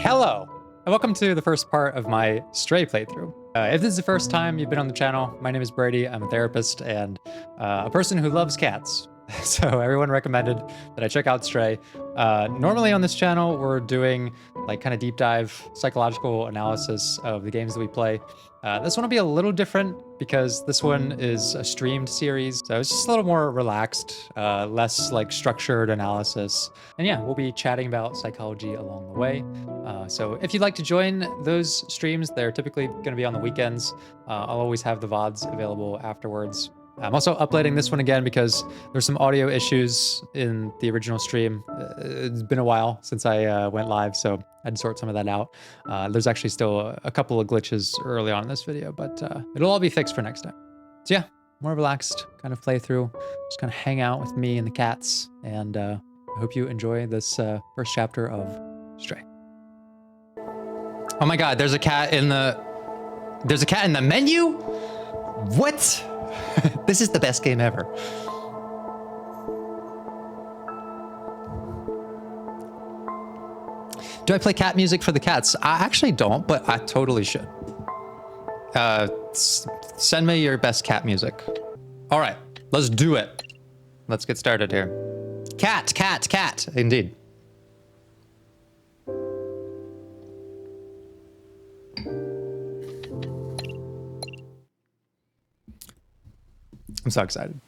Hello, and welcome to the first part of my Stray playthrough. If this is the first time you've been on the channel, my name is Brady. I'm a therapist and a person who loves cats. So everyone recommended that I check out Stray. Normally on this channel, we're doing like kind of deep dive psychological analysis of the games that we play. This one will be a little different because this one is a streamed series, so it's just a little more relaxed, less like structured analysis. And yeah, we'll be chatting about psychology along the way. So if you'd like to join those streams, they're typically going to be on the weekends. I'll always have the VODs available afterwards. I'm also uploading this one again because there's some audio issues in the original stream. It's been a while since I went live, so I'd sort some of that out. There's actually still a couple of glitches early on in this video, but it'll all be fixed for next time. So yeah, more relaxed kind of playthrough. Just kind of hang out with me and the cats, and I hope you enjoy this first chapter of Stray. Oh my god, there's a cat in the menu? What? This is the best game ever. Do I play cat music for the cats? I actually don't, but I totally should. Send me your best cat music. All right, let's do it. Let's get started here. Cat, cat, cat, indeed. I'm so excited.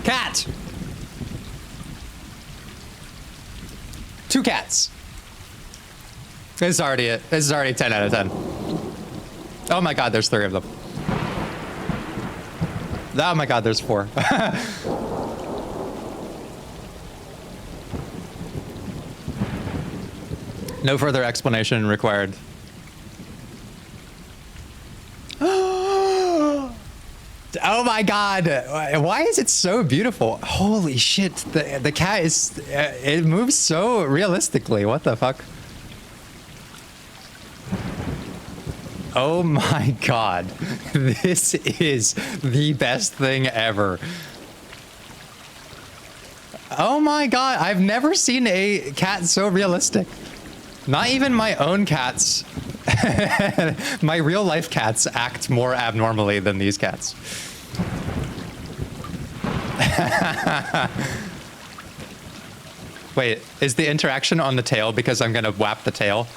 Cat! 2 cats. This is already it. This is already 10 out of 10. Oh my god, there's 3 of them. Oh my god, there's 4. No further explanation required. Oh my god, why is it so beautiful? Holy shit, the cat is, it moves so realistically. What the fuck? Oh my god, this is the best thing ever. Oh my god, I've never seen a cat so realistic. Not even my own cats. My real life cats act more abnormally than these cats. Wait, is the interaction on the tail because I'm gonna whap the tail?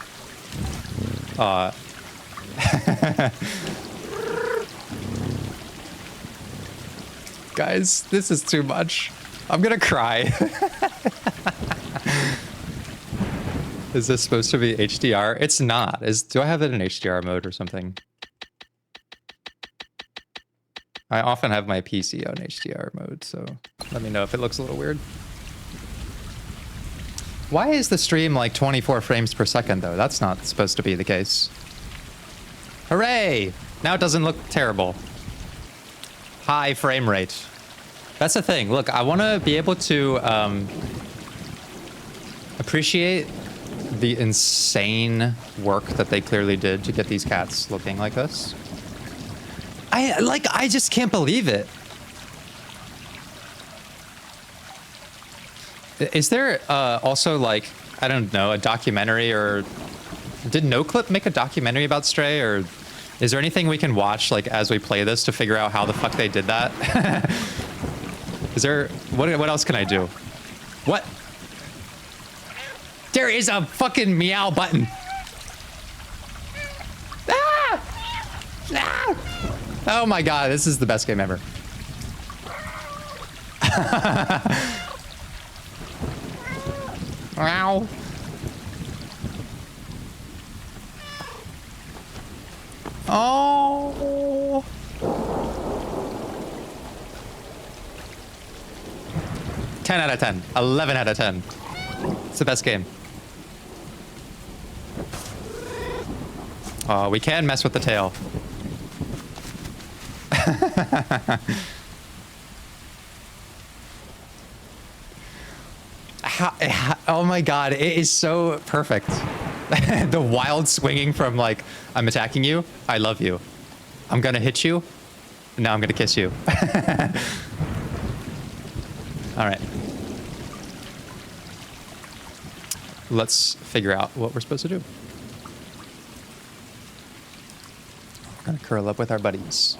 Guys, this is too much. I'm gonna cry. Is this supposed to be HDR? It's not. Do I have it in HDR mode or something? I often have my PC on HDR mode, so let me know if it looks a little weird. Why is the stream like 24 frames per second though? That's not supposed to be the case. Hooray! Now it doesn't look terrible. High frame rate. That's the thing. Look, I want to be able to appreciate the insane work that they clearly did to get these cats looking like this. I just can't believe it. Is there also like, I don't know, a documentary, or did NoClip make a documentary about Stray, or is there anything we can watch like as we play this to figure out how the fuck they did that? Is there, what else can I do? What? There is a fucking meow button. Ah! Ah! Oh my god, this is the best game ever. Wow. Oh. Ten out of 10. 11 out of 10. It's the best game. Oh, we can mess with the tail. Oh my god, it is so perfect. The wild swinging from like, I'm attacking you, I love you. I'm gonna hit you, and now I'm gonna kiss you. All right. Let's figure out what we're supposed to do. We're gonna curl up with our buddies.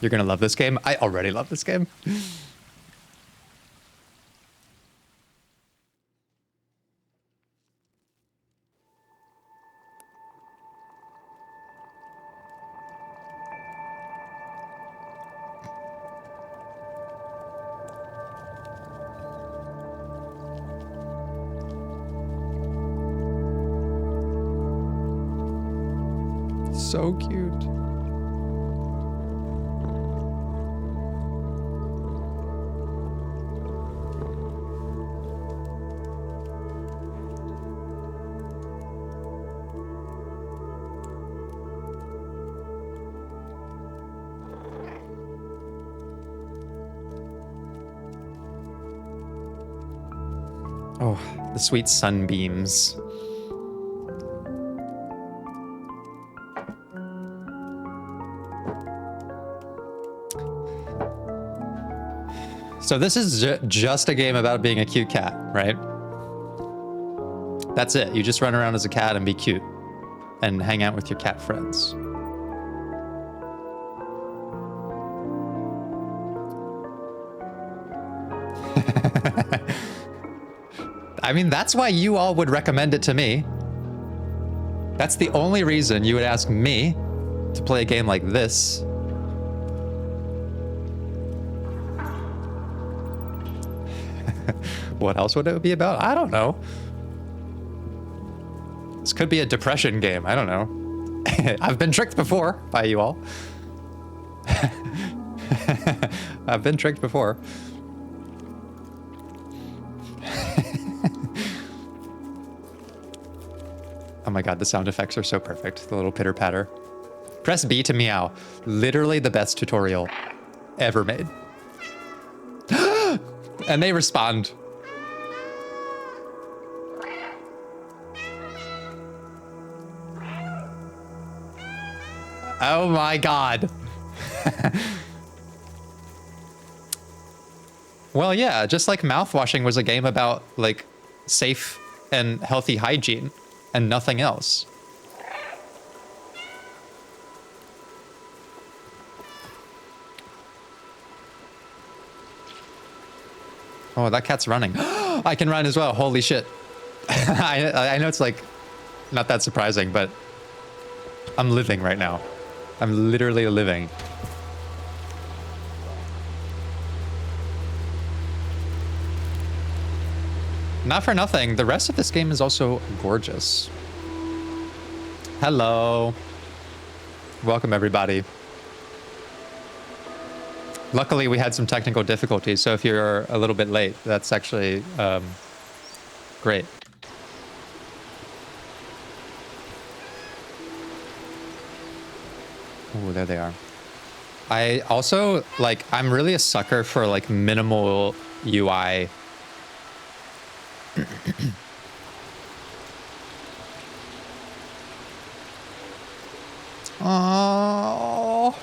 You're gonna love this game. I already love this game. So cute. Oh, the sweet sunbeams. So this is just a game about being a cute cat, right? That's it. You just run around as a cat and be cute and hang out with your cat friends. I mean, that's why you all would recommend it to me. That's the only reason you would ask me to play a game like this. What else would it be about? I don't know. This could be a depression game. I don't know. I've been tricked before by you all. I've been tricked before. Oh my god, the sound effects are so perfect. The little pitter patter. Press B to meow. Literally the best tutorial ever made. And they respond. Oh my god. Well, yeah, just like mouthwashing was a game about like safe and healthy hygiene and nothing else. Oh, that cat's running. I can run as well. Holy shit. I know it's like not that surprising, but I'm living right now. I'm literally living. Not for nothing, the rest of this game is also gorgeous. Hello. Welcome, everybody. Luckily, we had some technical difficulties, so if you're a little bit late, that's actually great. Oh, there they are. I also, like, I'm really a sucker for, like, minimal UI. Oh.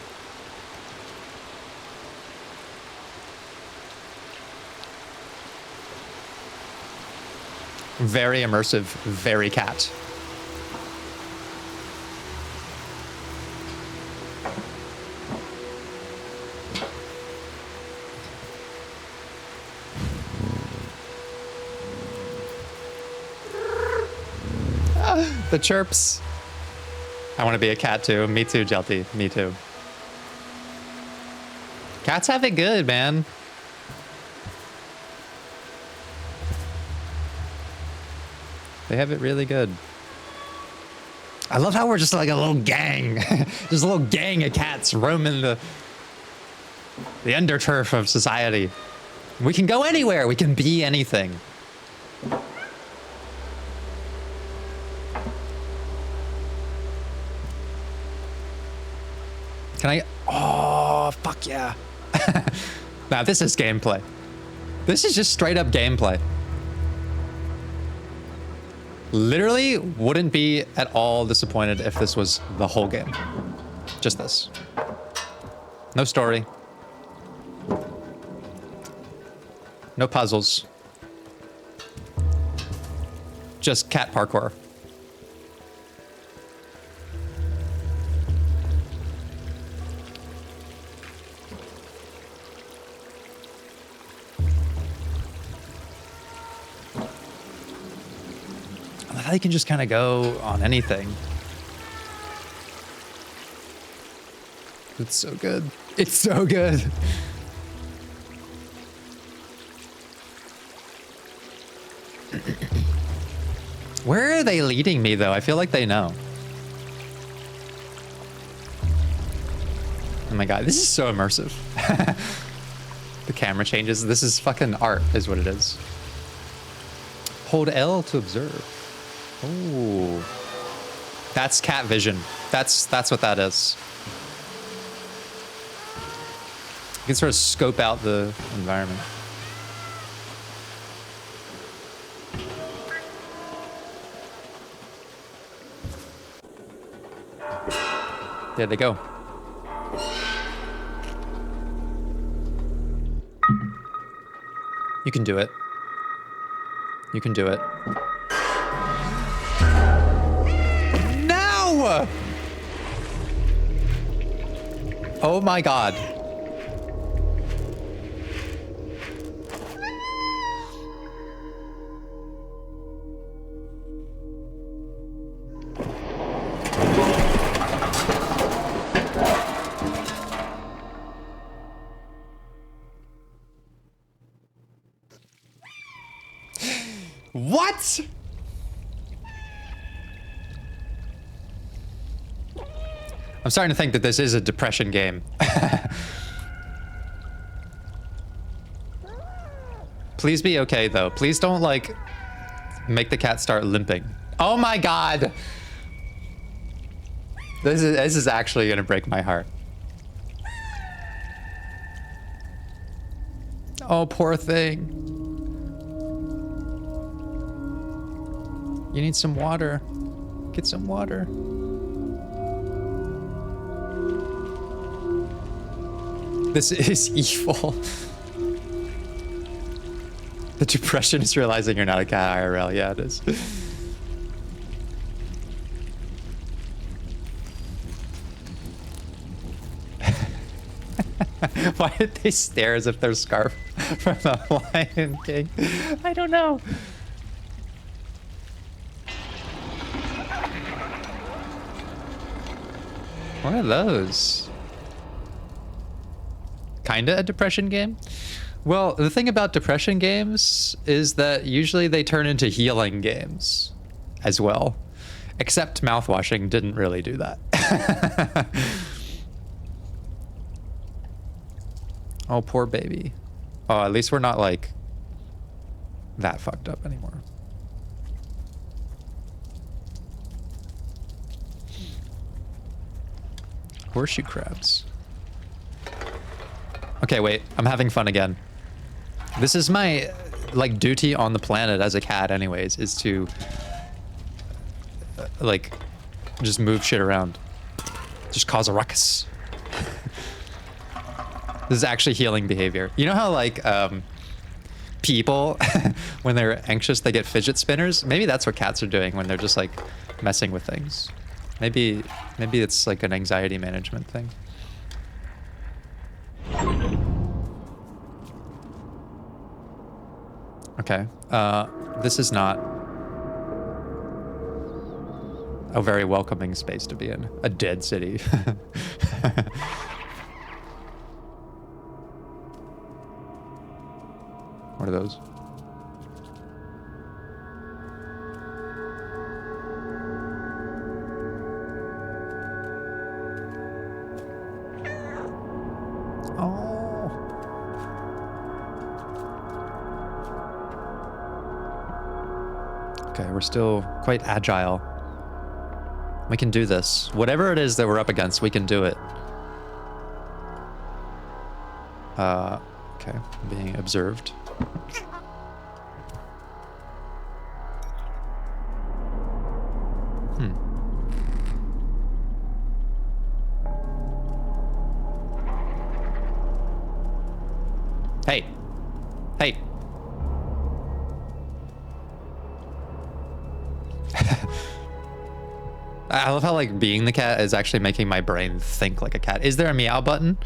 Very immersive, very cat. The chirps. I want to be a cat too. Me too, Jelty. Me too. Cats have it good, man. They have it really good. I love how we're just like a little gang. Just a little gang of cats roaming the underturf of society. We can go anywhere. We can be anything. Can I? Oh, fuck yeah. Now, this is gameplay. This is just straight up gameplay. Literally wouldn't be at all disappointed if this was the whole game. Just this. No story. No puzzles. Just cat parkour. How you can just kind of go on anything. It's so good. It's so good. Where are they leading me, though? I feel like they know. Oh my god, this is so immersive. The camera changes. This is fucking art, is what it is. Hold L to observe. Oh, that's cat vision. That's what that is. You can sort of scope out the environment. There they go. You can do it. You can do it. No! Oh my god. What? I'm starting to think that this is a depression game. Please be okay, though. Please don't, like, make the cat start limping. Oh my god! This is actually gonna break my heart. Oh, poor thing. You need some water. Get some water. This is evil. The depression is realizing you're not a cat IRL. Yeah, it is. Why did they stare as if they're Scarf from the Lion King? I don't know. What are those? Kinda a depression game? Well, the thing about depression games is that usually they turn into healing games as well. Except mouthwashing didn't really do that. Oh, poor baby. Oh, at least we're not like that fucked up anymore. Horseshoe crabs. Okay, wait. I'm having fun again. This is my, like, duty on the planet as a cat anyways, is to, like, just move shit around. Just cause a ruckus. This is actually healing behavior. You know how, like, people, when they're anxious, they get fidget spinners? Maybe that's what cats are doing when they're just, like, messing with things. Maybe it's, like, an anxiety management thing. Okay, this is not a very welcoming space to be in. A dead city. What are those? Okay, we're still quite agile. We can do this. Whatever it is that we're up against, we can do it. Okay, being observed. Hey. I love how like being the cat is actually making my brain think like a cat. Is there a meow button?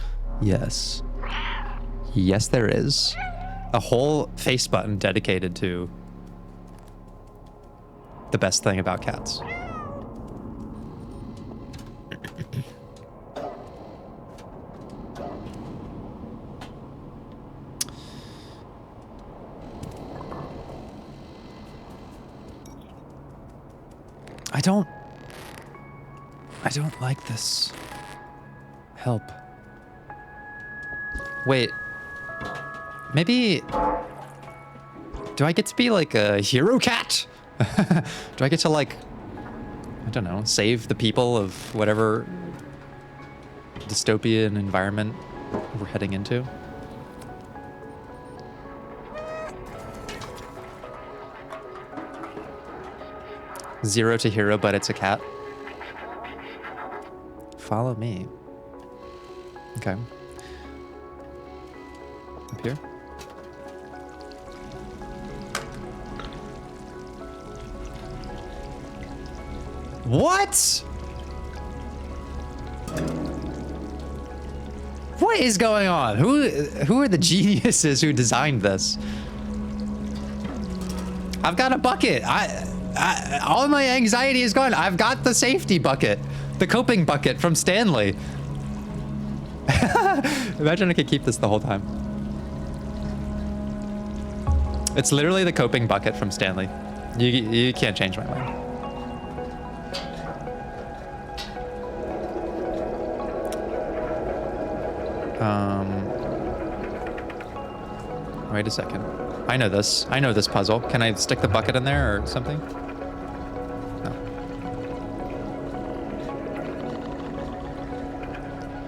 Yes. Yes, there is. A whole face button dedicated to the best thing about cats. I don't like this. Help. Wait. Maybe... Do I get to be like a hero cat? Do I get to like... I don't know, save the people of whatever dystopian environment we're heading into? Zero to hero, but it's a cat. Follow me. Okay. Up here. What? What is going on? Who are the geniuses who designed this? I've got a bucket. All my anxiety is gone. I've got the safety bucket. The coping bucket from Stanley. Imagine I could keep this the whole time. It's literally the coping bucket from Stanley. You can't change my mind. Wait a second. I know this. I know this puzzle. Can I stick the bucket in there or something? No.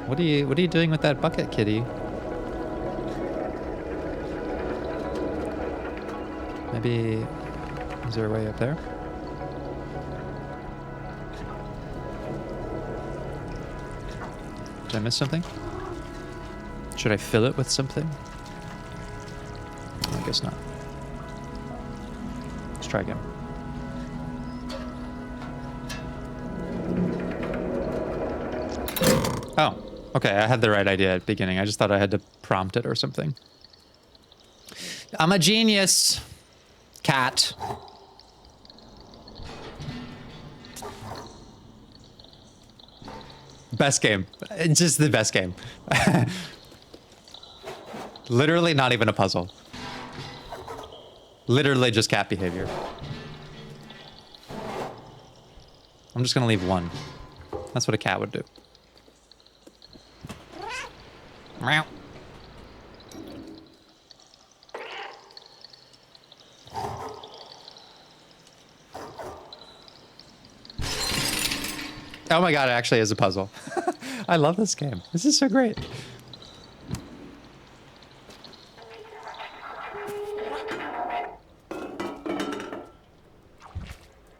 What are you doing with that bucket, kitty? Maybe... Is there a way up there? Did I miss something? Should I fill it with something? I guess not. Let's try again. Oh, okay. I had the right idea at the beginning. I just thought I had to prompt it or something. I'm a genius. Cat. Best game. It's just the best game. Literally not even a puzzle. Literally just cat behavior. I'm just gonna leave one. That's what a cat would do. Meow. Oh my god, it actually is a puzzle. I love this game. This is so great.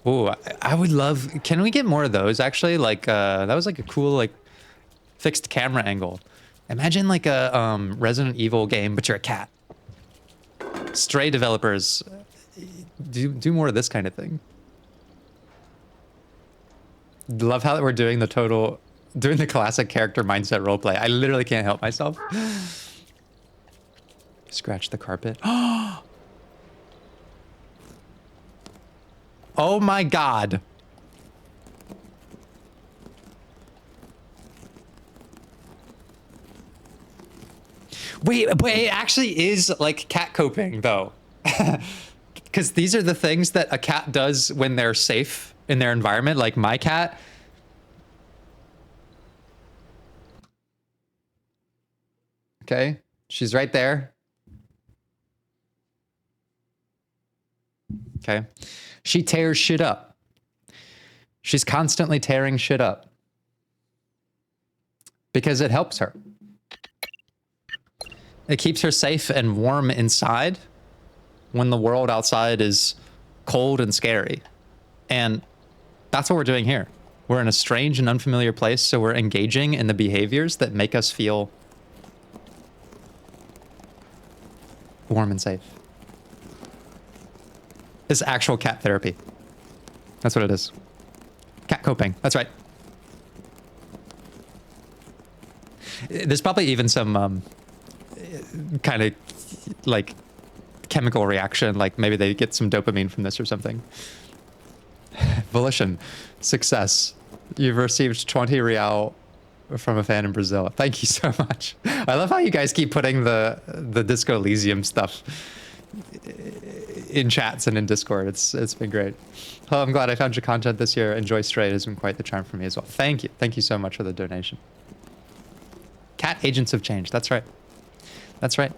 Ooh, I would love... Can we get more of those, actually? Like, that was like a cool, like, fixed camera angle. Imagine like a Resident Evil game, but you're a cat. Stray developers, do more of this kind of thing. Love how we're doing the classic character mindset roleplay. I literally can't help myself. Scratch the carpet. Oh my god. Wait, but it actually is like cat coping though. Because these are the things that a cat does when they're safe in their environment, like my cat. Okay, she's right there. Okay. She tears shit up. She's constantly tearing shit up. Because it helps her. It keeps her safe and warm inside when the world outside is cold and scary. And that's what we're doing here. We're in a strange and unfamiliar place, so we're engaging in the behaviors that make us feel warm and safe. It's actual cat therapy. That's what it is. Cat coping. That's right. There's probably even some kind of like chemical reaction, like maybe they get some dopamine from this or something. Volition. Success. You've received 20 real from a fan in Brazil. Thank you so much. I love how you guys keep putting the Disco Elysium stuff in chats and in Discord. It's been great. Oh, I'm glad I found your content this year. Enjoy Stray. It has been quite the charm for me as well. Thank you. Thank you so much for the donation. Cat agents of change. That's right. That's right.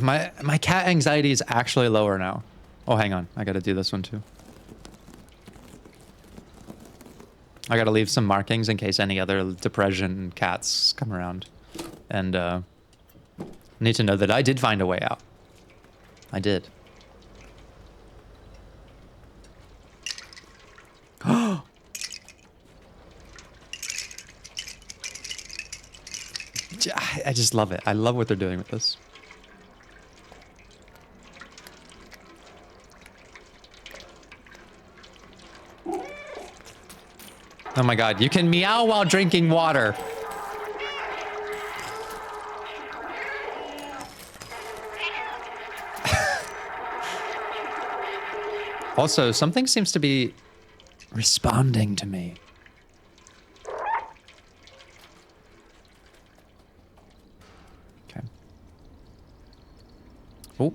My cat anxiety is actually lower now. Oh, hang on. I gotta do this one too. I gotta leave some markings in case any other depression cats come around. And need to know that I did find a way out. I did. I just love it. I love what they're doing with this. Oh my god, you can meow while drinking water. Also, something seems to be responding to me. Okay. Oh.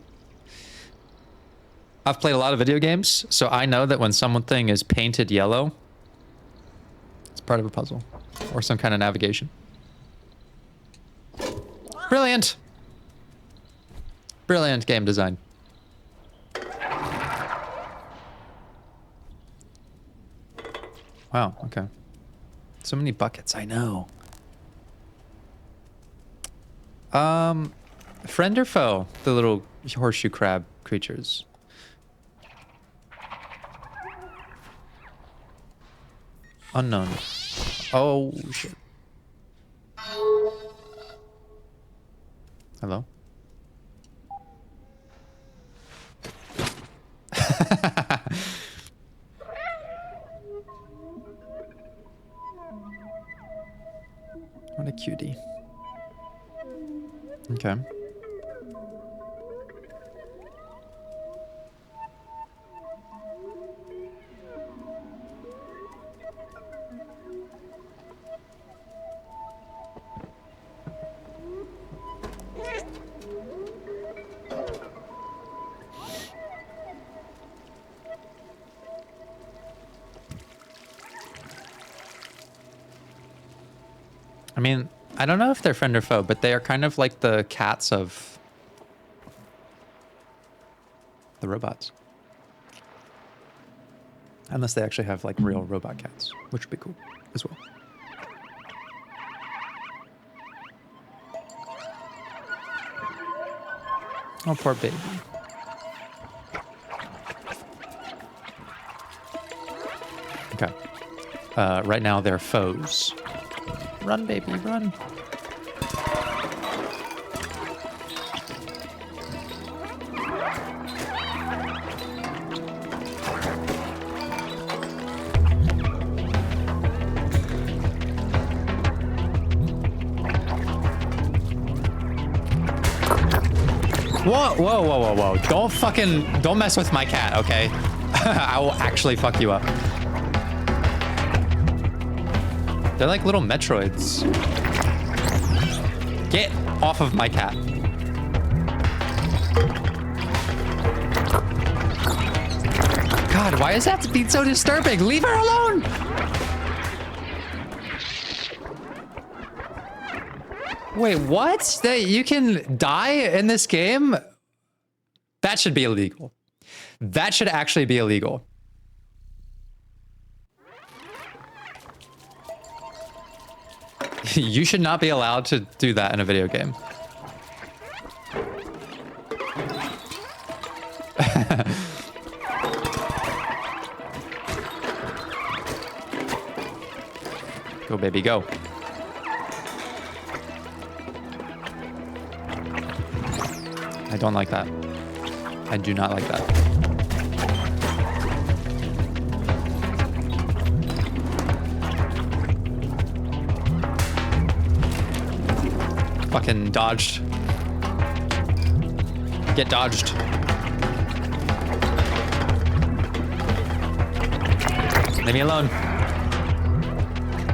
I've played a lot of video games, so I know that when something is painted yellow, it's part of a puzzle or some kind of navigation. Brilliant. Brilliant game design. Wow, okay. So many buckets, I know. Friend or foe? The little horseshoe crab creatures. Unknown. Oh, shit. Hello? What a cutie. Okay. I mean, I don't know if they're friend or foe, but they are kind of like the cats of the robots. Unless they actually have like real robot cats, which would be cool as well. Oh, poor baby. Okay. Right now they're foes. Run, baby, run. Whoa, whoa, whoa, whoa, whoa. Don't mess with my cat, okay? I will actually fuck you up. They're like little Metroids. Get off of my cat. God, why is that being so disturbing? Leave her alone! Wait, what? That you can die in this game? That should be illegal. That should actually be illegal. You should not be allowed to do that in a video game. Go, baby, go. I don't like that. I do not like that. Fucking dodged. Get dodged. Leave me alone.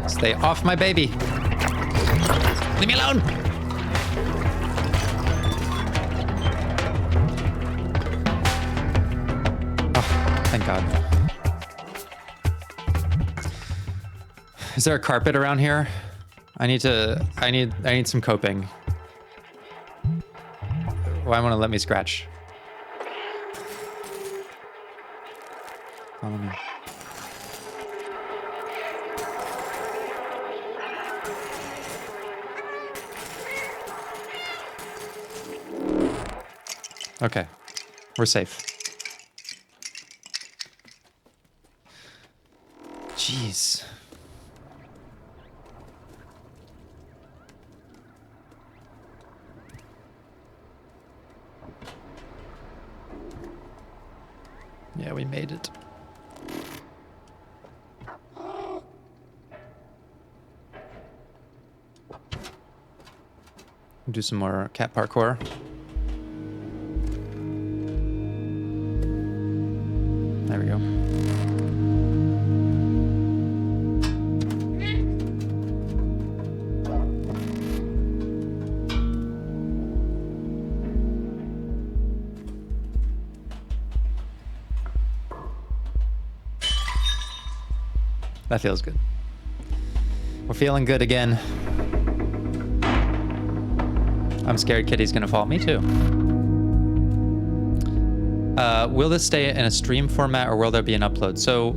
Stay off my baby. Leave me alone. Oh, thank God. Is there a carpet around here? I need some coping. Why won't it let me scratch? Follow me. Okay, we're safe. Jeez. Yeah, we made it. Do some more cat parkour. There we go. That feels good. We're feeling good again. I'm scared Kitty's gonna fall. Me too. Will this stay in a stream format or will there be an upload? So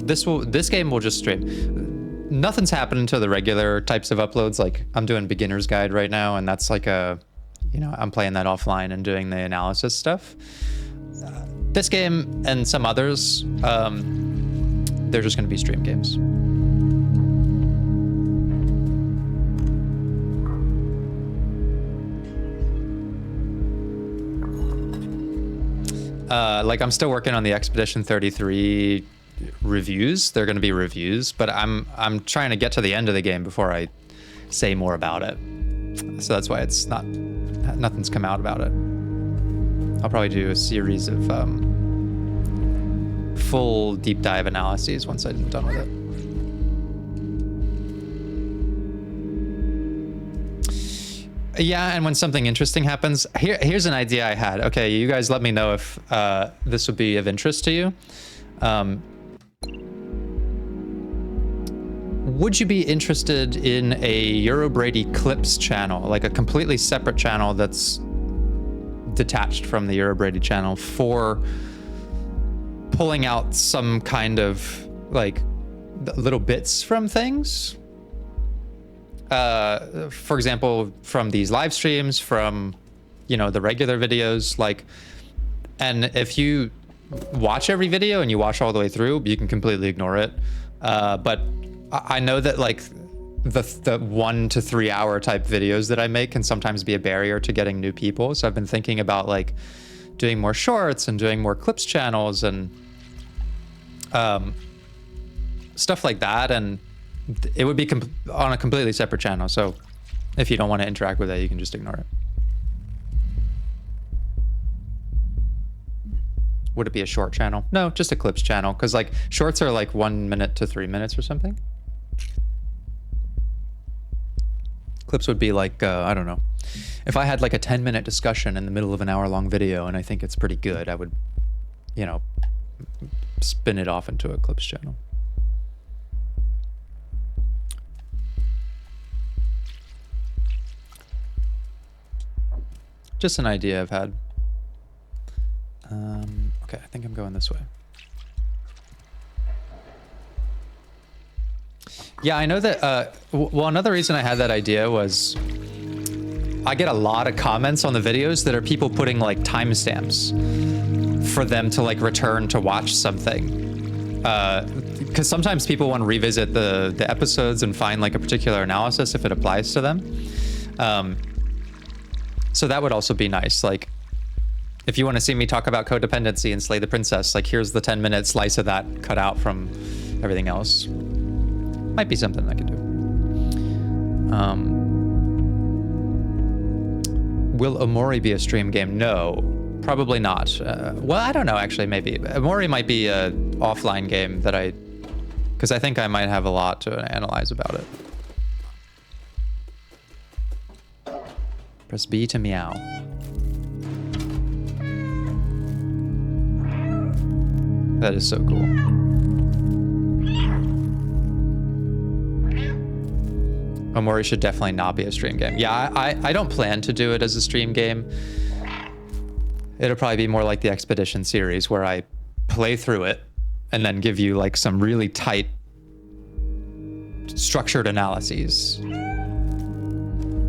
this game will just stream. Nothing's happening to the regular types of uploads. Like I'm doing beginner's guide right now, and that's like a, you know, I'm playing that offline and doing the analysis stuff. This game and some others, they're just going to be stream games. Like I'm still working on the Expedition 33 reviews. They're going to be reviews, but I'm trying to get to the end of the game before I say more about it. So that's why it's nothing's come out about it. I'll probably do a series of full deep dive analyses once I'm done with it. Yeah, and when something interesting happens, here's an idea I had. Okay, you guys let me know if this would be of interest to you. Would you be interested in a Eurobrady clips channel, like a completely separate channel that's detached from the Eurobrady channel for pulling out some kind of like little bits from things? For example, from these live streams, from, you know, the regular videos, like, and if you watch every video and you watch all the way through, you can completely ignore it. But I know that like the 1 to 3 hour type videos that I make can sometimes be a barrier to getting new people. So I've been thinking about like doing more shorts and doing more clips channels and stuff like that. And it would be on a completely separate channel. So if you don't want to interact with it, you can just ignore it. Would it be a short channel? No, just a clips channel. Because like shorts are like 1 minute to 3 minutes or something. Clips would be like, I don't know. If I had like a 10-minute discussion in the middle of an hour-long video and I think it's pretty good, I would, you know, spin it off into a clips channel. Just an idea I've had. Okay, I think I'm going this way. Yeah, I know that, well, another reason I had that idea was I get a lot of comments on the videos that are people putting like timestamps for them to like return to watch something. Because sometimes people want to revisit the episodes and find like a particular analysis if it applies to them. So that would also be nice. Like, if you want to see me talk about codependency and Slay the Princess, like here's the 10-minute slice of that cut out from everything else. Might be something I could do. Will Omori be a stream game? No, probably not. Well, I don't know, actually, maybe. Omori might be a offline game that because I think I might have a lot to analyze about it. Press B to meow. That is so cool. Omori should definitely not be a stream game. Yeah, I don't plan to do it as a stream game. It'll probably be more like the Expedition series where I play through it and then give you like some really tight, structured analyses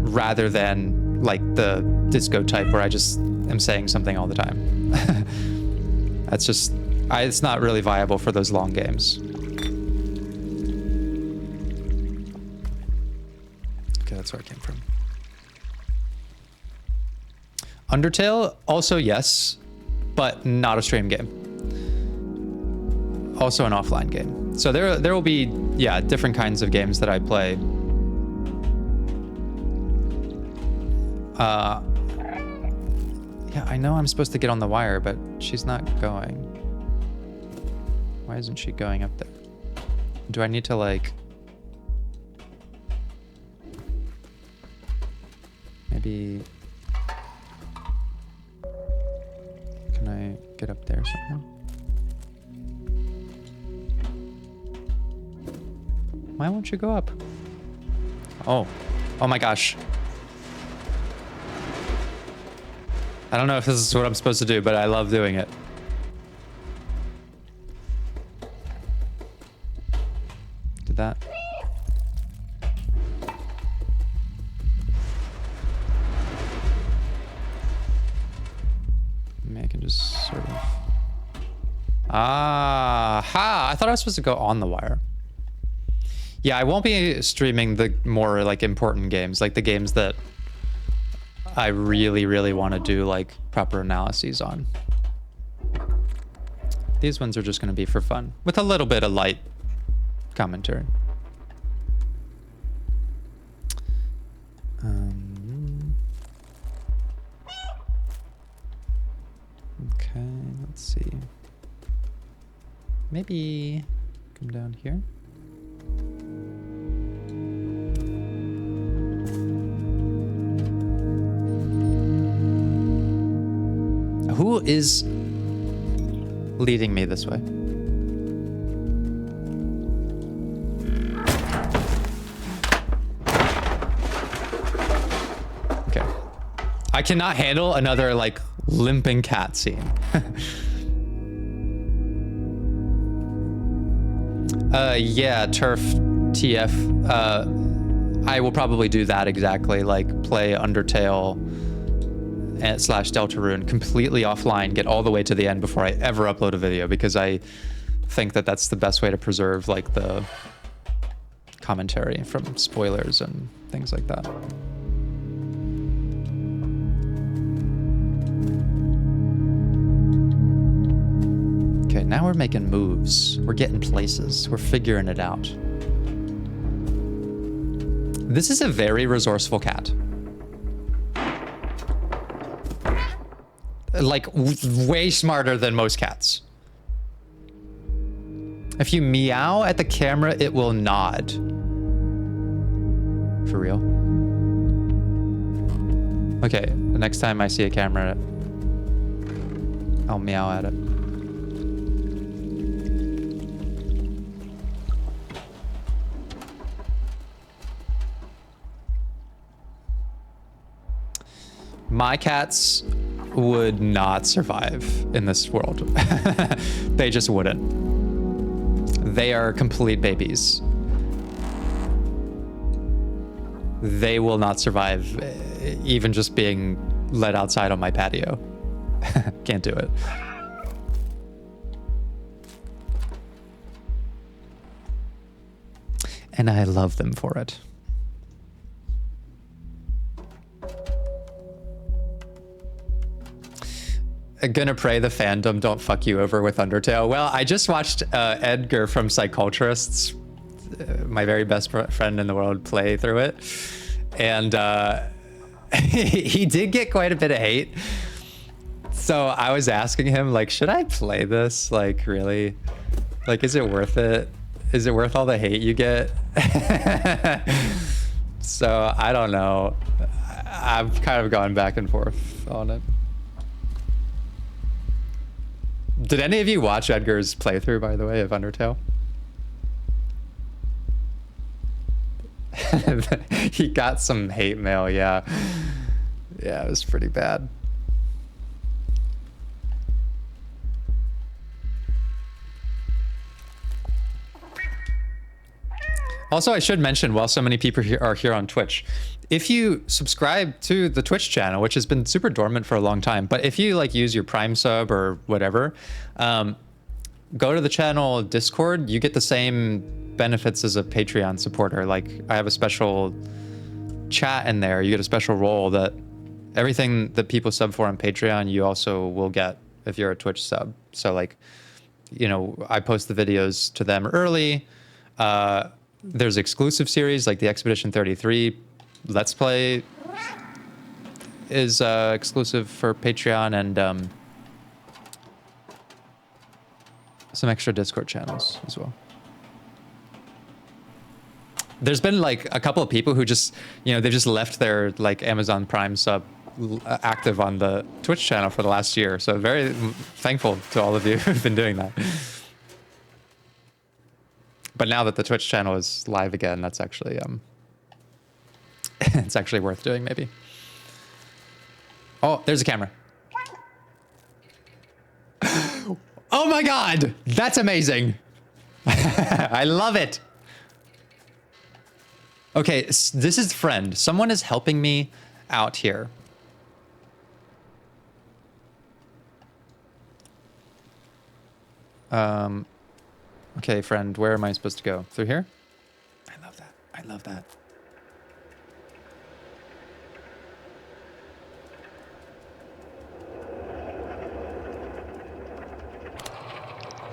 rather than like the disco type where I just am saying something all the time. That's just, it's not really viable for those long games. Okay, that's where I came from. Undertale, also yes, but not a stream game. Also an offline game. So there will be, yeah, different kinds of games that I play. Yeah, I know I'm supposed to get on the wire, but she's not going. Why isn't she going up there? Do I need to like... Maybe... Can I get up there somehow? Why won't you go up? Oh. Oh my gosh. I don't know if this is what I'm supposed to do, but I love doing it. Did that? Maybe I can just sort of... Ah, ha! I thought I was supposed to go on the wire. Yeah, I won't be streaming the more like important games, like the games that I really, really want to do like proper analyses on. These ones are just going to be for fun with a little bit of light commentary. Okay, let's see. Maybe come down here. Who is leading me this way? Okay. I cannot handle another, like, limping cat scene. Yeah, Turf TF. I will probably do that exactly, like, play Undertale and / Deltarune completely offline, get all the way to the end before I ever upload a video, because I think that that's the best way to preserve like the commentary from spoilers and things like that. Okay, now we're making moves. We're getting places. We're figuring it out. This is a very resourceful cat. Like, way smarter than most cats. If you meow at the camera, it will nod. For real? Okay, the next time I see a camera, I'll meow at it. My cats would not survive in this world. They just wouldn't. They are complete babies. They will not survive even just being let outside on my patio. Can't do it. And I love them for it. gonna pray the fandom don't fuck you over with Undertale. Well, I just watched Edgar from Psyculturists, my very best friend in the world, play through it. And he did get quite a bit of hate. So I was asking him, like, should I play this? Like, really? Like, is it worth it? Is it worth all the hate you get? So I don't know. I've kind of gone back and forth on it. Did any of you watch Edgar's playthrough, by the way, of Undertale? He got some hate mail, yeah. Yeah, it was pretty bad. Also, I should mention, while so many people are here on Twitch, if you subscribe to the Twitch channel, which has been super dormant for a long time, but if you like use your Prime sub or whatever, go to the channel Discord, you get the same benefits as a Patreon supporter. Like, I have a special chat in there, you get a special role that everything that people sub for on Patreon, you also will get if you're a Twitch sub. So like, you know, I post the videos to them early. There's exclusive series like the Expedition 33 Let's Play is exclusive for Patreon, and some extra Discord channels as well. There's been like a couple of people who just, you know, they've just left their like Amazon Prime sub active on the Twitch channel for the last year. So very thankful to all of you who've been doing that. But now that the Twitch channel is live again, that's actually it's actually worth doing, maybe. Oh, there's a camera. Oh my God, that's amazing. I love it. Okay, this is friend. Someone is helping me out here. Okay, friend, where am I supposed to go? Through here? I love that. I love that.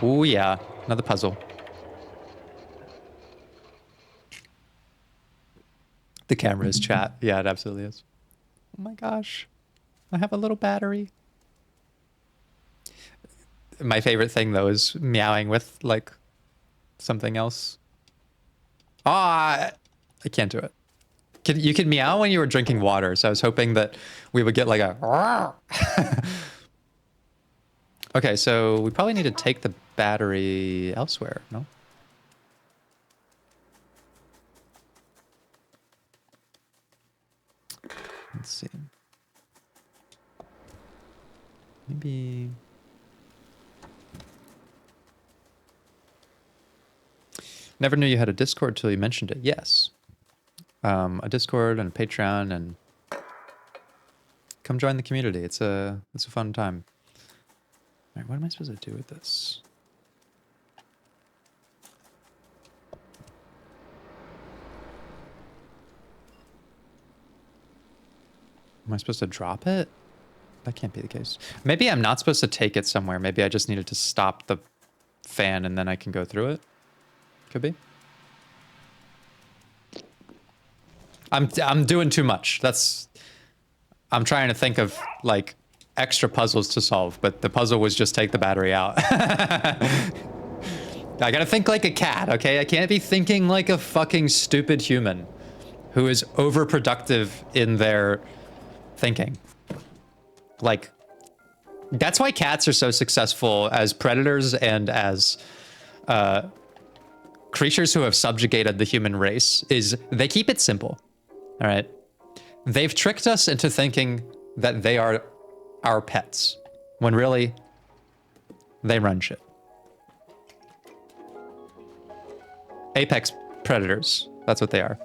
Oh yeah, another puzzle. The camera is chat. Yeah, it absolutely is. Oh my gosh. I have a little battery. My favorite thing though is meowing with like something else. Ah, I can't do it. You could meow when you were drinking water, so I was hoping that we would get like a... Okay, so we probably need to take the battery elsewhere, no? Let's see. Maybe... Never knew you had a Discord till you mentioned it. Yes. A Discord and a Patreon, and come join the community. It's a fun time. All right, what am I supposed to do with this? Am I supposed to drop it? That can't be the case. Maybe I'm not supposed to take it somewhere. Maybe I just needed to stop the fan and then I can go through it. Could be. I'm doing too much. I'm trying to think of like extra puzzles to solve, but the puzzle was just take the battery out. I gotta think like a cat, okay? I can't be thinking like a fucking stupid human who is overproductive in their thinking. Like, that's why cats are so successful as predators and as creatures who have subjugated the human race, is they keep it simple. All right. They've tricked us into thinking that they are our pets, when really they run shit. Apex predators. That's what they are.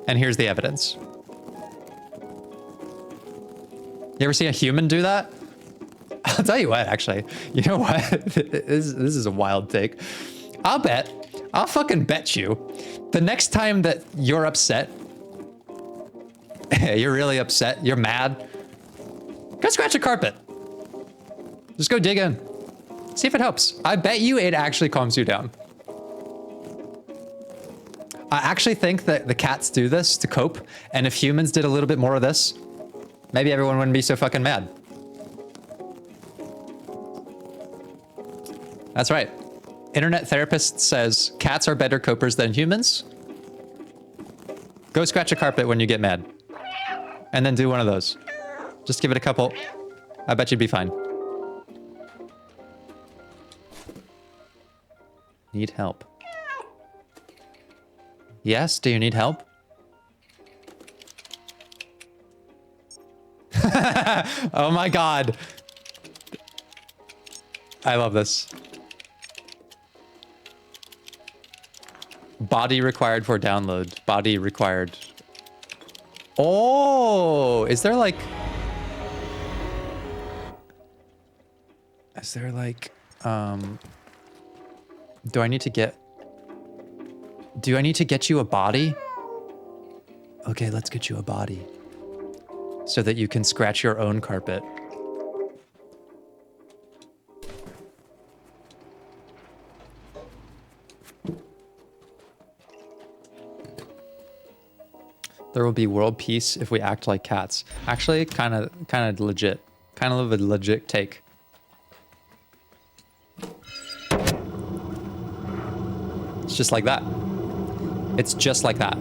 And here's the evidence. You ever see a human do that? I'll tell you what, actually. You know what? This is a wild take. I'll fucking bet you, the next time that you're upset, you're really upset, you're mad, Go scratch a carpet. Just go dig in. See if it helps. I bet you it actually calms you down. I actually think that the cats do this to cope, and if humans did a little bit more of this, maybe everyone wouldn't be so fucking mad. That's right. Internet therapist says cats are better copers than humans. Go scratch a carpet when you get mad. And then do one of those. Just give it a couple. I bet you'd be fine. Need help. Yes, do you need help? Oh my god. I love this. Body required for download. Body required. Oh, is there like... Is there like... Do I need to get... Do I need to get you a body? Okay, let's get you a body. So that you can scratch your own carpet. There will be world peace if we act like cats. Actually, kind of legit. Kind of a legit take. It's just like that. It's just like that.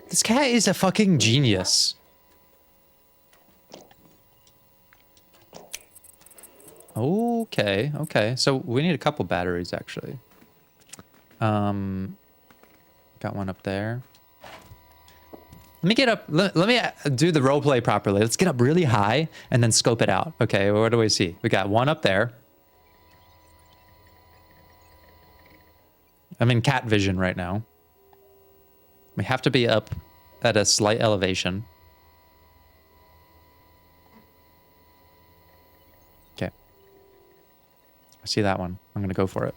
This cat is a fucking genius. Okay, okay. So we need a couple batteries, actually. Got one up there. Let me get up. Let me do the role play properly. Let's get up really high and then scope it out. Okay, what do we see? We got one up there. I'm in cat vision right now. We have to be up at a slight elevation. Okay. I see that one. I'm gonna go for it.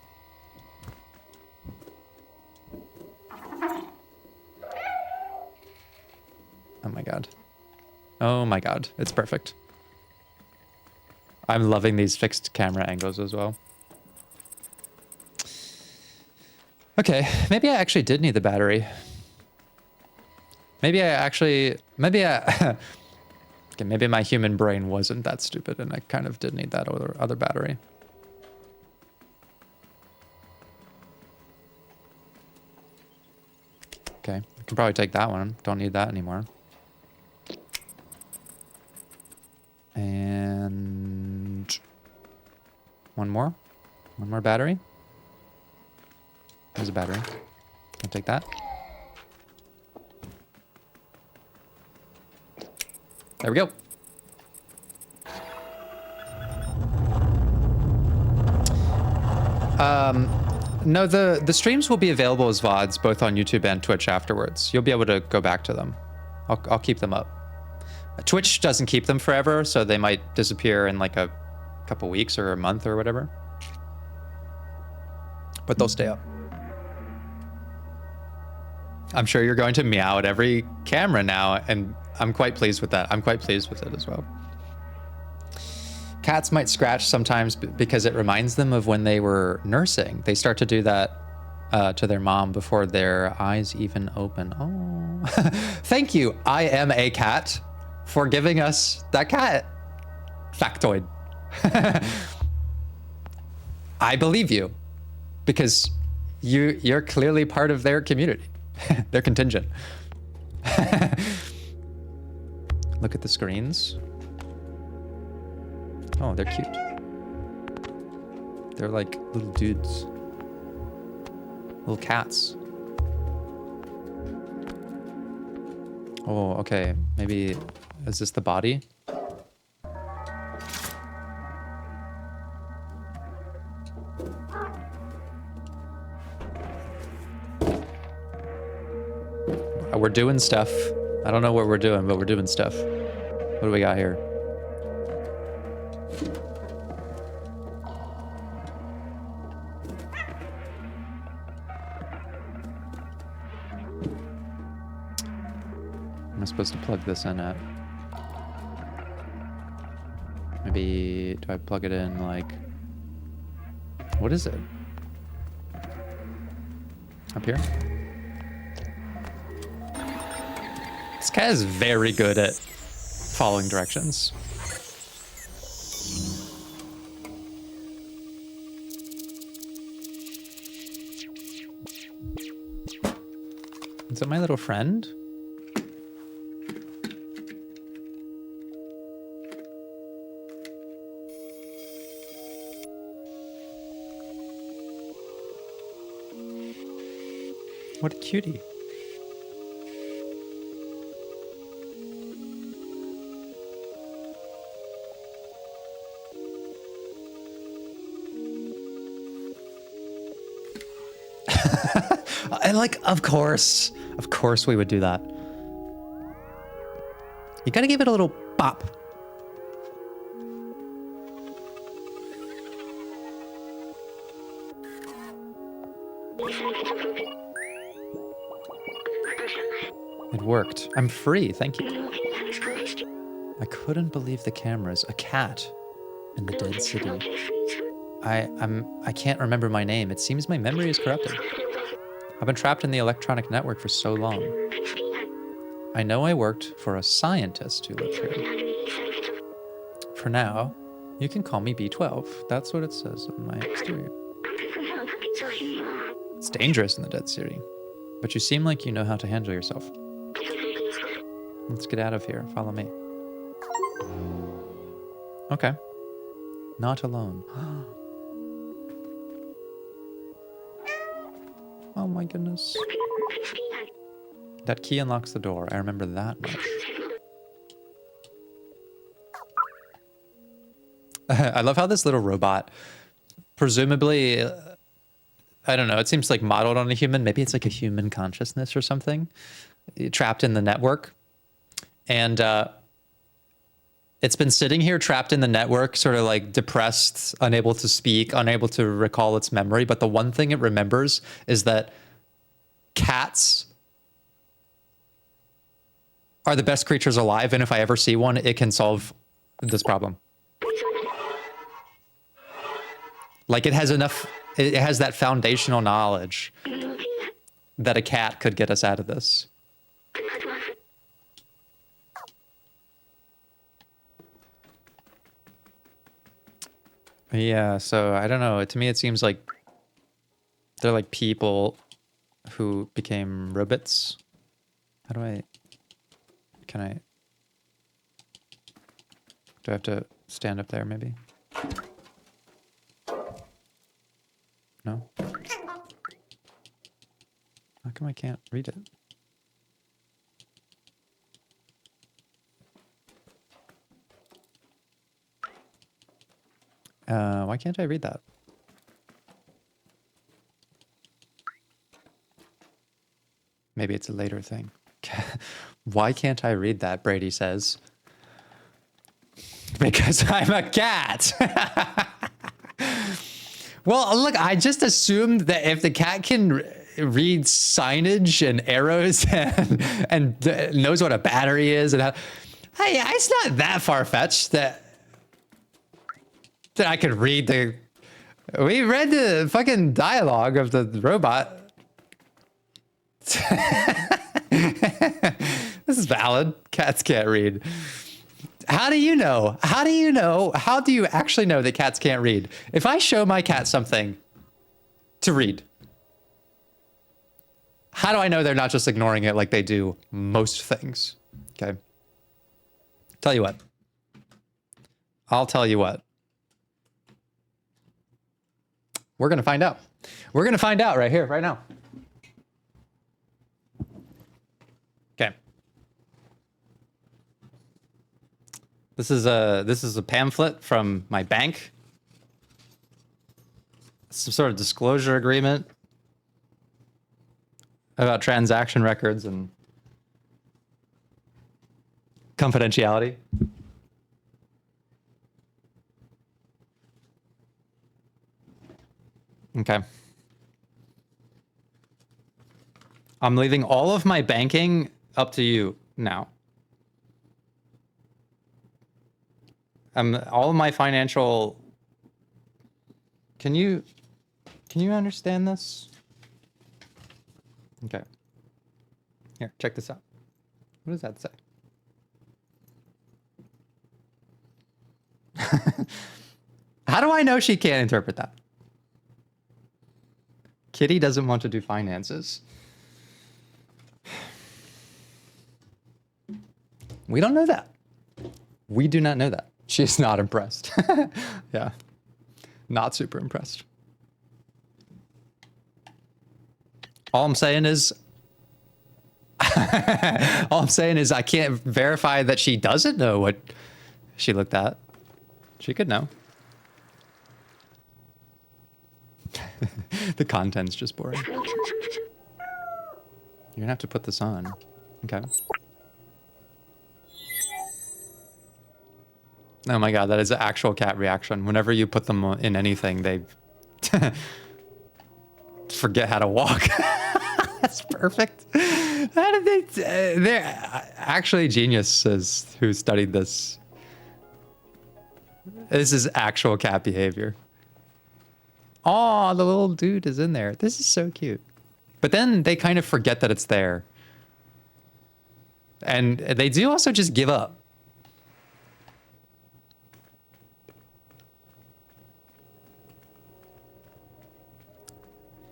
Oh my god. Oh my god. It's perfect. I'm loving these fixed camera angles as well. Okay, maybe I actually did need the battery. Maybe okay, maybe my human brain wasn't that stupid and I kind of did need that other battery. Okay, I can probably take that one. Don't need that anymore. And one more battery. There's a battery. I'll take that. There we go. No, the streams will be available as VODs both on YouTube and Twitch afterwards. You'll be able to go back to them. I'll keep them up. Twitch doesn't keep them forever, so they might disappear in like a couple weeks or a month or whatever. But they'll stay up. I'm sure you're going to meow at every camera now, and I'm quite pleased with that. I'm quite pleased with it as well. Cats might scratch sometimes because it reminds them of when they were nursing. They start to do that to their mom before their eyes even open. Oh, thank you. I am a cat for giving us that cat factoid. I believe you because you're clearly part of their community, their contingent. Look at the screens. Oh, they're cute. They're like little dudes. Little cats. Oh, okay. Maybe, is this the body? We're doing stuff. I don't know what we're doing, but we're doing stuff. What do we got here? am I supposed to plug this in at? Maybe, do I plug it in like... What is it? Up here? This guy is very good at following directions. Is that my little friend? What a cutie. I like, of course we would do that. You gotta give it a little bop. It worked. I'm free, thank you. I couldn't believe the cameras. A cat in the dead city. I can't remember my name. It seems my memory is corrupted. I've been trapped in the electronic network for so long. I know I worked for a scientist who lived here. For now, you can call me B12. That's what it says on my exterior. It's dangerous in the dead city, but you seem like you know how to handle yourself. Let's get out of here. Follow me. Okay. Not alone. Oh my goodness. That key unlocks the door. I remember that much. I love how this little robot, presumably, I don't know, it seems like modeled on a human. Maybe it's like a human consciousness or something, trapped in the network. And it's been sitting here trapped in the network, sort of like depressed, unable to speak, unable to recall its memory. But the one thing it remembers is that cats are the best creatures alive. And if I ever see one, it can solve this problem. Like it has enough, it has that foundational knowledge that a cat could get us out of this. Yeah, so I don't know. To me, it seems like they're like people who became robots. How do I... Can I... Do I have to stand up there, maybe? No? How come I can't read it? Why can't I read that? Maybe it's a later thing. Why can't I read that, Brady says. Because I'm a cat! Well, look, I just assumed that if the cat can read signage and arrows and knows what a battery is and how... Hey, it's not that far-fetched that I could read the... We read the fucking dialogue of the robot. This is valid. Cats can't read. How do you know? How do you know? How do you actually know that cats can't read? If I show my cat something to read, how do I know they're not just ignoring it like they do most things? Okay. Tell you what. I'll tell you what. We're going to find out. We're going to find out right here, right now. Okay. This is a pamphlet from my bank. Some sort of disclosure agreement about transaction records and confidentiality. Okay. I'm leaving all of my banking up to you. now. All of my financial... Can you understand this? Okay. Here, check this out. What does that say? How do I know she can't interpret that? Kitty doesn't want to do finances. We don't know that. We do not know that. She's not impressed. Yeah. Not super impressed. All I'm saying is I can't verify that she doesn't know what she looked at. She could know. The content's just boring. You're gonna have to put this on. Okay. Oh my god, that is an actual cat reaction. Whenever you put them in anything, they forget how to walk. That's perfect. How did they... they're actually geniuses who studied this. This is actual cat behavior. Oh, the little dude is in there. This is so cute. But then they kind of forget that it's there. And they do also just give up.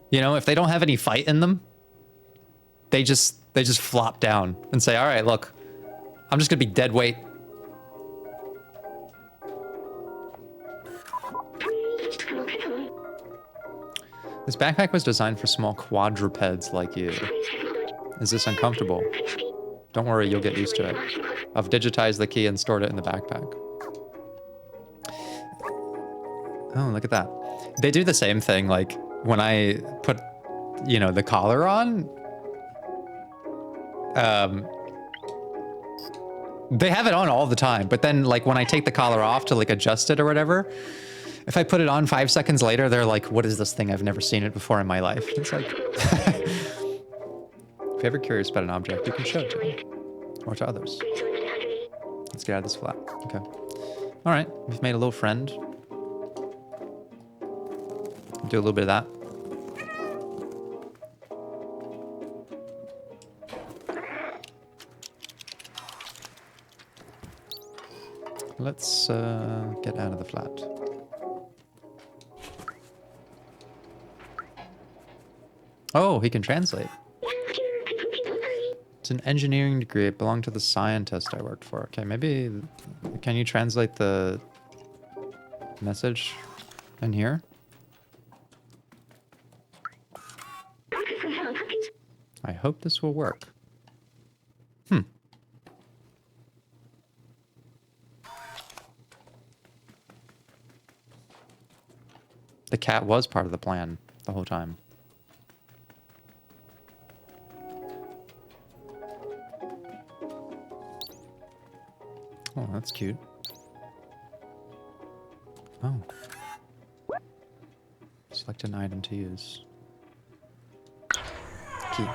You know, if they don't have any fight in them, they just flop down and say, all right, look, I'm just gonna be dead weight. This backpack was designed for small quadrupeds like you. Is this uncomfortable? Don't worry, you'll get used to it. I've digitized the key and stored it in the backpack. Oh, look at that. They do the same thing, like, when I put, you know, the collar on, they have it on all the time, but then, like, when I take the collar off to, like, adjust it or whatever, if I put it on 5 seconds later, they're like, what is this thing? I've never seen it before in my life. It's like... If you're ever curious about an object, you can show it to me. Or to others. Let's get out of this flat. Okay. Alright, we've made a little friend. Do a little bit of that. Let's get out of the flat. Oh, he can translate. It's an engineering degree. It belonged to the scientist I worked for. Okay, maybe... Can you translate the message in here? I hope this will work. The cat was part of the plan the whole time. Oh, that's cute. Oh. Select an item to use. Key.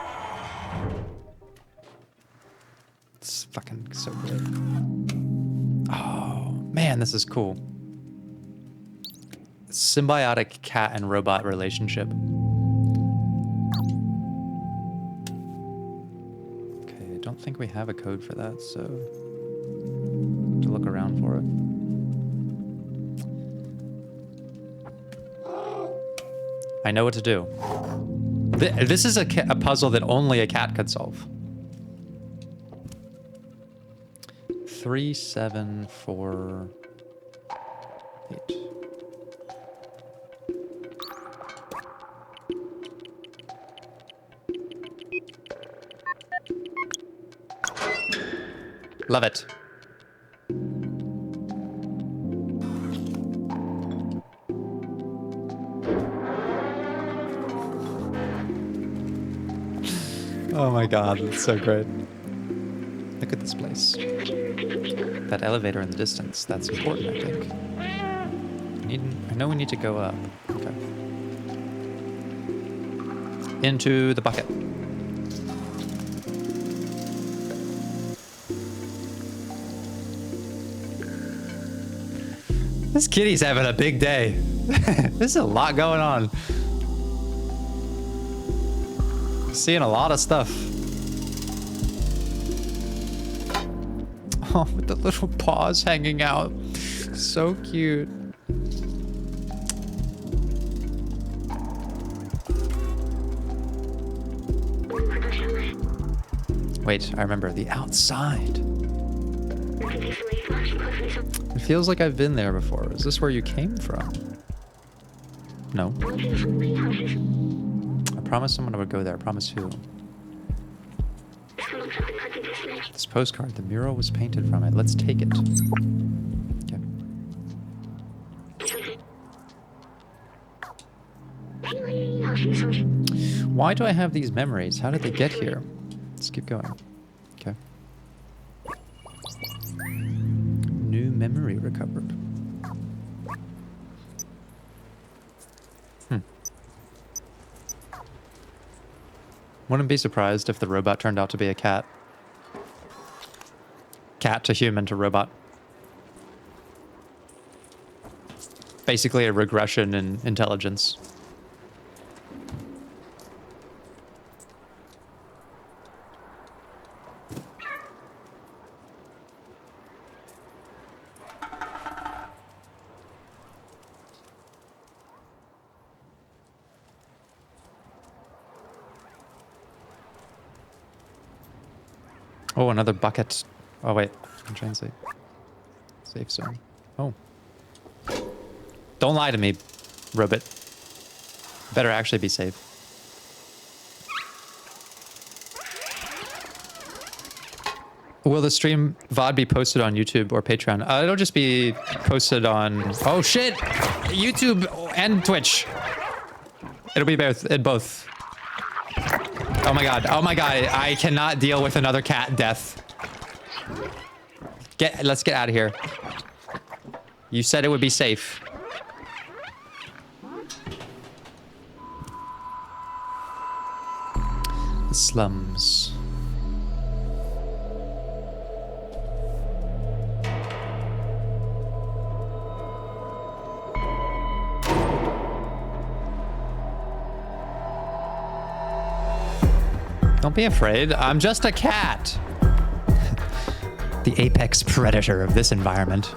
It's fucking so good. Oh, man, this is cool. Symbiotic cat and robot relationship. Okay, I don't think we have a code for that, so... to look around for it. I know what to do. This is a puzzle that only a cat could solve. 3, 7, 4, 8. Love it. Oh my god, it's so great. Look at this place. That elevator in the distance, that's important, I think. I know we need to go up. Okay. Into the bucket. This kitty's having a big day. There's a lot going on. Seeing a lot of stuff. Oh, with the little paws hanging out. So cute. Wait, I remember the outside. It feels like I've been there before. Is this where you came from? No. I promised someone I would go there. I promise who? This postcard, the mural was painted from it. Let's take it. Okay. Why do I have these memories? How did they get here? Let's keep going. Okay. New memory recovered. Wouldn't be surprised if the robot turned out to be a cat. Cat to human to robot. Basically a regression in intelligence. Oh, another bucket. Oh, wait. I'm trying to say. Safe zone. Oh. Don't lie to me, Robot. Better actually be safe. Will the stream VOD be posted on YouTube or Patreon? It'll just be posted on... Oh, shit! YouTube and Twitch. It'll be both. Oh my god, I cannot deal with another cat death. Let's get out of here. You said it would be safe. The slums. Don't be afraid. I'm just a cat. The apex predator of this environment.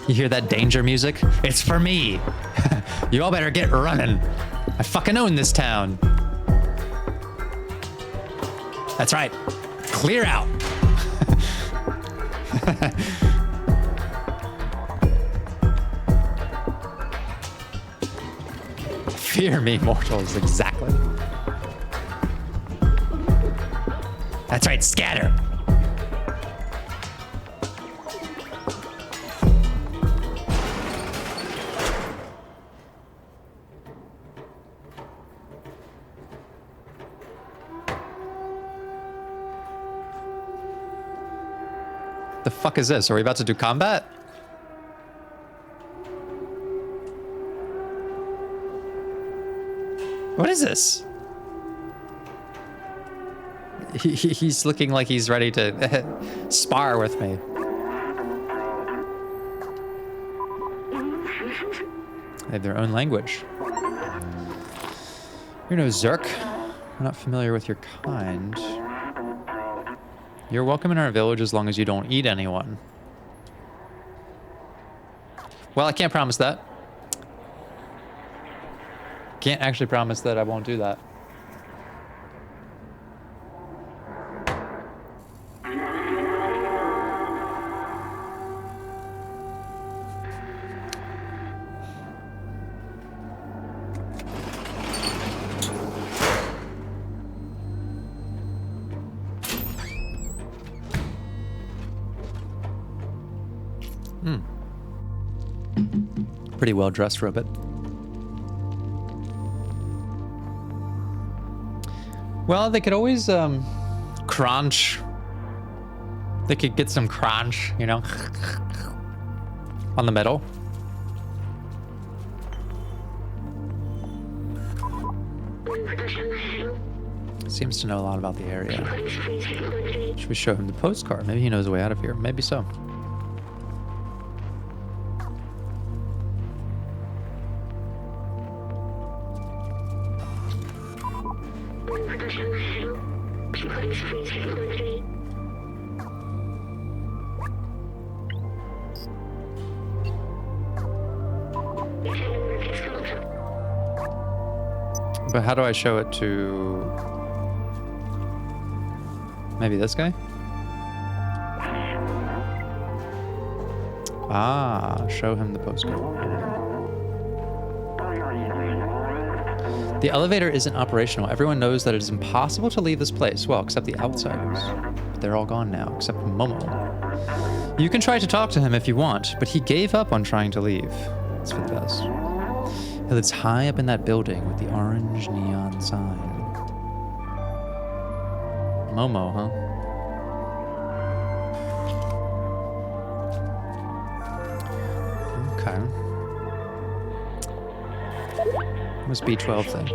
You hear that danger music? It's for me. You all better get running. I fucking own this town. That's right. Clear out. Fear me, mortals, exactly. That's right, scatter. The fuck is this? Are we about to do combat? What is this? He's looking like he's ready to spar with me. They have their own language. You're no Zurk. We're not familiar with your kind. You're welcome in our village as long as you don't eat anyone. Well, I can't promise that. Can't actually promise that I won't do that. Pretty well-dressed robot. Well, they could always crunch. They could get some crunch, you know, on the metal. Seems to know a lot about the area. Should we show him the postcard? Maybe he knows a way out of here. Maybe so. But how do I show it to... maybe this guy? Ah, show him the postcard. The elevator isn't operational. Everyone knows that it is impossible to leave this place. Well, except the outsiders. But they're all gone now, except Momo. You can try to talk to him if you want, but he gave up on trying to leave. It's for the best. He lives high up in that building with the orange neon sign. Momo, huh? Okay. What does B12 think?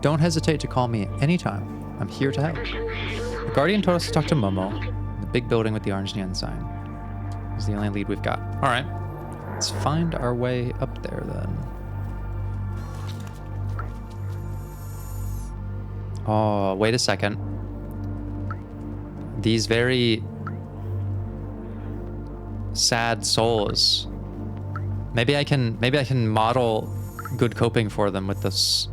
Don't hesitate to call me anytime. I'm here to help. The Guardian told us to talk to Momo in the big building with the orange neon sign. He's the only lead we've got. All right. Let's find our way up there then. Oh, wait a second. These very sad souls. Maybe I can model good coping for them with this.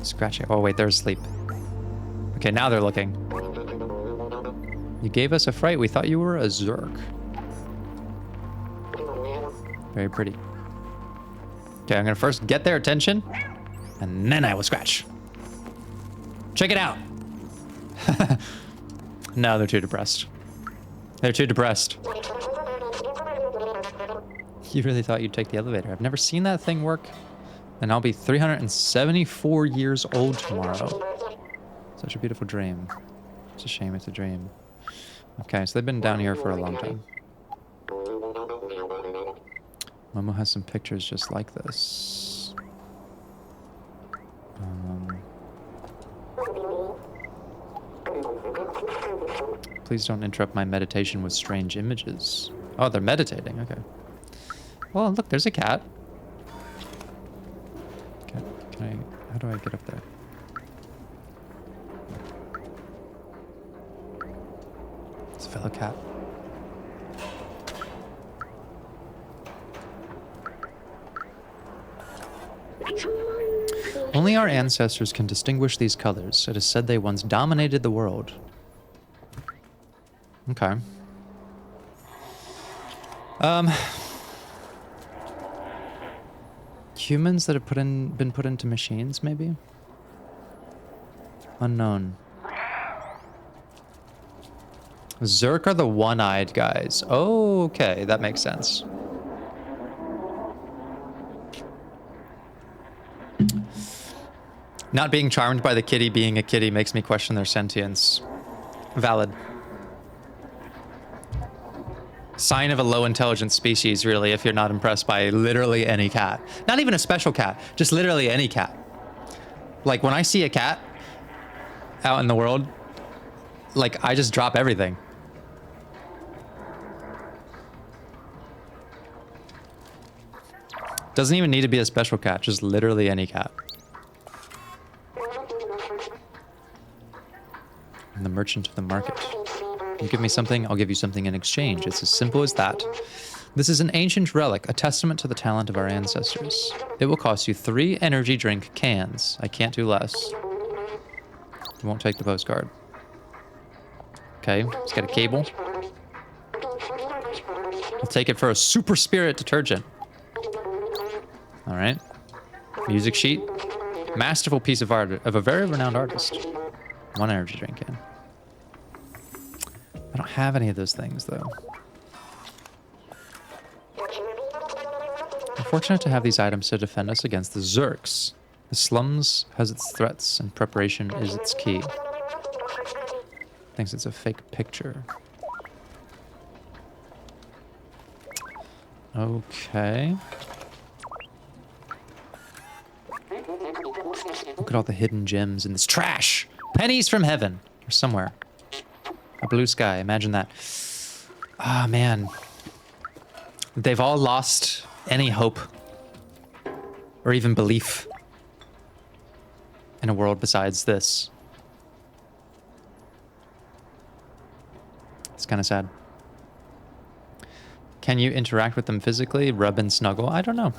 Scratching. Oh wait, they're asleep. Okay, now they're looking. You gave us a fright. We thought you were a Zurk. Very pretty. Okay, I'm gonna first get their attention, and then I will scratch. Check it out. No, they're too depressed. They're too depressed. You really thought you'd take the elevator. I've never seen that thing work, and I'll be 374 years old tomorrow. Such a beautiful dream. It's a shame it's a dream. Okay, so they've been down here for a long time. Momo has some pictures just like this. Please don't interrupt my meditation with strange images. Oh, they're meditating. Okay. Oh, look, there's a cat. Can I... how do I get up there? It's a fellow cat. Only our ancestors can distinguish these colors. It is said they once dominated the world. Okay. Humans that have been put into machines, maybe? Unknown. Zurk are the one-eyed guys. Oh, okay, that makes sense. Not being charmed by the kitty being a kitty makes me question their sentience. Valid. Sign of a low-intelligence species, really, if you're not impressed by literally any cat. Not even a special cat, just literally any cat. Like, when I see a cat out in the world, like, I just drop everything. Doesn't even need to be a special cat, just literally any cat. I'm the merchant of the market. You give me something, I'll give you something in exchange. It's as simple as that. This is an ancient relic, a testament to the talent of our ancestors. It will cost you 3 energy drink cans. I can't do less. You won't take the postcard. Okay, let's get a cable. I'll take it for a super spirit detergent. All right. Music sheet. Masterful piece of art of a very renowned artist. 1 energy drink can. I don't have any of those things, though. We're fortunate to have these items to defend us against the Zurks. The Slums has its threats, and preparation is its key. Thinks it's a fake picture. Okay. Look at all the hidden gems in this trash! Pennies from heaven! Or somewhere. A blue sky, imagine that. Ah, man. They've all lost any hope. or even belief in a world besides this. It's kind of sad. Can you interact with them physically? Rub and snuggle? I don't know.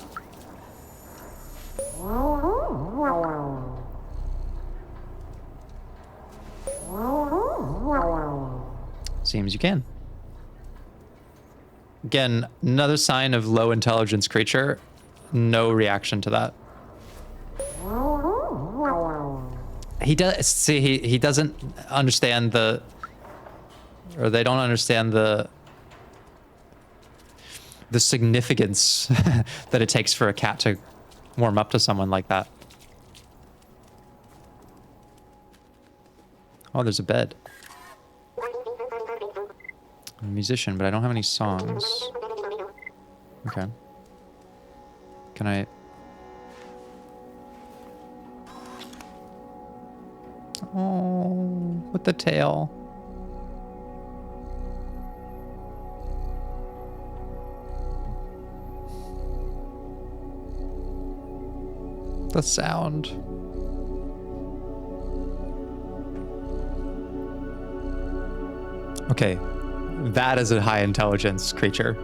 Seems you can. Again, another sign of low intelligence creature. No reaction to that. He does see he doesn't understand the, or they don't understand the significance that it takes for a cat to warm up to someone like that. Oh, there's a bed. I'm a musician, but I don't have any songs. Okay. Can I... Oh, with the tail. The sound. Okay, that is a high intelligence creature.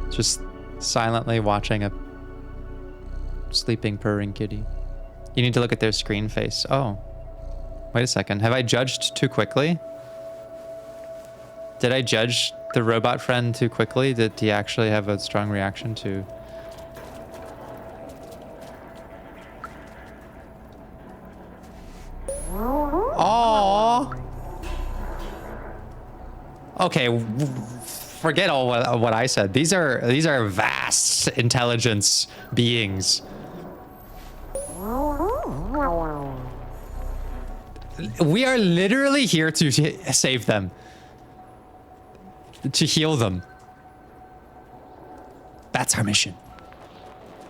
Just silently watching a sleeping, purring kitty. You need to look at their screen face. Oh, wait a second. Have I judged too quickly? Did I judge the robot friend too quickly? Did he actually have a strong reaction to... Oh. Okay, forget all what I said. These are vast intelligence beings. We are literally here to save them. To heal them. That's our mission.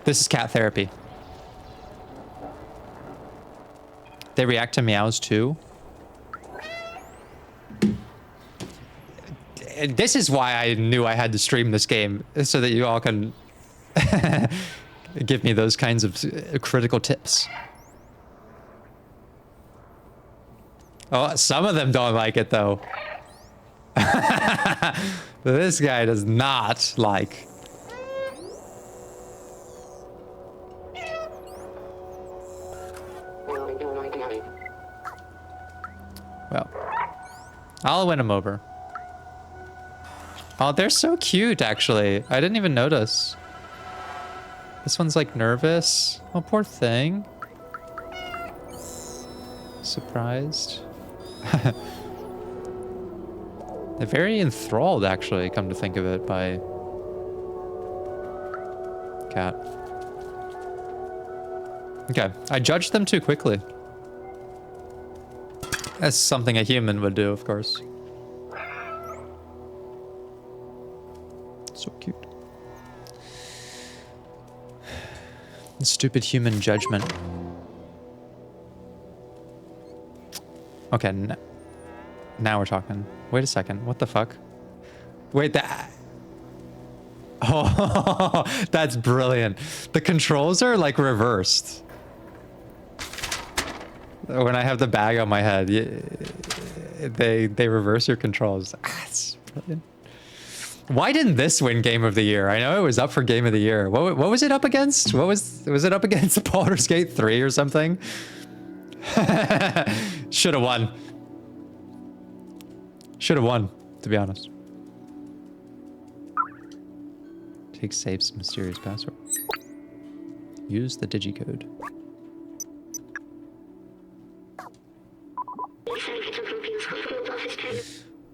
This is cat therapy. They react to meows too. This is why I knew I had to stream this game, so that you all can give me those kinds of critical tips. Oh, some of them don't like it though. This guy does not like. Well, I'll win him over. Oh, they're so cute, actually. I didn't even notice. This one's like nervous. Oh, poor thing. Surprised. They're very enthralled, actually, come to think of it, by cat. Okay, I judged them too quickly. That's something a human would do, of course. So cute. Stupid human judgment. Okay, now we're talking. Wait a second, what the fuck? Wait, that... Oh, that's brilliant. The controls are like reversed. When I have the bag on my head, they reverse your controls. Ah, it's brilliant. Why didn't this win Game of the Year? I know it was up for Game of the Year. What was it up against? Was it up against Baldur's Gate 3 or something? Should have won. Should have won, to be honest. Take safe's mysterious password. Use the digicode.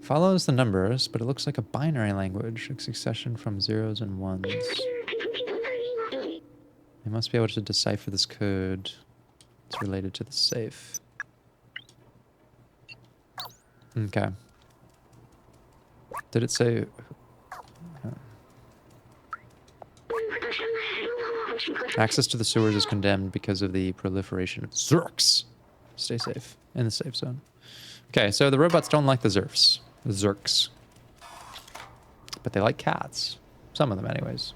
Follows the numbers, but it looks like a binary language, a succession from zeros and ones. You must be able to decipher this code. It's related to the safe. Okay. Did it say... Access to the sewers is condemned because of the proliferation of Zurks. Stay safe in the safe zone. Okay, so the robots don't like the Zurks. The Zurks. But they like cats. Some of them anyways.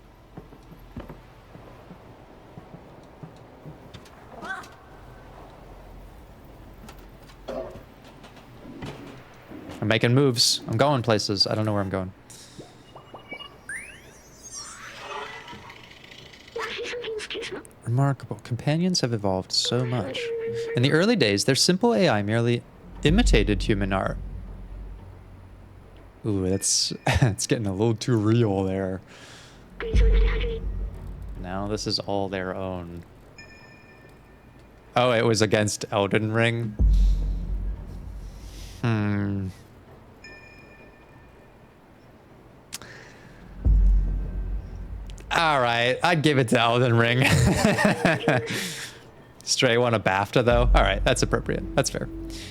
I'm making moves. I'm going places. I don't know where I'm going. Remarkable. Companions have evolved so much. In the early days, their simple AI merely imitated human art. Ooh, that's it's getting a little too real there. Now this is all their own. Oh, it was against Elden Ring? Hmm. All right, I'd give it to Elden Ring. Stray won a BAFTA, though. All right, that's appropriate. That's fair.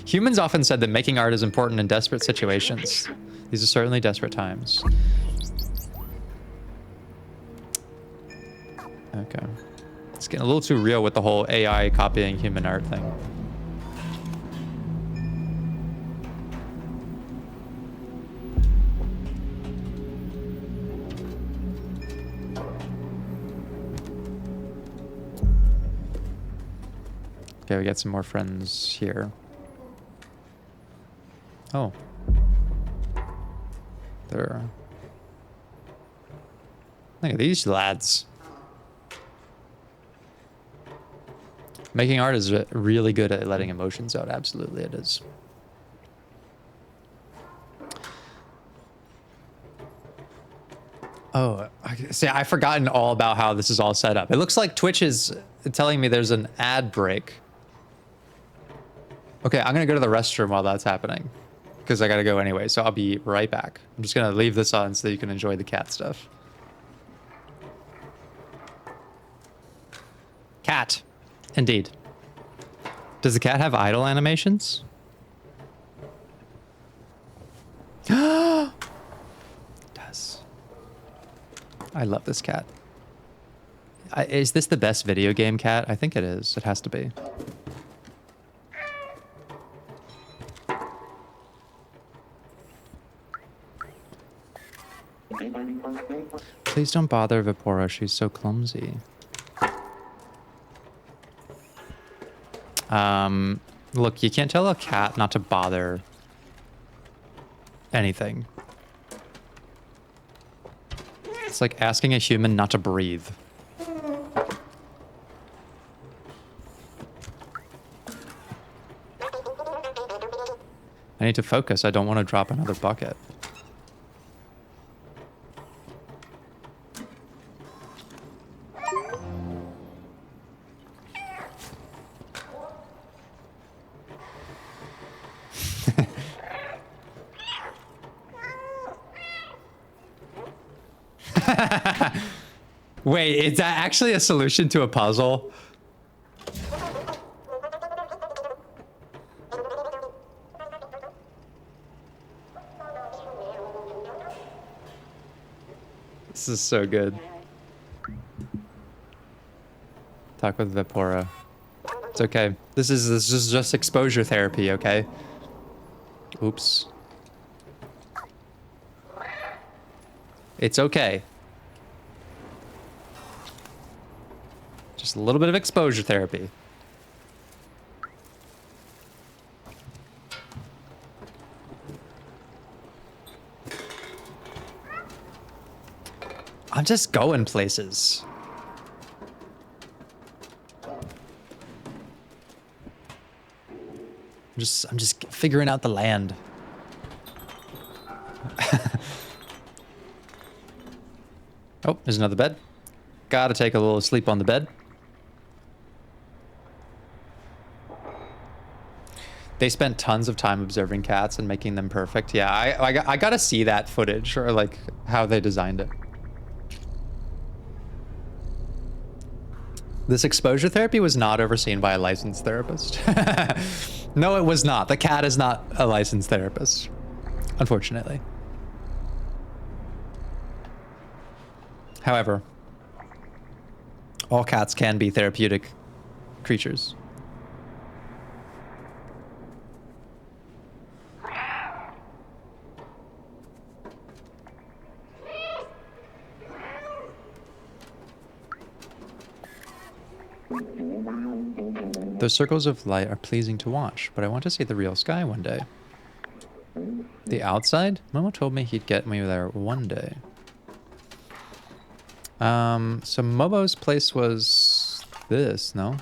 Humans often said that making art is important in desperate situations. These are certainly desperate times. Okay. It's getting a little too real with the whole AI copying human art thing. Okay, we got some more friends here. Oh. There. Look at these lads. Making art is really good at letting emotions out. Absolutely, it is. Oh, see, I've forgotten all about how this is all set up. It looks like Twitch is telling me there's an ad break. Okay, I'm gonna go to the restroom while that's happening, because I gotta go anyway, so I'll be right back. I'm just gonna leave this on so you can enjoy the cat stuff. Cat. Indeed. Does the cat have idle animations? It does. I love this cat. Is this the best video game cat? I think it is. It has to be. Please don't bother Vapora. She's so clumsy. Look, you can't tell a cat not to bother anything. It's like asking a human not to breathe. I need to focus. I don't want to drop another bucket. Wait, is that actually a solution to a puzzle? This is so good. Talk with Vapora. It's okay. This is just exposure therapy, okay? Oops. It's okay. Just a little bit of exposure therapy. I'm just going places. I'm just figuring out the land. Oh, there's another bed. Gotta take a little sleep on the bed. They spent tons of time observing cats and making them perfect. Yeah, I gotta see that footage, or like how they designed it. This exposure therapy was not overseen by a licensed therapist. No, it was not. The cat is not a licensed therapist, unfortunately. However, all cats can be therapeutic creatures. Those circles of light are pleasing to watch, but I want to see the real sky one day. The outside? Momo told me he'd get me there one day. So Momo's place was this, no?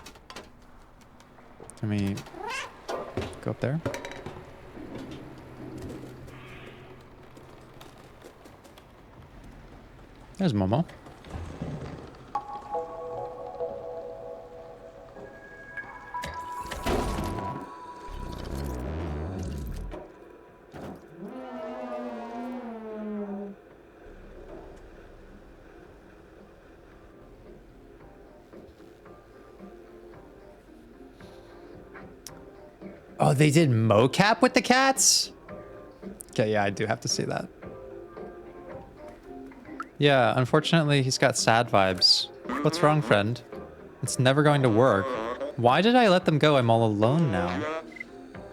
Let me go up there. There's Momo. Oh, they did mocap with the cats? Okay, yeah, I do have to see that. Yeah, unfortunately, he's got sad vibes. What's wrong, friend? It's never going to work. Why did I let them go? I'm all alone now.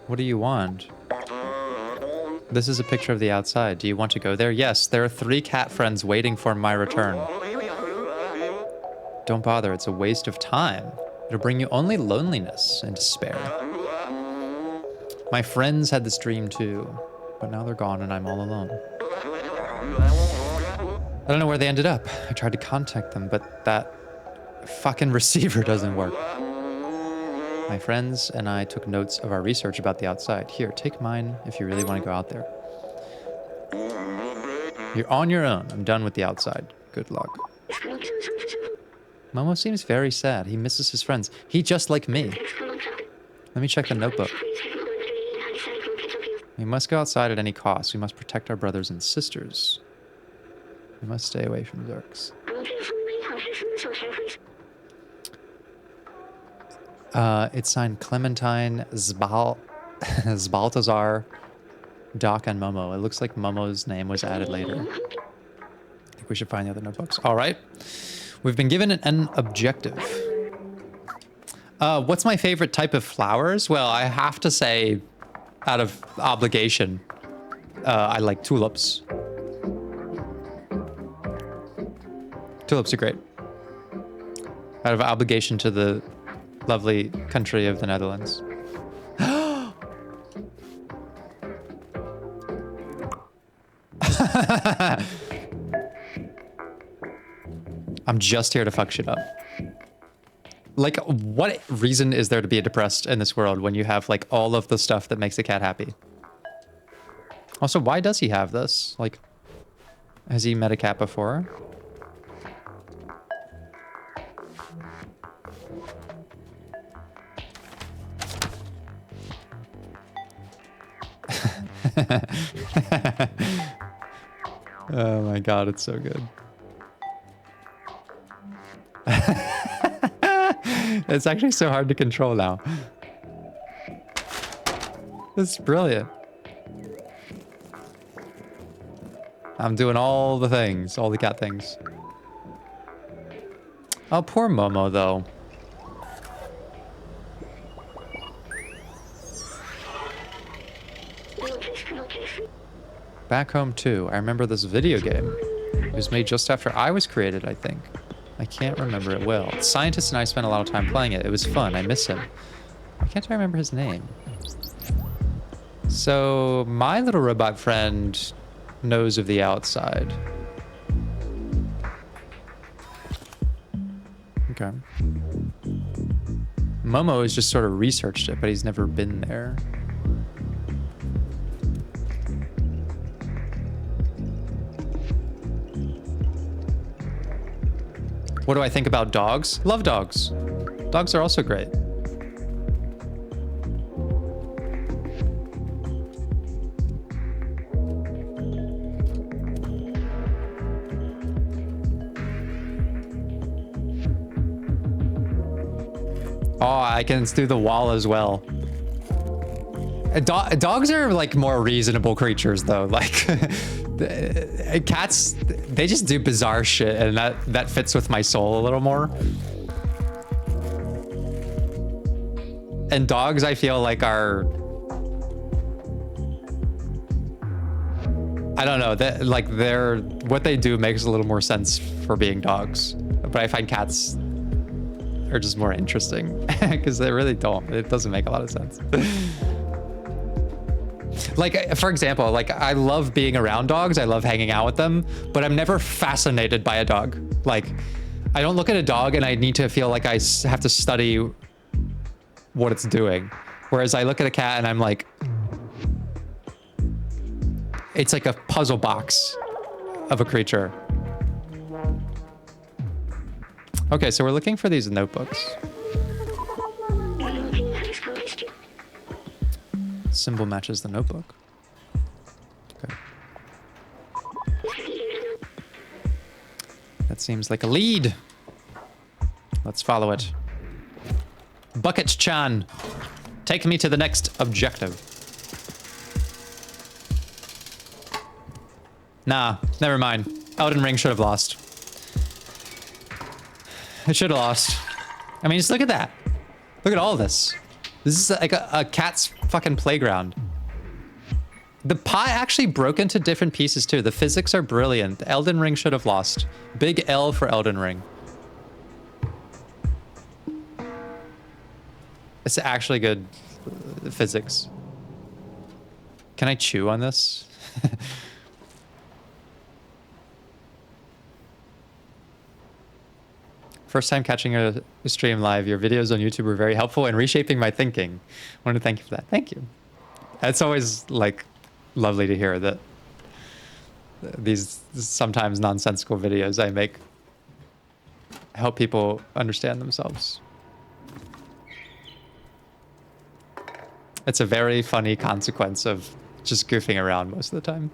What do you want? This is a picture of the outside. Do you want to go there? Yes, there are 3 cat friends waiting for my return. Don't bother, it's a waste of time. It'll bring you only loneliness and despair. My friends had this dream too, but now they're gone and I'm all alone. I don't know where they ended up. I tried to contact them, but that fucking receiver doesn't work. My friends and I took notes of our research about the outside. Here, take mine if you really want to go out there. You're on your own. I'm done with the outside. Good luck. Momo seems very sad. He misses his friends. He just like me. Let me check the notebook. We must go outside at any cost. We must protect our brothers and sisters. We must stay away from Zurks. It's signed Clementine, Zbaltazar, Doc, and Momo. It looks like Momo's name was added later. I think we should find the other notebooks. All right. We've been given an objective. What's my favorite type of flowers? Well, I have to say, out of obligation, I like tulips. Tulips are great. Out of obligation to the lovely country of the Netherlands. I'm just here to fuck shit up. Like, what reason is there to be depressed in this world when you have, like, all of the stuff that makes a cat happy? Also, why does he have this? Like, has he met a cat before? Oh my god, it's so good. It's actually so hard to control now. It's brilliant. I'm doing all the things, all the cat things. Oh, poor Momo, though. Back Home 2. I remember this video game. It was made just after I was created, I think. I can't remember it well. The scientist and I spent a lot of time playing it. It was fun. I miss him. Why can't I remember his name? So, my little robot friend knows of the outside. Okay. Momo has just sort of researched it, but he's never been there. What do I think about dogs? Love dogs. Dogs are also great. Oh, I can do the wall as well. Dogs are like more reasonable creatures though. Like cats, they just do bizarre shit, and that fits with my soul a little more. And dogs, I feel like are, I don't know, that like what they do makes a little more sense for being dogs. But I find cats are just more interesting because they really don't. It doesn't make a lot of sense. Like, for example, like I love being around dogs. I love hanging out with them, but I'm never fascinated by a dog. Like, I don't look at a dog and I need to feel like I have to study what it's doing. Whereas I look at a cat and I'm like, it's like a puzzle box of a creature. Okay, so we're looking for these notebooks. Symbol matches the notebook. Okay. That seems like a lead. Let's follow it. Bucket-chan, take me to the next objective. Nah, never mind. Elden Ring should have lost. It should have lost. I mean, just look at that. Look at all this. This is like a cat's fucking playground. The pie actually broke into different pieces too. The physics are brilliant. Elden Ring should have lost. Big L for Elden Ring. It's actually good physics. Can I chew on this? First time catching a stream live. Your videos on YouTube were very helpful in reshaping my thinking. I want to thank you for that. Thank you. It's always like lovely to hear that these sometimes nonsensical videos I make help people understand themselves. It's a very funny consequence of just goofing around most of the time.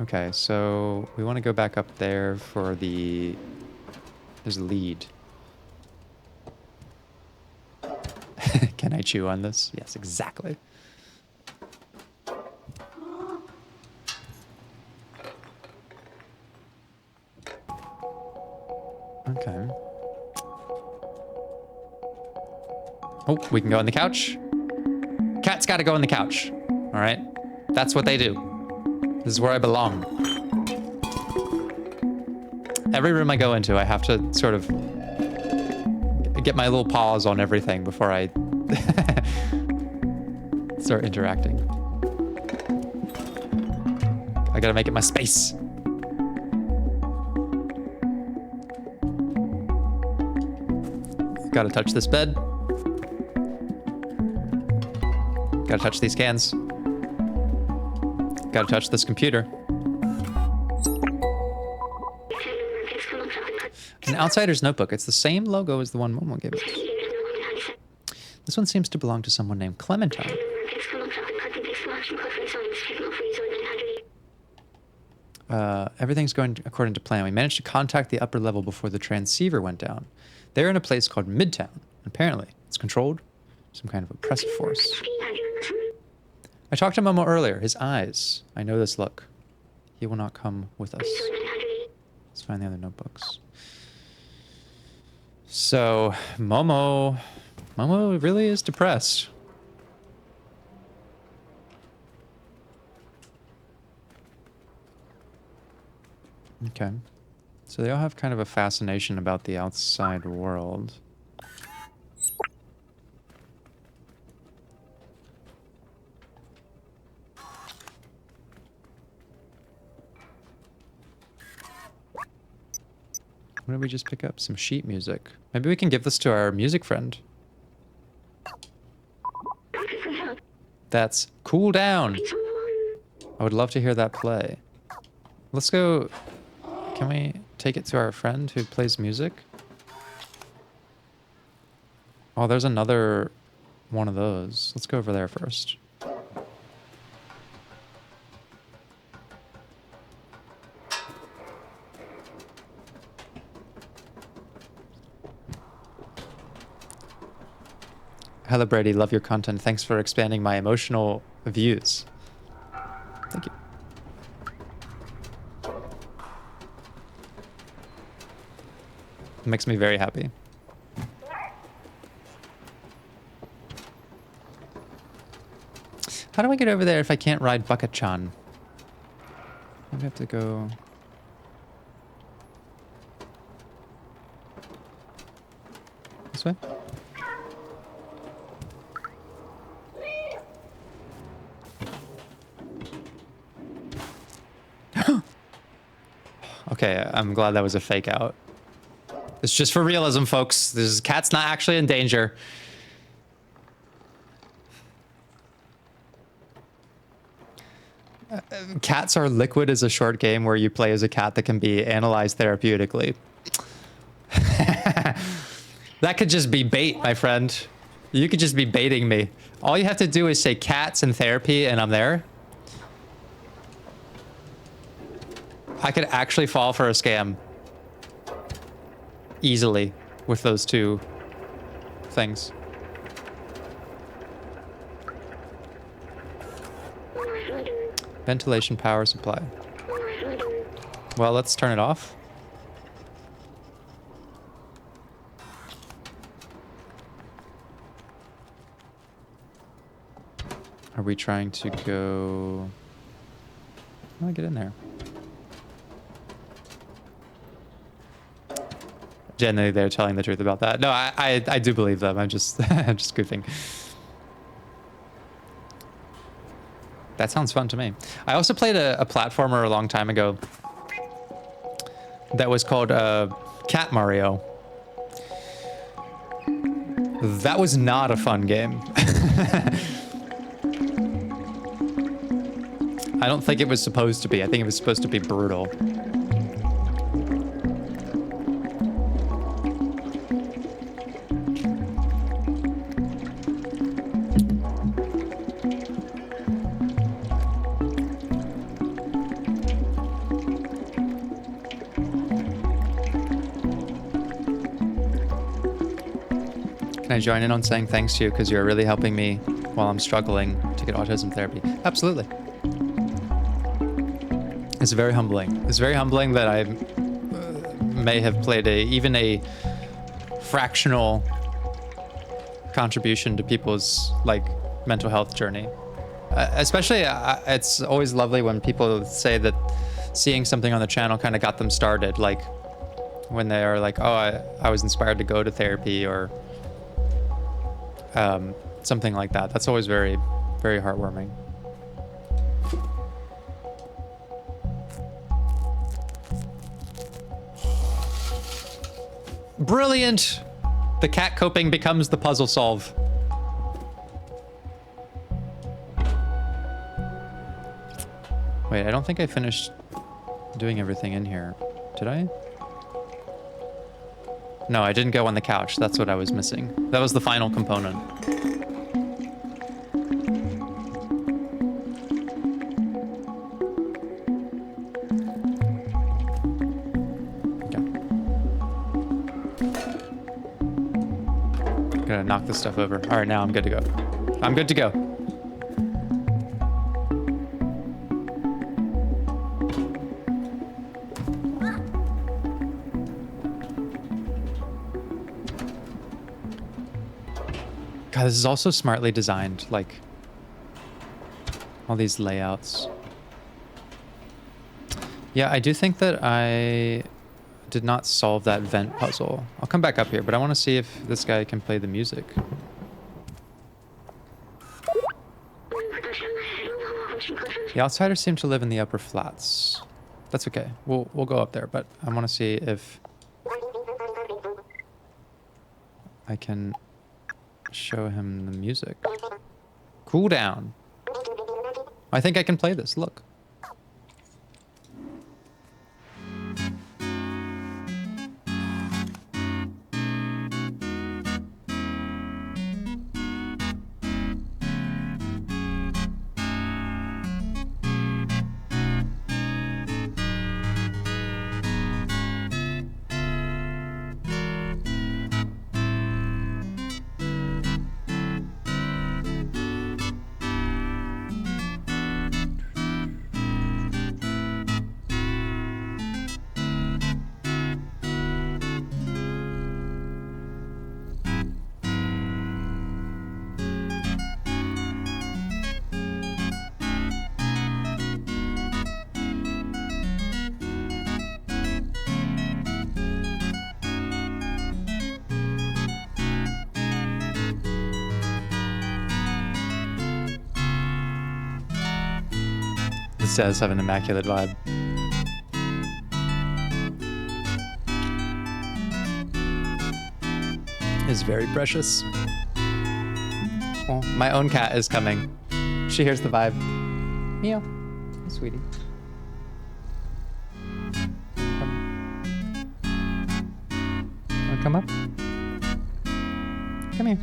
Okay, so we want to go back up there for the... There's a lead. Can I chew on this? Yes, exactly. Okay. Oh, we can go on the couch. Cat's got to go on the couch. All right? That's what they do. This is where I belong. Every room I go into, I have to sort of get my little paws on everything before I start interacting. I gotta make it my space. Gotta touch this bed. Gotta touch these cans. Gotta touch this computer. An outsider's notebook. It's the same logo as the one Momo gave us. This one seems to belong to someone named Clementine. Everything's going according to plan. We managed to contact the upper level before the transceiver went down. They're in a place called Midtown. Apparently, it's controlled some kind of oppressive force. I talked to Momo earlier. His eyes. I know this look. He will not come with us. Let's find the other notebooks. So, Momo really is depressed. Okay. So they all have kind of a fascination about the outside world. What did we just pick up? Some sheet music. Maybe we can give this to our music friend. That's Cool Down. I would love to hear that play. Let's go. Can we take it to our friend who plays music? Oh, there's another one of those. Let's go over there first. Hello, Brady. Love your content. Thanks for expanding my emotional views. Thank you. It makes me very happy. How do I get over there if I can't ride Bucket-chan? Maybe I have to go... this way? Okay, I'm glad that was a fake out. It's just for realism, folks. This cat's not actually in danger. Cats Are Liquid is a short game where you play as a cat that can be analyzed therapeutically. That could just be bait, my friend. You could just be baiting me. All you have to do is say cats and therapy and I'm there. I could actually fall for a scam. Easily with those two things. Ventilation power supply. Well, let's turn it off. Are we trying to go... How do I get in there? Generally, they're telling the truth about that. No, I do believe them. I'm just I'm just goofing. That sounds fun to me. I also played a platformer a long time ago that was called Cat Mario. That was not a fun game. I don't think it was supposed to be. I think it was supposed to be brutal. Can I join in on saying thanks to you because you're really helping me while I'm struggling to get autism therapy? Absolutely. It's very humbling. It's very humbling that I may have played even a fractional contribution to people's like mental health journey. Especially, it's always lovely when people say that seeing something on the channel kind of got them started. Like when they are like, oh, I was inspired to go to therapy or something like that. That's always very, very heartwarming. Brilliant! The cat coping becomes the puzzle solve. Wait, I don't think I finished doing everything in here. Did I? No, I didn't go on the couch. That's what I was missing. That was the final component. Gotta knock this stuff over. All right, now I'm good to go. I'm good to go. God, this is also smartly designed, like all these layouts. Yeah, I do think that I did not solve that vent puzzle. I'll come back up here, but I want to see if this guy can play the music. The outsiders seem to live in the upper flats. That's okay. We'll go up there, but I want to see if I can show him the music. Cool down. I think I can play this. Look. This does have an immaculate vibe. is very precious. Oh, my own cat is coming. She hears the vibe. Meow. Hey, sweetie. Wanna come up? Come here.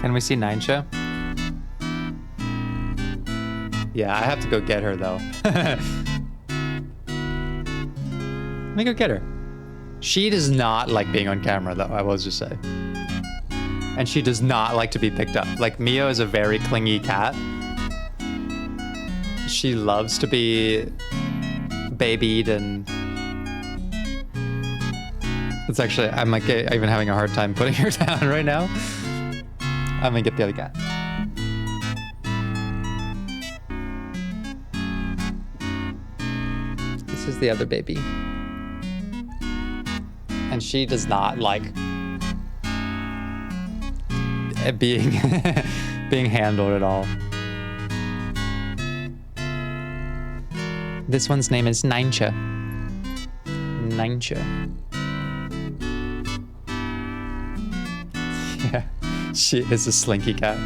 Can we see Ninja? Yeah, I have to go get her though. Let me go get her. She does not like being on camera though, I will just say. And she does not like to be picked up. Like, Mio is a very clingy cat. She loves to be babied and... It's actually, I'm like even having a hard time putting her down right now. I'm gonna get the other cat. This is the other baby. And she does not like being being handled at all. This one's name is Ninja. Ninja. Yeah. She is a slinky cat.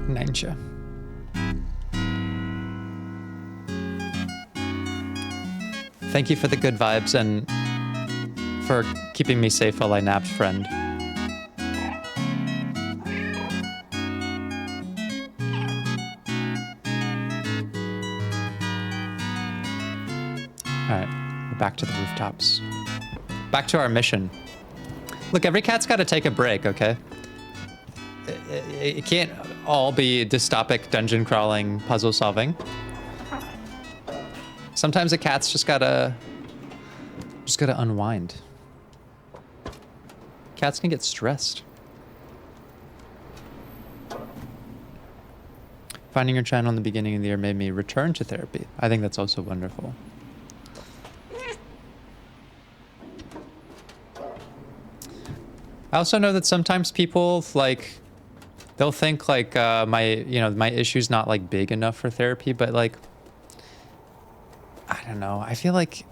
Ninja. Thank you for the good vibes and for keeping me safe while I napped, friend. Alright, we're back to the rooftops. Back to our mission. Look, every cat's got to take a break, okay? It can't all be dystopic dungeon crawling, puzzle solving. Sometimes a cat's just gotta unwind. Cats can get stressed. Finding your channel in the beginning of the year made me return to therapy. I think that's also wonderful. I also know that sometimes people, like, they'll think like my issue's not like big enough for therapy, but like, I don't know. I feel like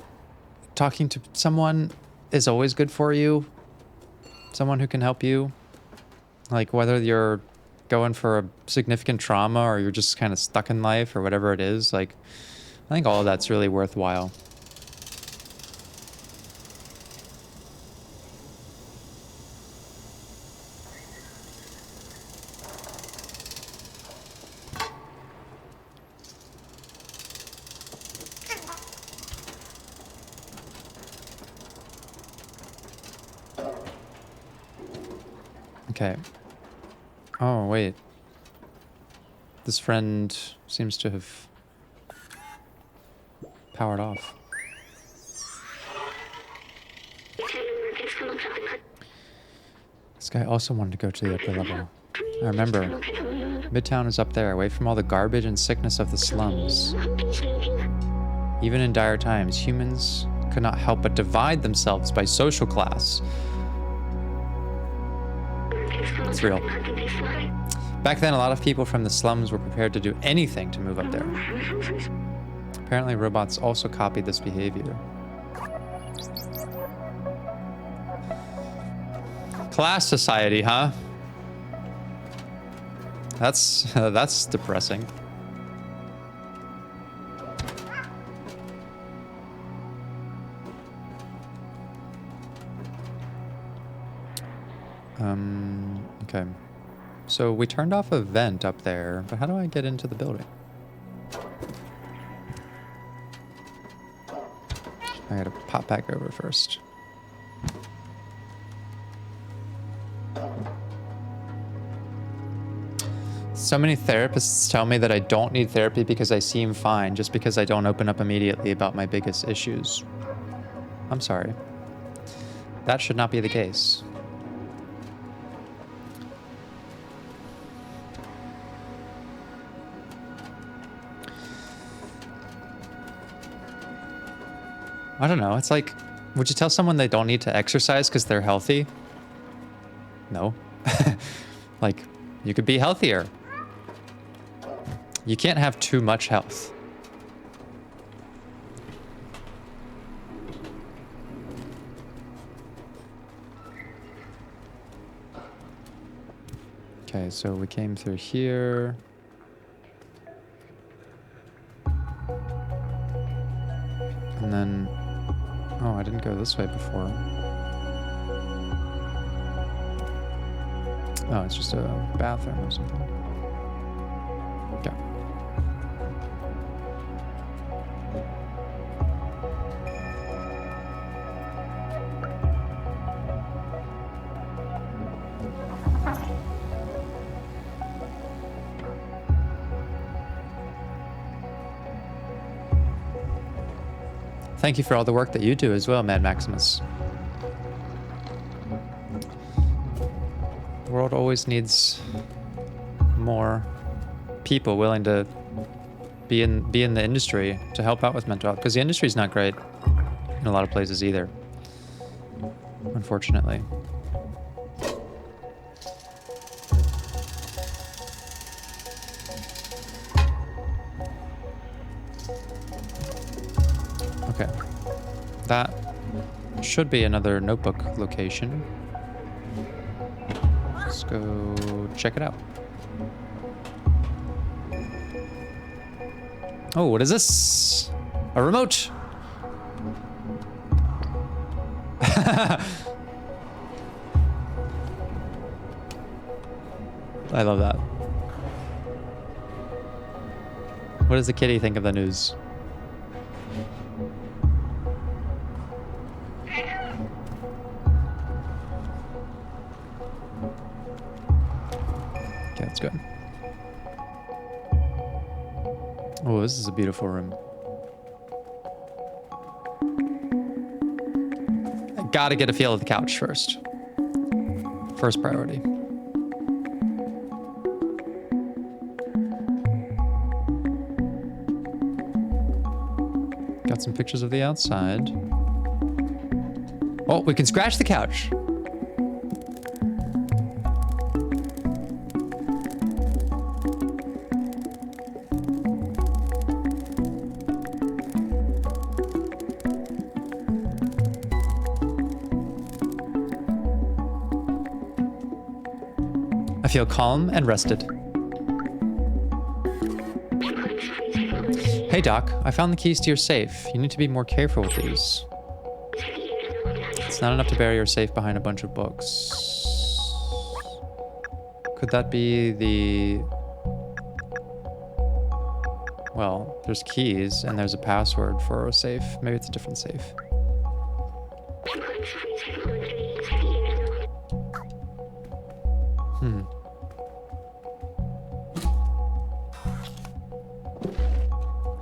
talking to someone is always good for you. Someone who can help you. Like, whether you're going for a significant trauma or you're just kind of stuck in life or whatever it is, like, I think all of that's really worthwhile. Okay. Oh, wait. This friend seems to have powered off. This guy also wanted to go to the upper level. I remember. Midtown is up there, away from all the garbage and sickness of the slums. Even in dire times, humans could not help but divide themselves by social class. It's real. Back then, a lot of people from the slums were prepared to do anything to move up there. Apparently, robots also copied this behavior. Class society, huh? That's depressing. Okay. So we turned off a vent up there, but how do I get into the building? I gotta pop back over first. So many therapists tell me that I don't need therapy because I seem fine, just because I don't open up immediately about my biggest issues. I'm sorry. That should not be the case. I don't know. It's like, would you tell someone they don't need to exercise because they're healthy? No. Like, you could be healthier. You can't have too much health. Okay, so we came through here. And then... Oh, I didn't go this way before. Oh, it's just a bathroom or something. Okay. Thank you for all the work that you do as well, Mad Maximus. The world always needs more people willing to be in the industry to help out with mental health, because the industry is not great in a lot of places either, unfortunately. Okay, that should be another notebook location. Let's go check it out. Oh, what is this? A remote! I love that. What does the kitty think of the news? Okay, that's good. Oh, this is a beautiful room. I gotta get a feel of the couch first. First priority. Got some pictures of the outside. Oh, we can scratch the couch. I feel calm and rested. Hey Doc, I found the keys to your safe. You need to be more careful with these. It's not enough to bury your safe behind a bunch of books. Could that be the... Well, there's keys and there's a password for a safe. Maybe it's a different safe.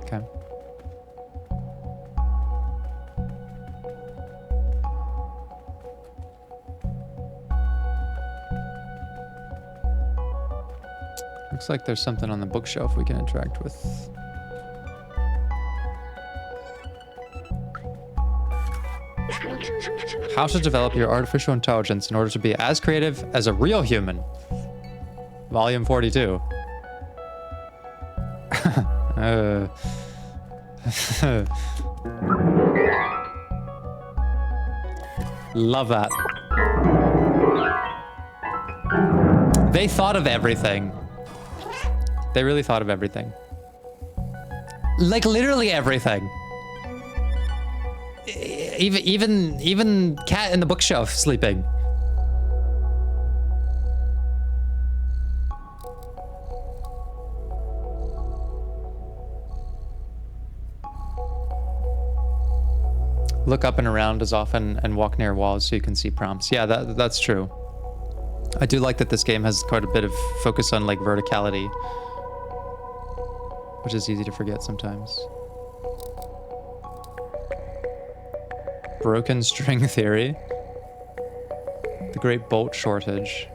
Okay. Looks like there's something on the bookshelf we can interact with. How to develop your artificial intelligence in order to be as creative as a real human. Volume 42. Love that. They thought of everything. They really thought of everything. Like literally everything. Even cat in the bookshelf sleeping. Look up and around as often and walk near walls so you can see prompts. Yeah, that's true. I do like that this game has quite a bit of focus on like verticality, which is easy to forget sometimes. Broken string theory. The great bolt shortage.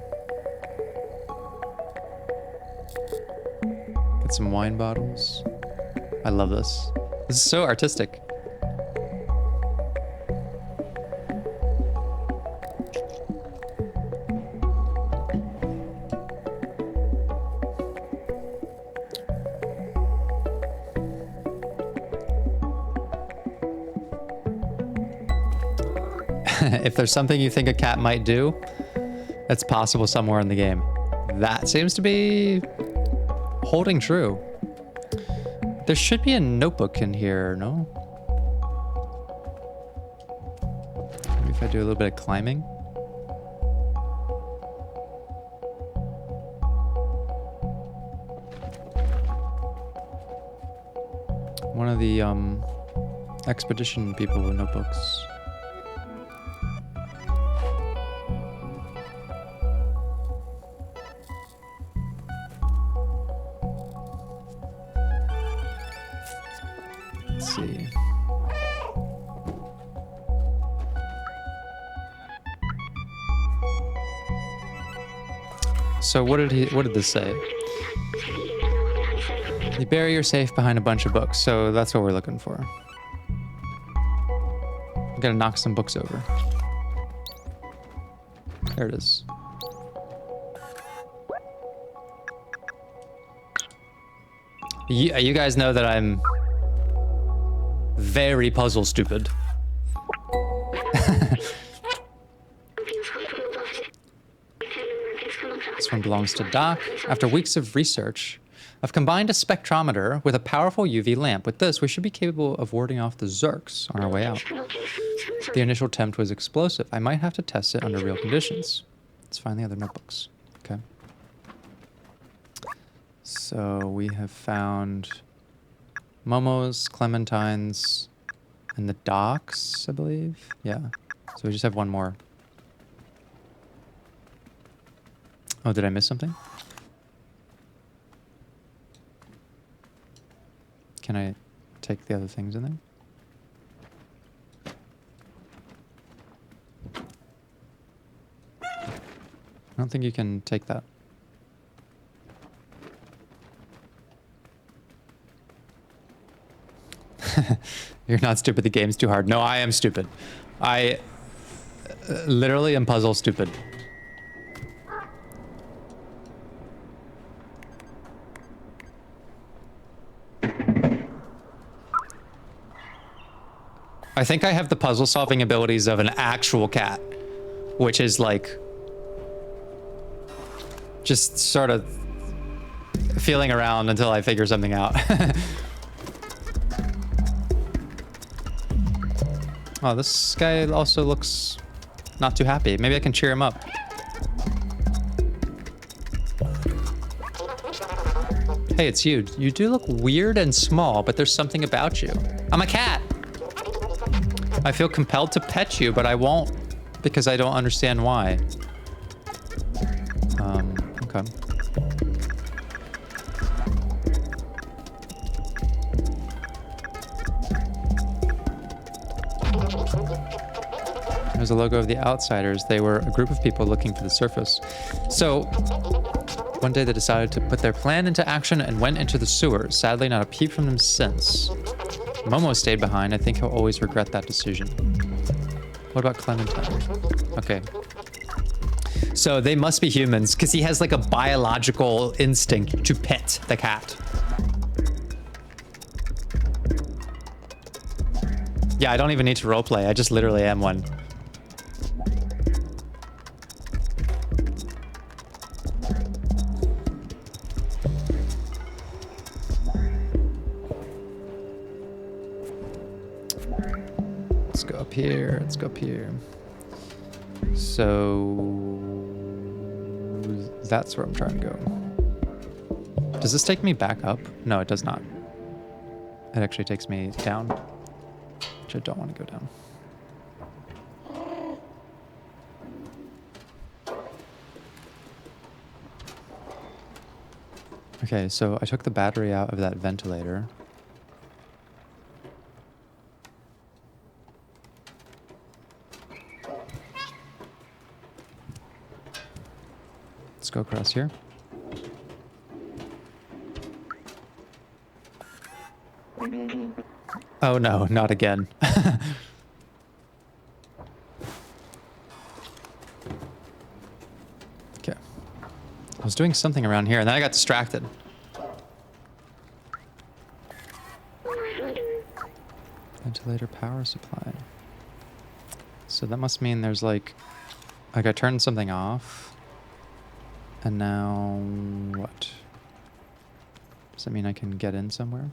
Get some wine bottles. I love this. This is so artistic. If there's something you think a cat might do, it's possible somewhere in the game. That seems to be holding true. There should be a notebook in here, no? Maybe if I do a little bit of climbing. One of the expedition people with notebooks. Let's see. So what did this say? You bury your safe behind a bunch of books, so that's what we're looking for. I'm gonna knock some books over. There it is. You guys know that I'm very puzzle stupid. This one belongs to Doc. After weeks of research, I've combined a spectrometer with a powerful UV lamp. With this, we should be capable of warding off the Zurks on our way out. The initial attempt was explosive. I might have to test it under real conditions. Let's find the other notebooks. Okay. So we have found Momo's, Clementine's, and the Doc's, I believe. Yeah. So we just have one more. Oh, did I miss something? Can I take the other things in there? I don't think you can take that. You're not stupid, the game's too hard. No, I am stupid. I literally am puzzle stupid. I think I have the puzzle solving abilities of an actual cat, which is like just sort of feeling around until I figure something out. Oh, this guy also looks not too happy. Maybe I can cheer him up. Hey, it's you. You do look weird and small, but there's something about you. I'm a cat. I feel compelled to pet you, but I won't because I don't understand why. Okay. There's a logo of the Outsiders. They were a group of people looking for the surface. So, one day they decided to put their plan into action and went into the sewers. Sadly, not a peep from them since. Momo stayed behind. I think he'll always regret that decision. What about Clementine? Okay. So they must be humans, because he has like a biological instinct to pet the cat. Yeah, I don't even need to roleplay. I just literally am one. Here, let's go up here. So that's where I'm trying to go. Does this take me back up? No, it does not. It actually takes me down, which I don't want to go down. Okay, so I took the battery out of that ventilator. Let's go across here. Oh no, not again. Okay. I was doing something around here and then I got distracted. Ventilator power supply. So that must mean there's like I turned something off. And now what? Does that mean I can get in somewhere?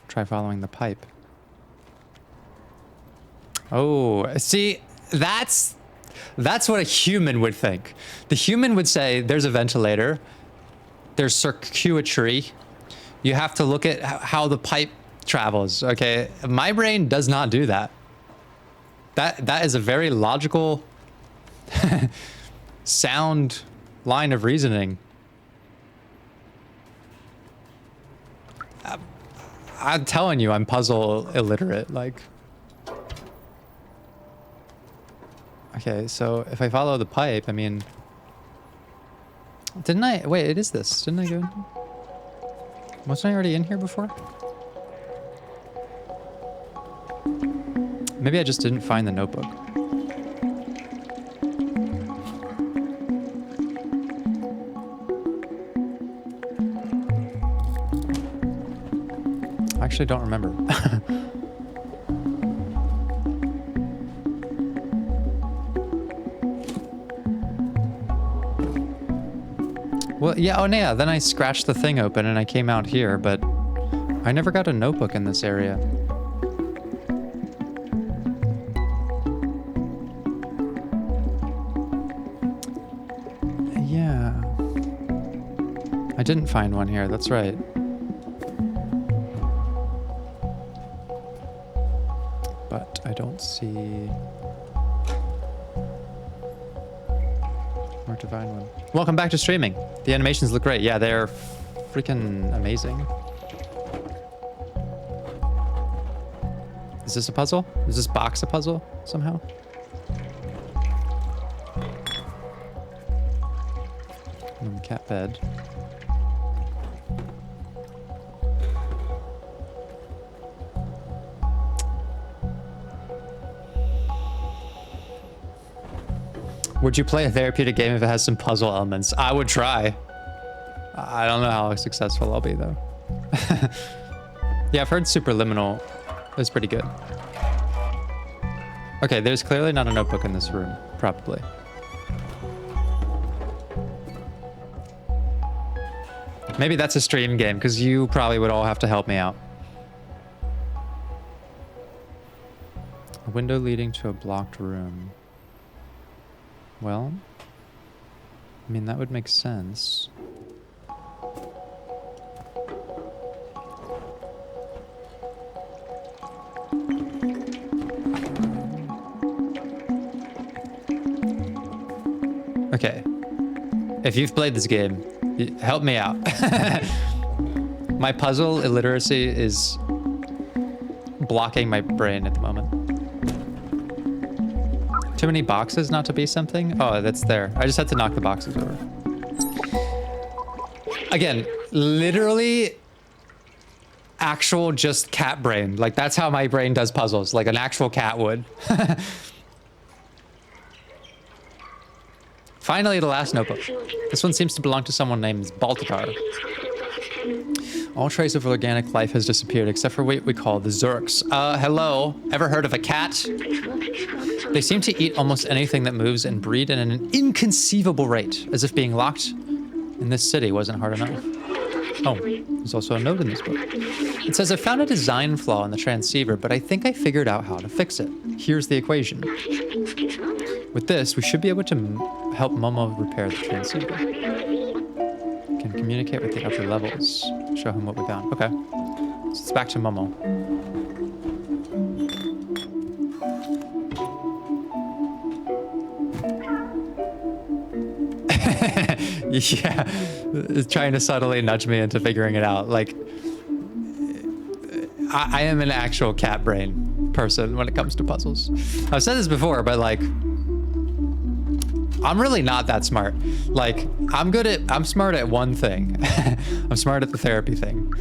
Try following the pipe. Oh, see, that's what a human would think. The human would say, there's a ventilator, there's circuitry, you have to look at how the pipe travels, okay? My brain does not do that. That is a very logical, sound line of reasoning. I'm telling you, I'm puzzle illiterate, like. Okay, so if I follow the pipe, I mean... Didn't I... Wait, it is this. Didn't I go in here? Wasn't I already in here before? Maybe I just didn't find the notebook. I actually don't remember. Well, yeah, oh yeah, then I scratched the thing open and I came out here, but I never got a notebook in this area. Yeah. I didn't find one here, that's right. But I don't see... Where to find one. Welcome back to streaming. The animations look great. Yeah, they're freaking amazing. Is this a puzzle? Is this box a puzzle somehow? Cat bed. Would you play a therapeutic game if it has some puzzle elements? I would try. I don't know how successful I'll be, though. Yeah, I've heard Superliminal is pretty good. Okay, there's clearly not a notebook in this room, probably. Maybe that's a stream game, because you probably would all have to help me out. A window leading to a blocked room. Well, I mean, that would make sense. Okay. If you've played this game, help me out. My puzzle illiteracy is blocking my brain at the moment. Too many boxes not to be something? Oh, that's there. I just had to knock the boxes over. Again, literally actual just cat brain. Like, that's how my brain does puzzles, like an actual cat would. Finally, the last notebook. This one seems to belong to someone named Baltacar. All trace of organic life has disappeared except for what we call the Zurks. Hello. Ever heard of a cat? They seem to eat almost anything that moves and breed at an inconceivable rate, as if being locked in this city wasn't hard enough. Oh, there's also a note in this book. It says, I found a design flaw in the transceiver, but I think I figured out how to fix it. Here's the equation. With this, we should be able to help Momo repair the transceiver. Can communicate with the upper levels. Show him what we found. Okay. So it's back to Momo. Yeah, trying to subtly nudge me into figuring it out. Like, I am an actual cat brain person when it comes to puzzles. I've said this before, but like, I'm really not that smart. Like, I'm smart at one thing. I'm smart at the therapy thing.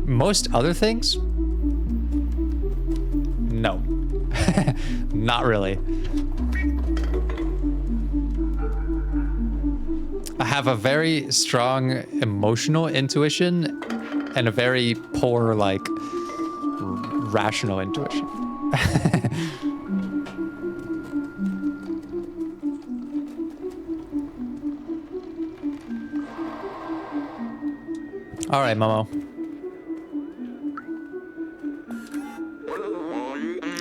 Most other things, no. Not really. have a very strong emotional intuition and a very poor, like, rational intuition. All right, Momo.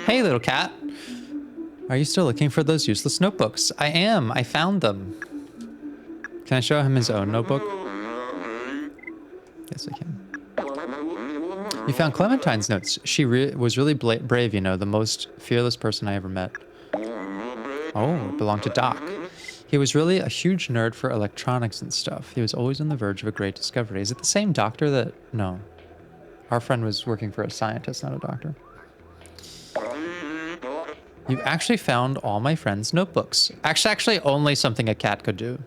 Hey, little cat. Are you still looking for those useless notebooks? I am. I found them. Can I show him his own notebook? Yes, I can. You found Clementine's notes. She was really brave, you know, the most fearless person I ever met. Oh, it belonged to Doc. He was really a huge nerd for electronics and stuff. He was always on the verge of a great discovery. Is it the same doctor that... No. Our friend was working for a scientist, not a doctor. You actually found all my friends' notebooks. Actually only something a cat could do.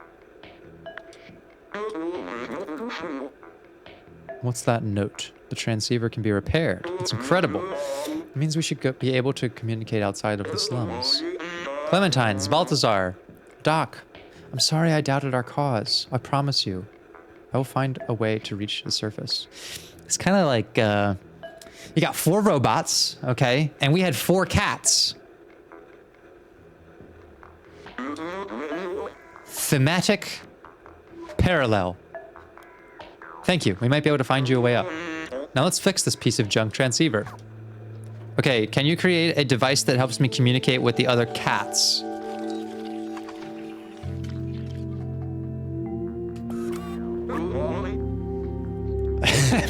What's that note? The transceiver can be repaired. It's incredible. It means we should be able to communicate outside of the slums. Clementine's, Balthazar, Doc, I'm sorry I doubted our cause. I promise you, I will find a way to reach the surface. It's kind of like, you got 4 robots, okay? And we had 4 cats. Thematic parallel. Thank you. We might be able to find you a way up. Now let's fix this piece of junk transceiver. Okay, can you create a device that helps me communicate with the other cats?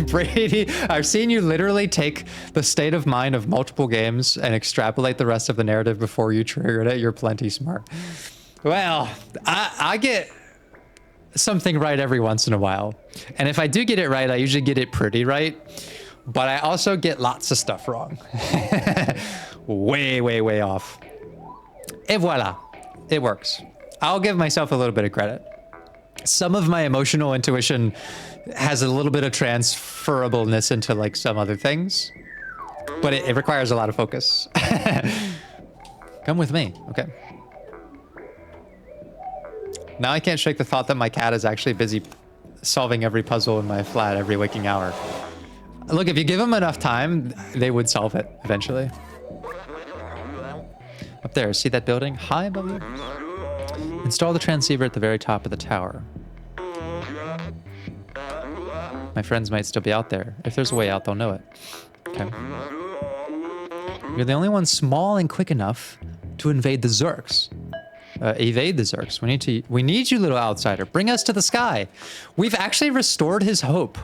Brady, I've seen you literally take the state of mind of multiple games and extrapolate the rest of the narrative before you triggered it. You're plenty smart. Well, I get something right every once in a while. And if I do get it right, I usually get it pretty right. But I also get lots of stuff wrong. Way, way, way off. Et voila. It works. I'll give myself a little bit of credit. Some of my emotional intuition has a little bit of transferableness into like some other things. But it requires a lot of focus. Come with me. Okay. Now I can't shake the thought that my cat is actually busy solving every puzzle in my flat every waking hour. Look, if you give them enough time, they would solve it eventually. Up there, see that building? High above you? Install the transceiver at the very top of the tower. My friends might still be out there. If there's a way out, they'll know it. Okay. You're the only one small and quick enough to invade the Zurks. Evade the Zurks. We need you, little outsider. Bring us to the sky. We've actually restored his hope.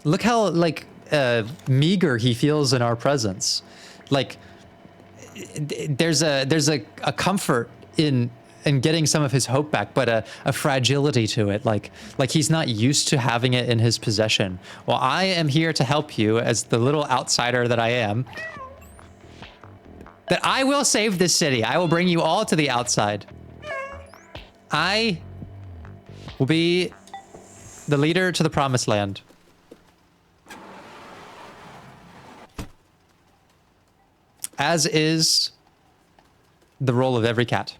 Look how, like, meager he feels in our presence. Like, there's a comfort in getting some of his hope back, but a fragility to it. Like he's not used to having it in his possession. Well, I am here to help you as the little outsider that I am. That I will save this city. I will bring you all to the outside. I will be the leader to the promised land. As is the role of every cat.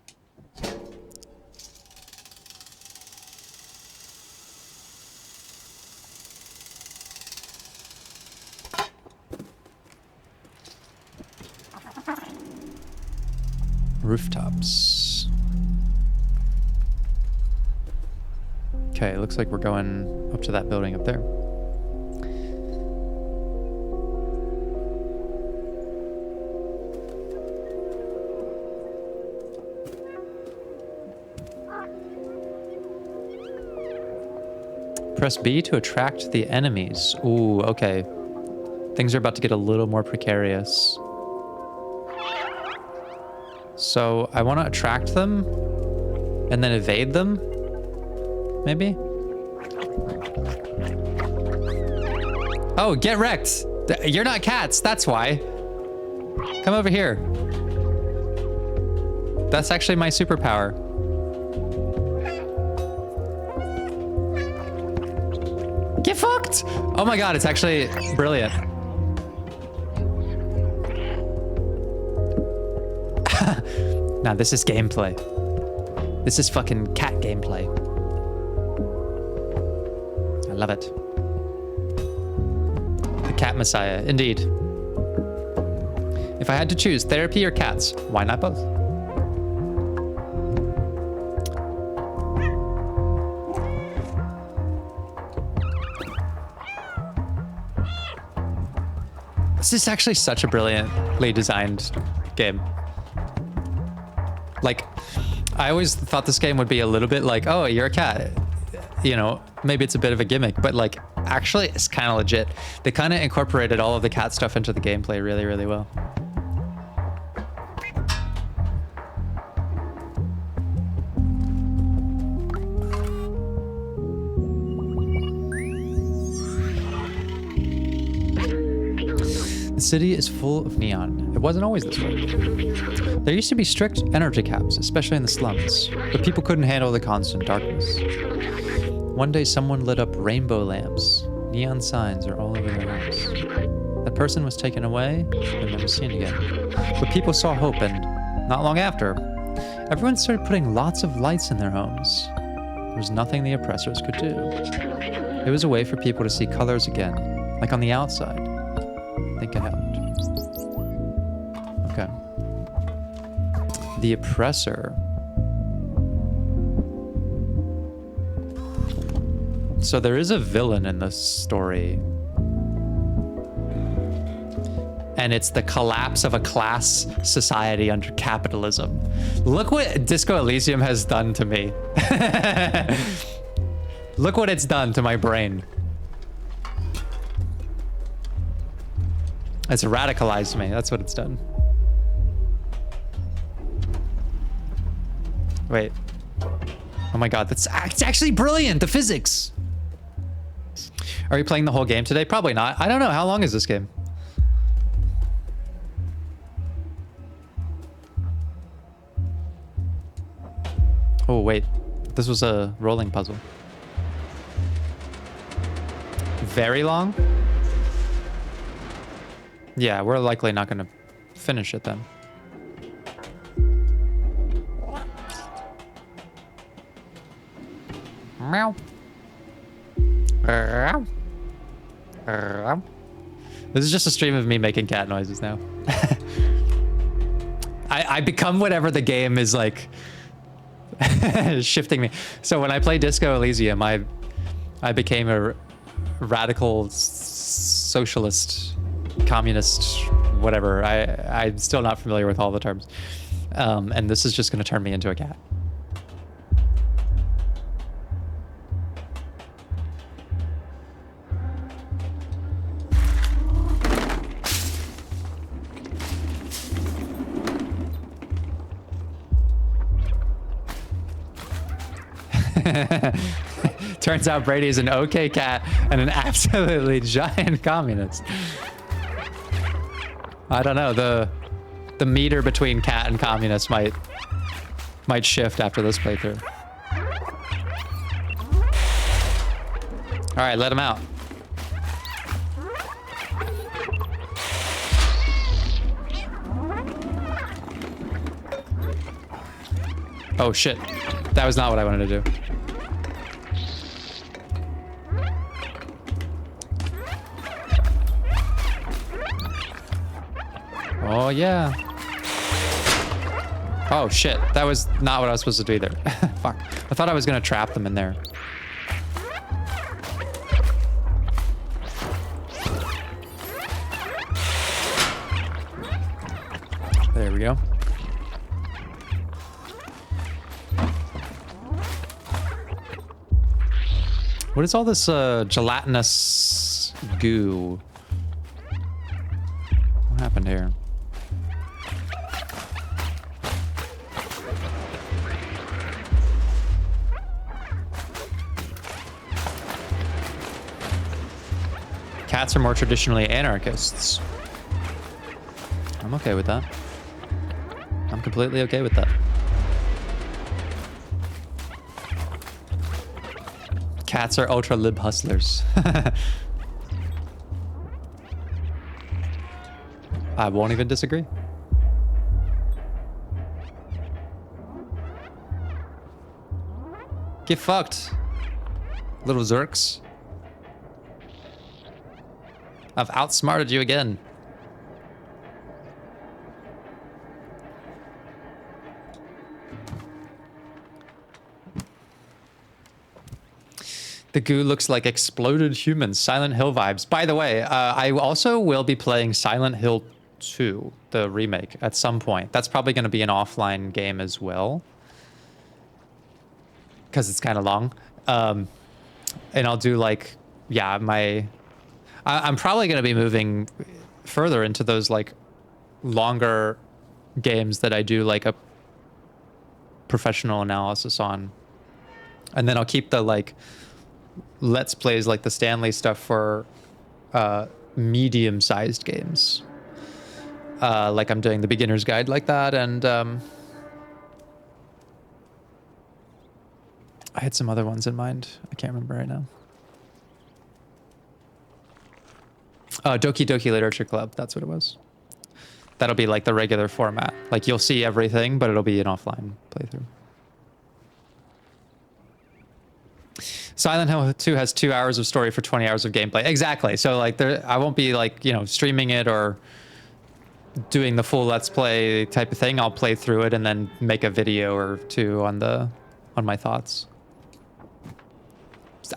Rooftops. Okay, looks like we're going up to that building up there. Press B to attract the enemies. Ooh, okay. Things are about to get a little more precarious. So I want to attract them and then evade them, maybe? Oh, get wrecked. You're not cats, that's why. Come over here. That's actually my superpower. Get fucked! Oh my god, it's actually brilliant. Now this is gameplay. This is fucking cat gameplay. love it. The cat messiah, indeed. If I had to choose therapy or cats, why not both? This is actually such a brilliantly designed game. Like, I always thought this game would be a little bit like, oh, you're a cat. You know, maybe it's a bit of a gimmick, but like, actually, it's kind of legit. They kind of incorporated all of the cat stuff into the gameplay really, really well. The city is full of neon. It wasn't always this way. There used to be strict energy caps, especially in the slums, but people couldn't handle the constant darkness. One day someone lit up rainbow lamps. Neon signs are all over their house. That person was taken away and never seen again. But people saw hope, and not long after, everyone started putting lots of lights in their homes. There was nothing the oppressors could do. It was a way for people to see colors again, like on the outside. I think it helped. Okay. The oppressor. So there is a villain in this story. And it's the collapse of a class society under capitalism. Look what Disco Elysium has done to me. Look what it's done to my brain. It's radicalized me. That's what it's done. Wait. Oh my god, it's actually brilliant, the physics. Are you playing the whole game today? Probably not. I don't know. How long is this game? Oh, wait. This was a rolling puzzle. Very long? Yeah, we're likely not going to finish it then. Meow. This is just a stream of me making cat noises now. I become whatever the game is like shifting me. So when I play Disco Elysium, I became a radical socialist, communist, whatever. I'm still not familiar with all the terms. And this is just going to turn me into a cat. Turns out Brady is an okay cat and an absolutely giant communist. I don't know, the meter between cat and communist might shift after this playthrough. All right, let him out. Oh shit, that was not what I wanted to do. Oh, yeah. Oh, shit. That was not what I was supposed to do either. Fuck. I thought I was going to trap them in there. There we go. What is all this gelatinous goo? What happened here? Cats are more traditionally anarchists. I'm okay with that. I'm completely okay with that. Cats are ultra lib hustlers. I won't even disagree. Get fucked, little Zurks. I've outsmarted you again. The goo looks like exploded humans. Silent Hill vibes. By the way, I also will be playing Silent Hill 2, the remake, at some point. That's probably going to be an offline game as well, because it's kind of long. And I'll do like, yeah, I'm probably going to be moving further into those like longer games that I do like a professional analysis on. And then I'll keep the like let's plays like the Stanley stuff for medium-sized games. Like I'm doing the beginner's guide like that, and I had some other ones in mind. I can't remember right now. Doki Doki Literature Club, that's what it was. That'll be like the regular format. Like you'll see everything, but it'll be an offline playthrough. Silent Hill 2 has 2 hours of story for 20 hours of gameplay. Exactly. So like I won't be like, you know, streaming it or doing the full let's play type of thing. I'll play through it and then make a video or two on my thoughts.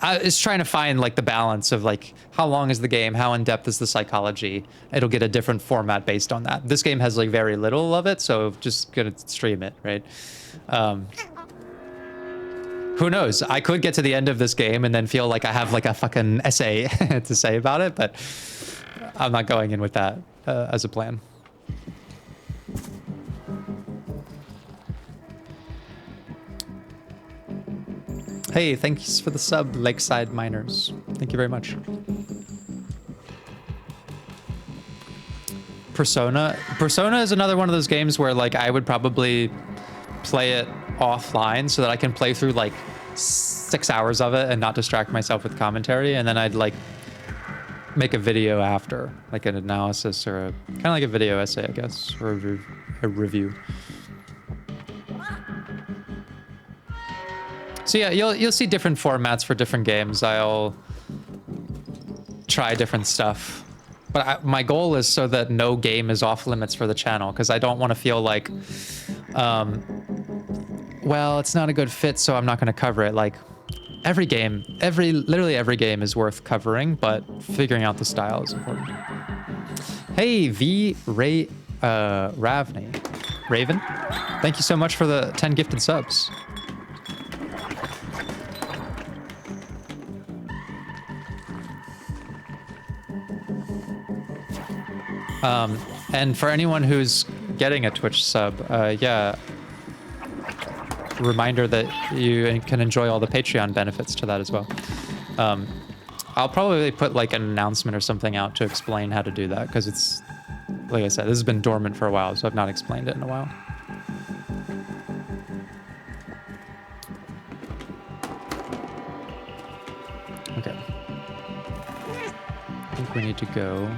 It's trying to find like the balance of like how long is the game, how in depth is the psychology. It'll get a different format based on that. This game has like very little of it, so just gonna stream it, right? Who knows? I could get to the end of this game and then feel like I have like a fucking essay to say about it, but I'm not going in with that as a plan. Hey, thanks for the sub, Lakeside Miners. Thank you very much. Persona is another one of those games where like I would probably play it offline so that I can play through like 6 hours of it and not distract myself with commentary, and then I'd like make a video after, like an analysis or a kind of like a video essay, I guess, or a review. So yeah, you'll see different formats for different games. I'll try different stuff, but my goal is so that no game is off limits for the channel, because I don't want to feel like, well, it's not a good fit, so I'm not going to cover it. Like every game, literally every game is worth covering, but figuring out the style is important. Hey, Raven, thank you so much for the 10 gifted subs. And for anyone who's getting a Twitch sub, yeah, reminder that you can enjoy all the Patreon benefits to that as well. I'll probably put like an announcement or something out to explain how to do that, because it's, like I said, this has been dormant for a while, so I've not explained it in a while. Okay. I think we need to go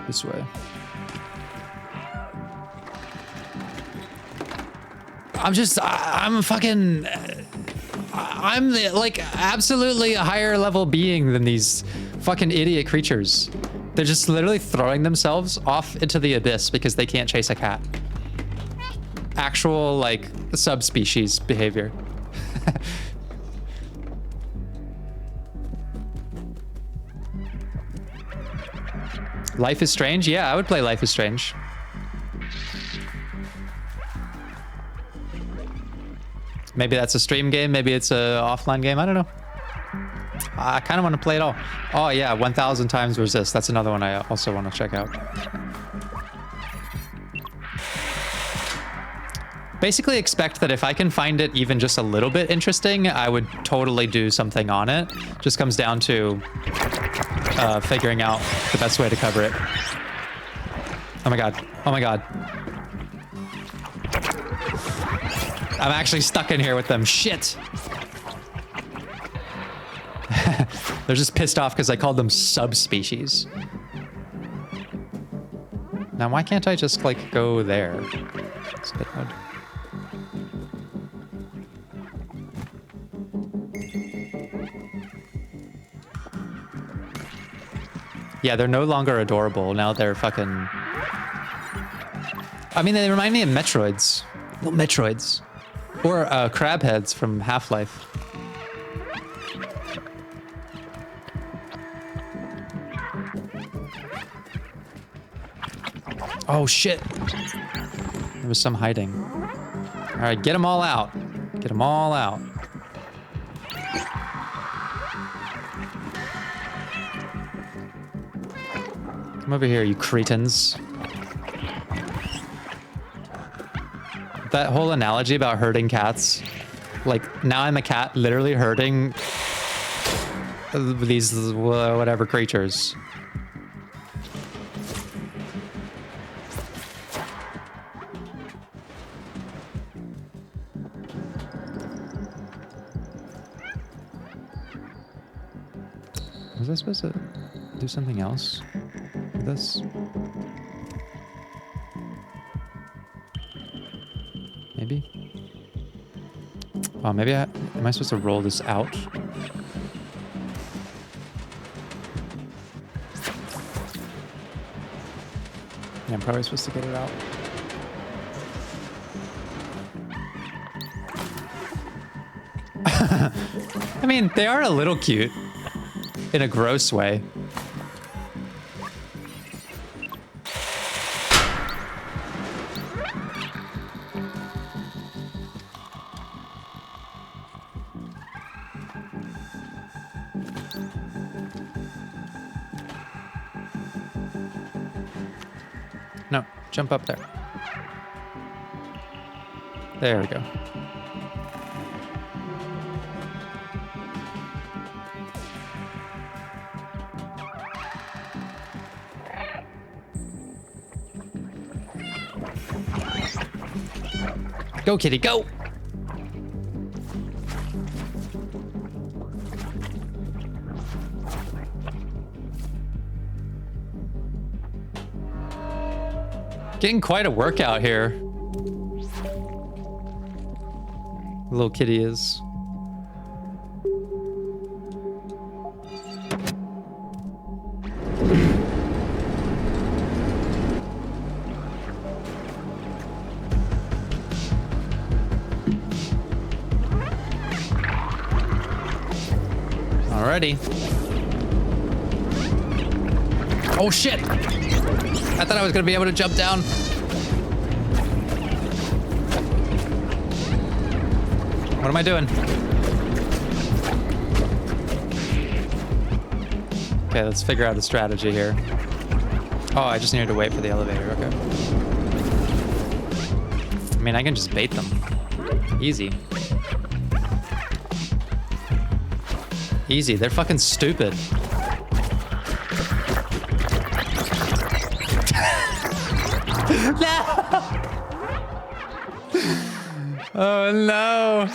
this way. I'm fucking, I'm like absolutely a higher level being than these fucking idiot creatures. They're just literally throwing themselves off into the abyss because they can't chase a cat. Actual like subspecies behavior. Life is Strange? Yeah, I would play Life is Strange. Maybe that's a stream game, maybe it's a offline game, I don't know. I kind of want to play it all. Oh yeah, 1000 times resist. That's another one I also want to check out. Basically expect that if I can find it even just a little bit interesting, I would totally do something on it. Just comes down to figuring out the best way to cover it. Oh my god. Oh my god. I'm actually stuck in here with them. Shit. They're just pissed off because I called them subspecies. Now, why can't I just, like, go there? It's a bit odd. Yeah, they're no longer adorable. Now they're fucking... I mean, they remind me of Metroids. Little Metroids. Or crab heads from Half-Life. Oh, shit. There was some hiding. All right, get them all out. Get them all out. Come over here, you cretins. That whole analogy about herding cats. Like, now I'm a cat literally herding these whatever creatures. Was I supposed to do something else with this? Maybe? Oh, maybe am I supposed to roll this out? Yeah, I'm probably supposed to get it out. I mean, they are a little cute. In a gross way. No, jump up there. There we go. Go, kitty, go! Getting quite a workout here. Little kitty is. Alrighty. Oh shit! I thought I was gonna be able to jump down. What am I doing? Okay, let's figure out a strategy here. Oh, I just needed to wait for the elevator, okay. I mean, I can just bait them. Easy. Easy, they're fucking stupid. No! Oh no!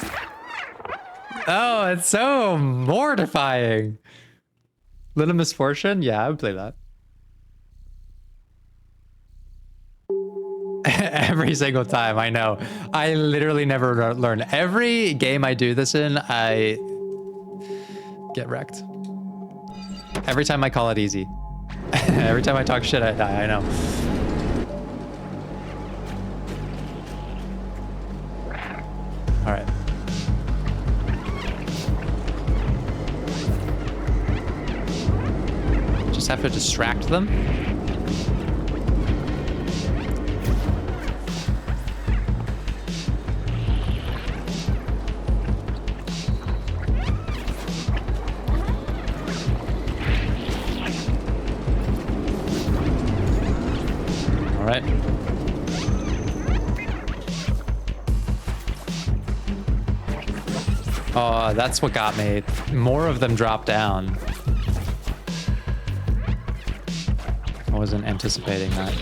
Oh, it's so mortifying. Little misfortune? Yeah, I would play that. Every single time, I know. I literally never learn. Every game I do this in, I get wrecked. Every time I call it easy. Every time I talk shit, I die, I know. All right. Just have to distract them. All right. Oh, that's what got me. More of them drop down. I wasn't anticipating that.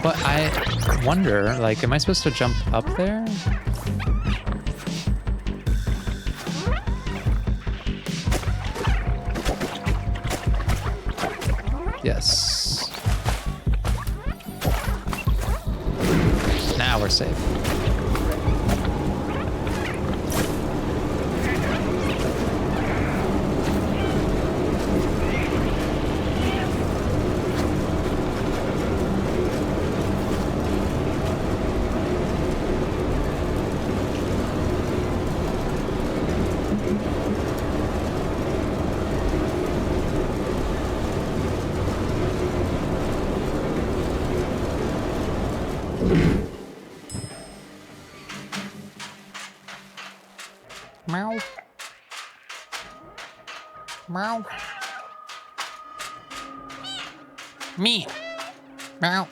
But I wonder, like, am I supposed to jump up there? Yes. Now we're safe. Meow. Meow. Me. Meow.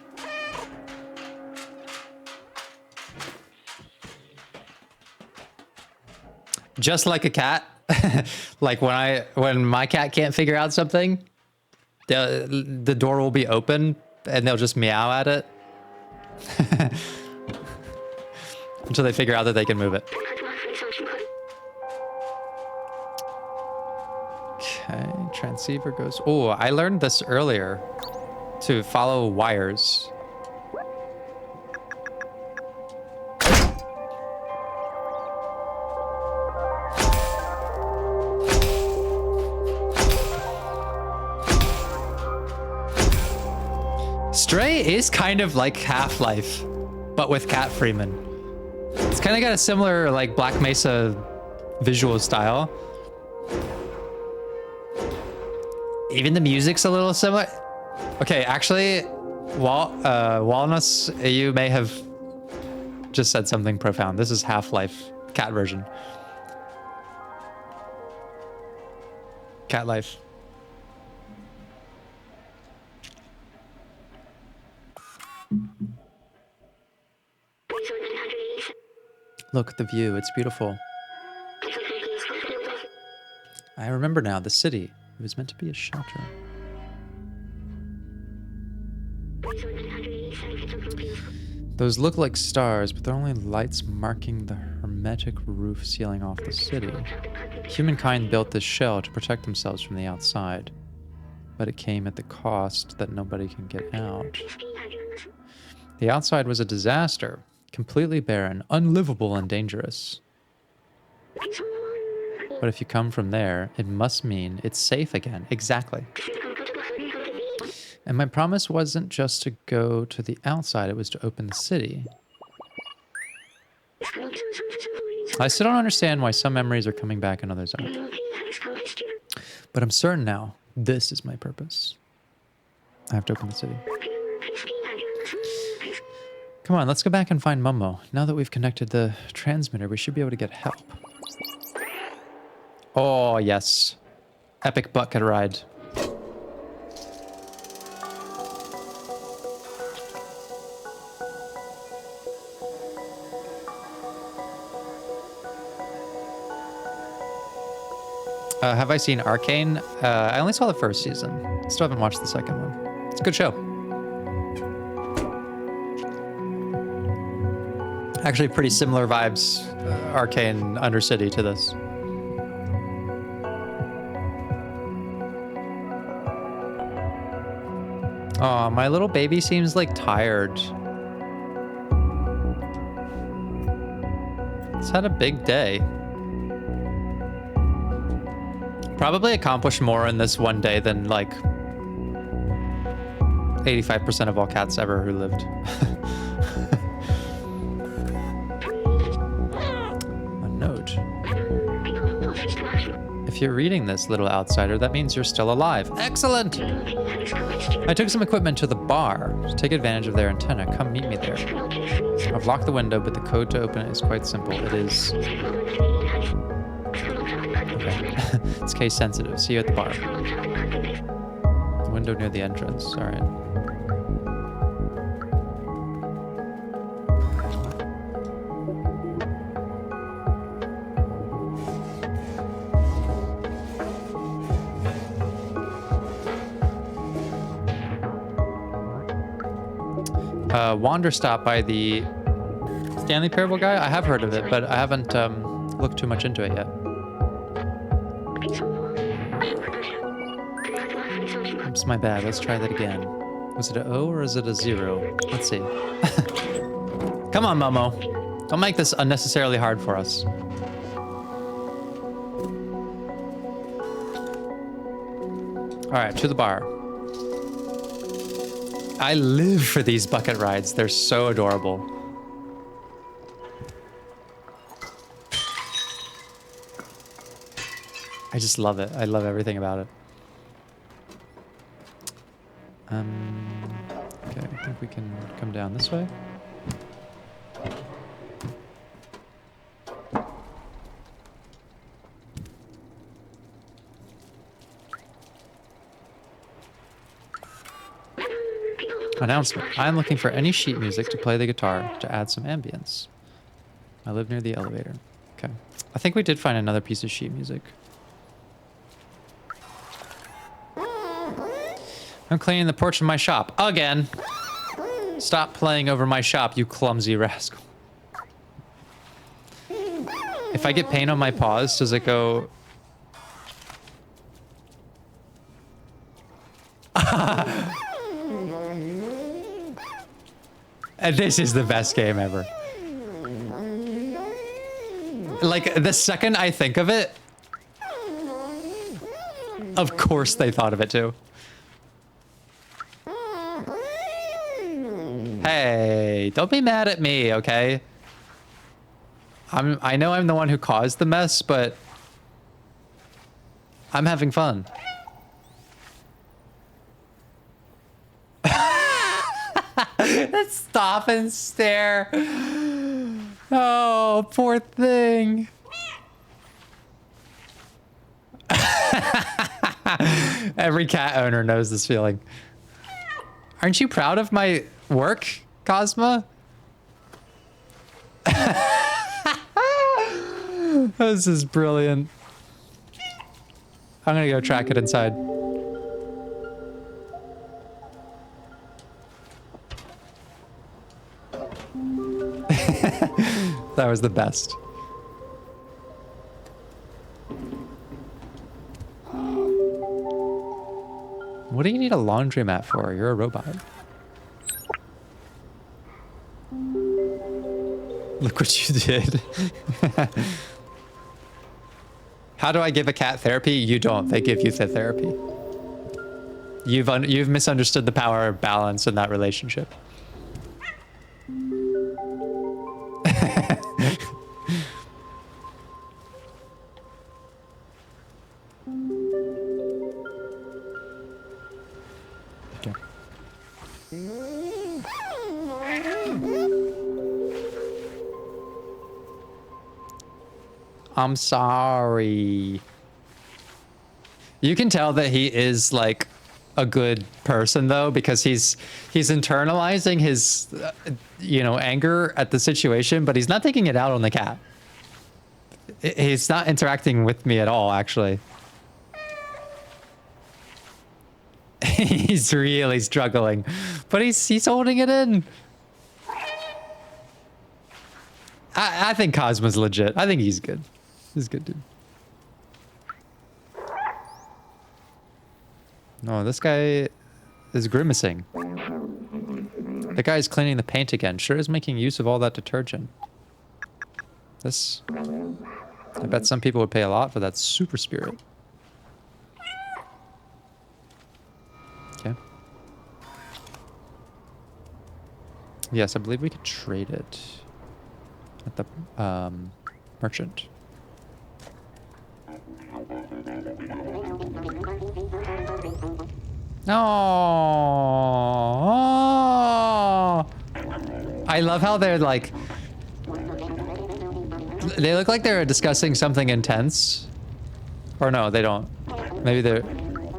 Just like a cat, like when my cat can't figure out something, the door will be open and they'll just meow at it until they figure out that they can move it. Okay, transceiver goes. Oh, I learned this earlier to follow wires. Stray is kind of like Half-Life, but with Cat Freeman. It's kind of got a similar like Black Mesa visual style. Even the music's a little similar. Okay, actually, Walnuts, you may have just said something profound. This is Half-Life cat version. Cat life. Look at the view, it's beautiful. I remember now, the city. It was meant to be a shelter. Those look like stars, but they're only lights marking the hermetic roof sealing off the city. Humankind built this shell to protect themselves from the outside, but it came at the cost that nobody can get out. The outside was a disaster, completely barren, unlivable, and dangerous. But if you come from there, it must mean it's safe again. Exactly. And my promise wasn't just to go to the outside, it was to open the city. I still don't understand why some memories are coming back and others aren't. But I'm certain now, this is my purpose. I have to open the city. Come on, let's go back and find Momo. Now that we've connected the transmitter, we should be able to get help. Oh, yes. Epic bucket ride. Have I seen Arcane? I only saw the first season. Still haven't watched the second one. It's a good show. Actually, pretty similar vibes, Arcane Undercity to this. Oh, my little baby seems like tired. It's had a big day. Probably accomplished more in this one day than like 85% of all cats ever who lived. A note. If you're reading this, little outsider, that means you're still alive. Excellent! I took some equipment to the bar to take advantage of their antenna. Come meet me there. I've locked the window, but the code to open it is quite simple. It is... Okay. It's case sensitive. See you at the bar. The window near the entrance. All right. Wander Stop by the Stanley Parable guy. I have heard of it, but I haven't looked too much into it yet. Oops, my bad. Let's try that again. Was it an O or is it a 0? Let's see. Come on, Momo. Don't make this unnecessarily hard for us. All right, to the bar. I live for these bucket rides. They're so adorable. I just love it. I love everything about it. Okay, I think we can come down this way. Announcement. I'm looking for any sheet music to play the guitar to add some ambience. I live near the elevator. Okay. I think we did find another piece of sheet music. I'm cleaning the porch of my shop. Again! Stop playing over my shop, you clumsy rascal. If I get paint on my paws, does it go... And this is the best game ever. Like, the second I think of it, of course they thought of it too. Hey, don't be mad at me, okay? I know I'm the one who caused the mess, but I'm having fun. Let's stop and stare. Oh, poor thing. Every cat owner knows this feeling. Aren't you proud of my work, Cosma? This is brilliant. I'm gonna go track it inside. That was the best. What do you need a laundromat for? You're a robot. Look what you did. How do I give a cat therapy? You don't. They give you the therapy. You've misunderstood the power of balance in that relationship. Okay. I'm sorry. You can tell that he is like a good person though, because he's internalizing his you know, anger at the situation, but he's not taking it out on the cat. He's not interacting with me at all, actually. He's really struggling, but he's holding it in. I think Cosmo's legit. I think he's good. He's good, dude. No, this guy is grimacing. The guy's cleaning the paint again. Sure is making use of all that detergent. This... I bet some people would pay a lot for that super spirit. Okay. Yes, I believe we could trade it at the merchant. Oh, I love how they're like, they look like they're discussing something intense. Or no, they don't. Maybe they're,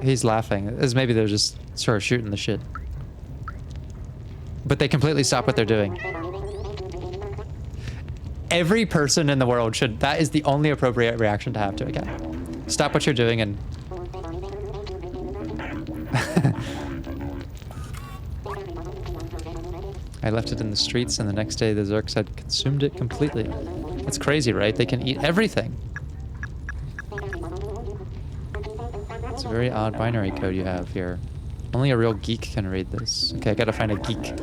he's laughing. As maybe they're just sort of shooting the shit. But they completely stop what they're doing. Every person in the world should, that is the only appropriate reaction to have to a cat. Stop what you're doing and... I left it in the streets and the next day the Zurks had consumed it completely. It's crazy, right? They can eat everything. It's a very odd binary code you have here. Only a real geek can read this. Okay, I gotta find a geek.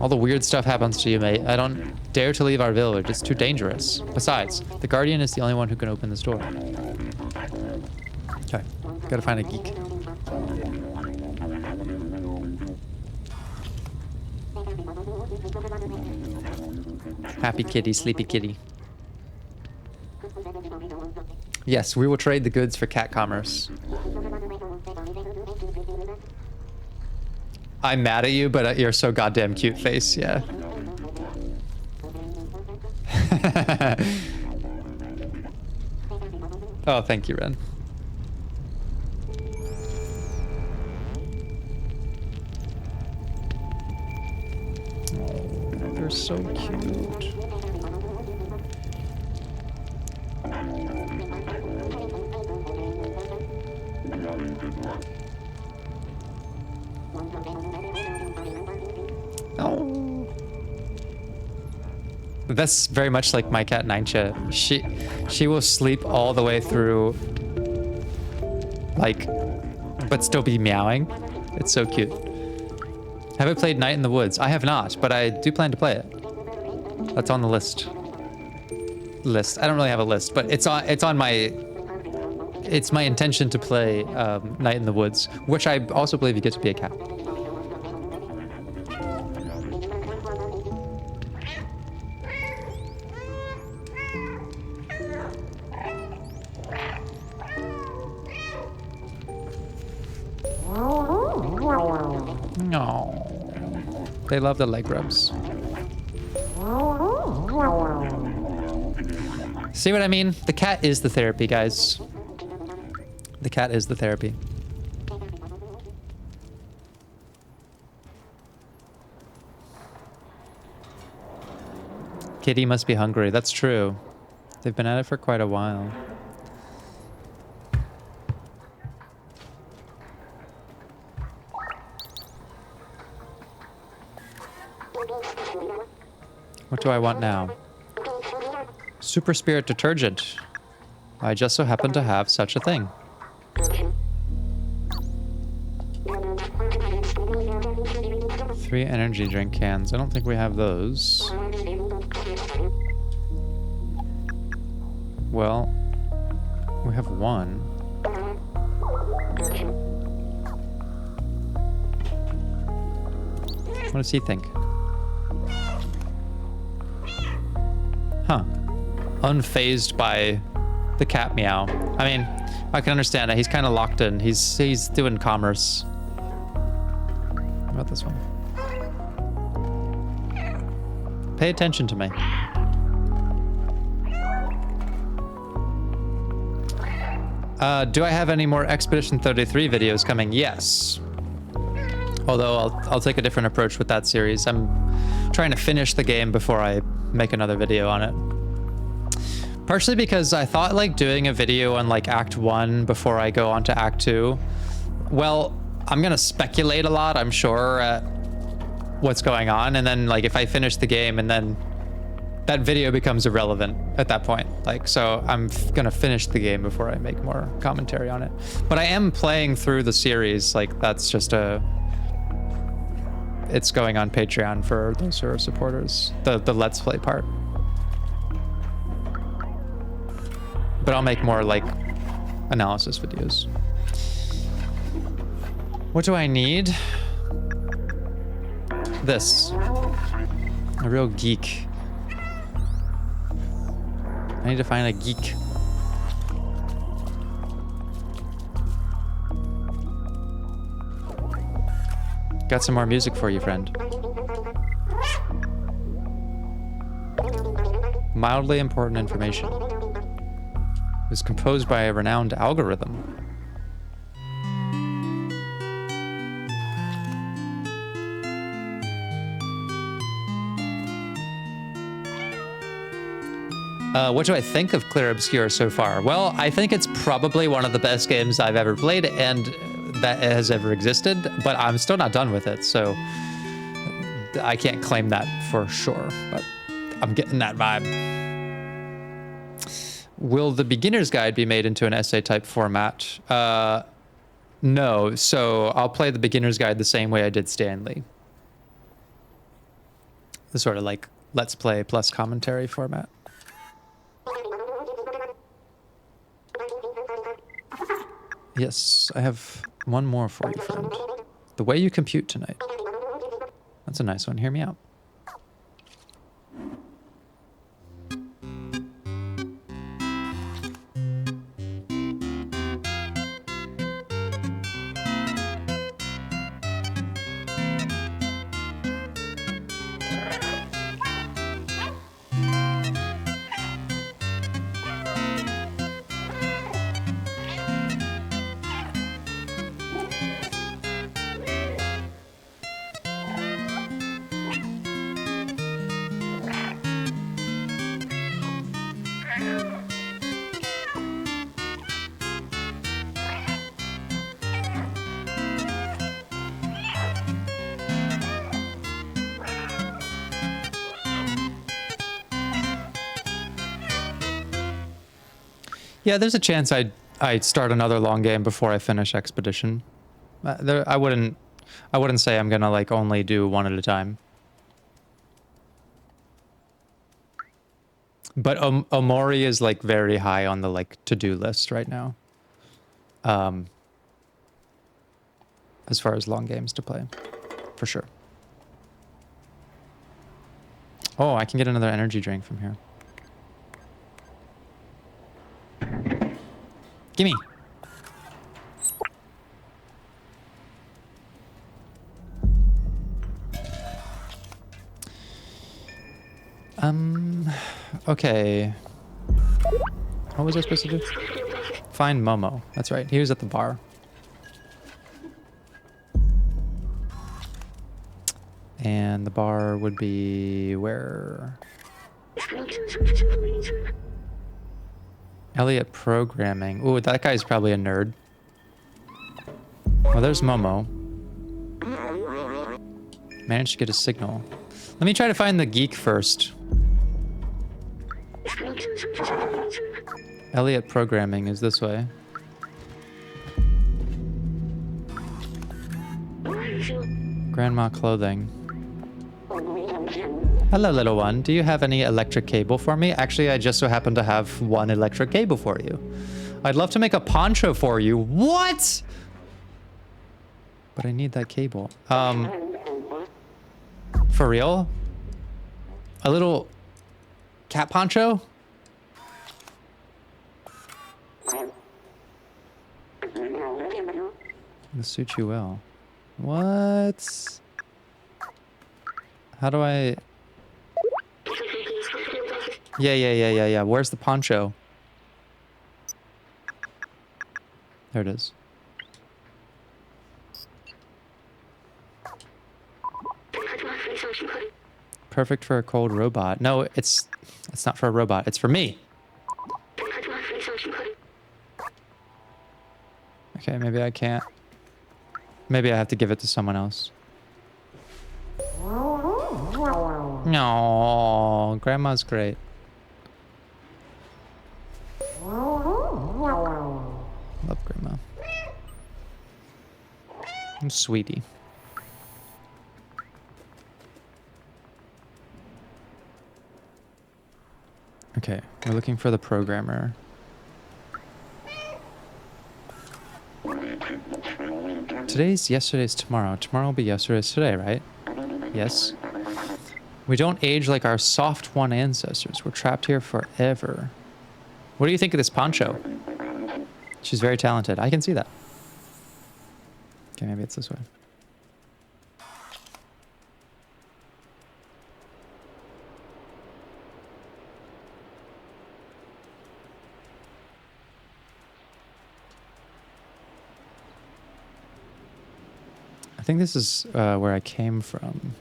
All the weird stuff happens to you, mate. I don't dare to leave our village. It's too dangerous. Besides, the Guardian is the only one who can open this door. Okay, gotta find a geek. Happy kitty, sleepy kitty. Yes, we will trade the goods for cat commerce. I'm mad at you, but you're so goddamn cute face, yeah. Oh, thank you, Ren. So cute. Oh. That's very much like my cat Ninja. She will sleep all the way through, like, but still be meowing. It's so cute. Have I played Night in the Woods? I have not, but I do plan to play it. That's on the list. I don't really have a list, but it's on my. It's my intention to play Night in the Woods, which I also believe you get to be a cat. No, they love the leg rubs. See what I mean? The cat is the therapy, guys. The cat is the therapy. Kitty must be hungry. That's true. They've been at it for quite a while. What do I want now? Super Spirit Detergent. I just so happen to have such a thing. Three energy drink cans. I don't think we have those. Well, we have one. What does he think? Huh. Unfazed by the cat meow. I mean, I can understand that. He's kind of locked in. He's doing commerce. What about this one? Pay attention to me. Do I have any more Expedition 33 videos coming? Yes. Although I'll take a different approach with that series. I'm trying to finish the game before I make another video on it. Partially because I thought like doing a video on like Act 1 before I go on to Act 2. Well, I'm gonna speculate a lot, I'm sure, at what's going on, and then like if I finish the game and then that video becomes irrelevant at that point. Like, so I'm gonna finish the game before I make more commentary on it. But I am playing through the series, like that's just it's going on Patreon for those who are supporters, the Let's Play part. But I'll make more like analysis videos. What do I need? This. A real geek. I need to find a geek. Got some more music for you, friend. Mildly important information. It was composed by a renowned algorithm. What do I think of Clear Obscure so far? Well, I think it's probably one of the best games I've ever played and that has ever existed, but I'm still not done with it, so I can't claim that for sure, but I'm getting that vibe. Will the beginner's guide be made into an essay type format? No, so I'll play the beginner's guide the same way I did Stanley. The sort of like Let's Play plus commentary format. Yes, I have one more for you, friend. The way you compute tonight. That's a nice one. Hear me out. Yeah, there's a chance I'd start another long game before I finish Expedition. I wouldn't say I'm gonna like only do one at a time. But Omori is like very high on the like to-do list right now. As far as long games to play, for sure. Oh, I can get another energy drink from here. Gimme. Okay. What was I supposed to do? Find Momo. That's right. He was at the bar. And the bar would be where? Elliot programming. Ooh, that guy's probably a nerd. Well, there's Momo. Managed to get a signal. Let me try to find the geek first. Elliot programming is this way. Grandma clothing. Hello, little one. Do you have any electric cable for me? Actually, I just so happen to have one electric cable for you. I'd love to make a poncho for you. What? But I need that cable. For real? A little cat poncho? It'll suit you well. What? How do I... Yeah. Where's the poncho? There it is. Perfect for a cold robot. No, it's not for a robot. It's for me. Okay, maybe I can't. Maybe I have to give it to someone else. No, Grandma's great. Love Grandma. Sweetie. Okay, we're looking for the programmer. Today's yesterday's tomorrow. Tomorrow will be yesterday's today, right? Yes. We don't age like our soft one ancestors. We're trapped here forever. What do you think of this poncho? She's very talented. I can see that. Okay, maybe it's this way. I think this is where I came from.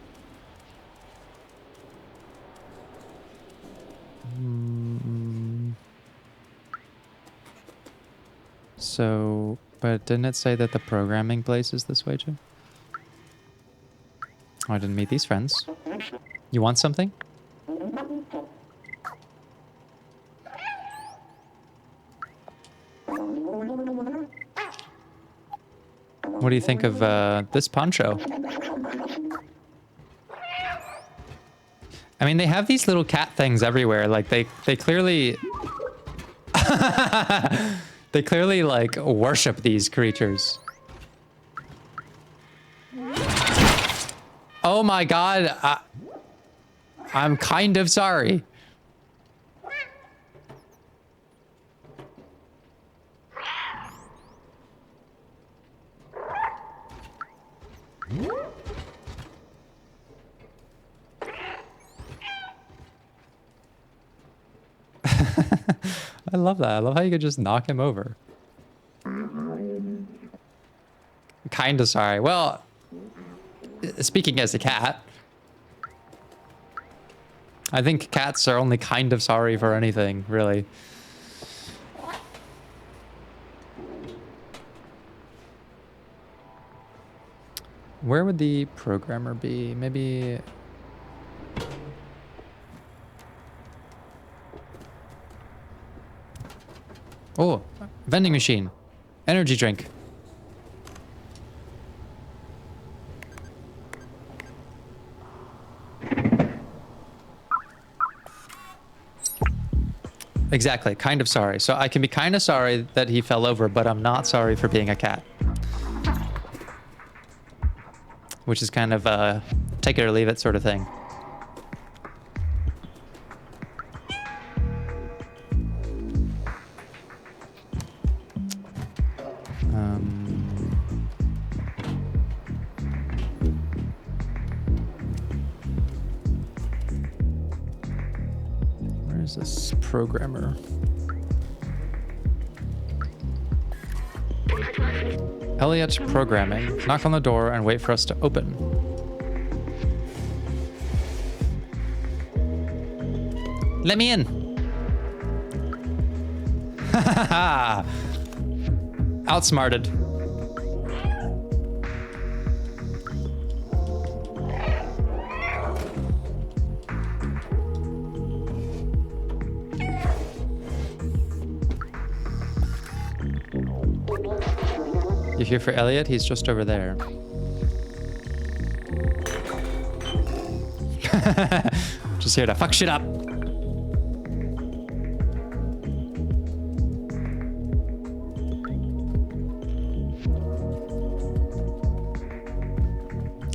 So, but didn't it say that the programming place is this way too? Oh, I didn't meet these friends. You want something? What do you think of this poncho? I mean, they have these little cat things everywhere. Like they clearly they clearly like worship these creatures. Oh my god, I'm kind of sorry. I love that. I love how you could just knock him over. Kinda sorry. Well, speaking as a cat, I think cats are only kind of sorry for anything, really. Where would the programmer be? Maybe... Oh, vending machine. Energy drink. Exactly, kind of sorry. So I can be kind of sorry that he fell over, but I'm not sorry for being a cat. Which is kind of a take it or leave it sort of thing. Where's this programmer? Elliot programming. Knock on the door and wait for us to open. Let me in. Outsmarted. You here for Elliot? He's just over there. Just here to fuck shit up.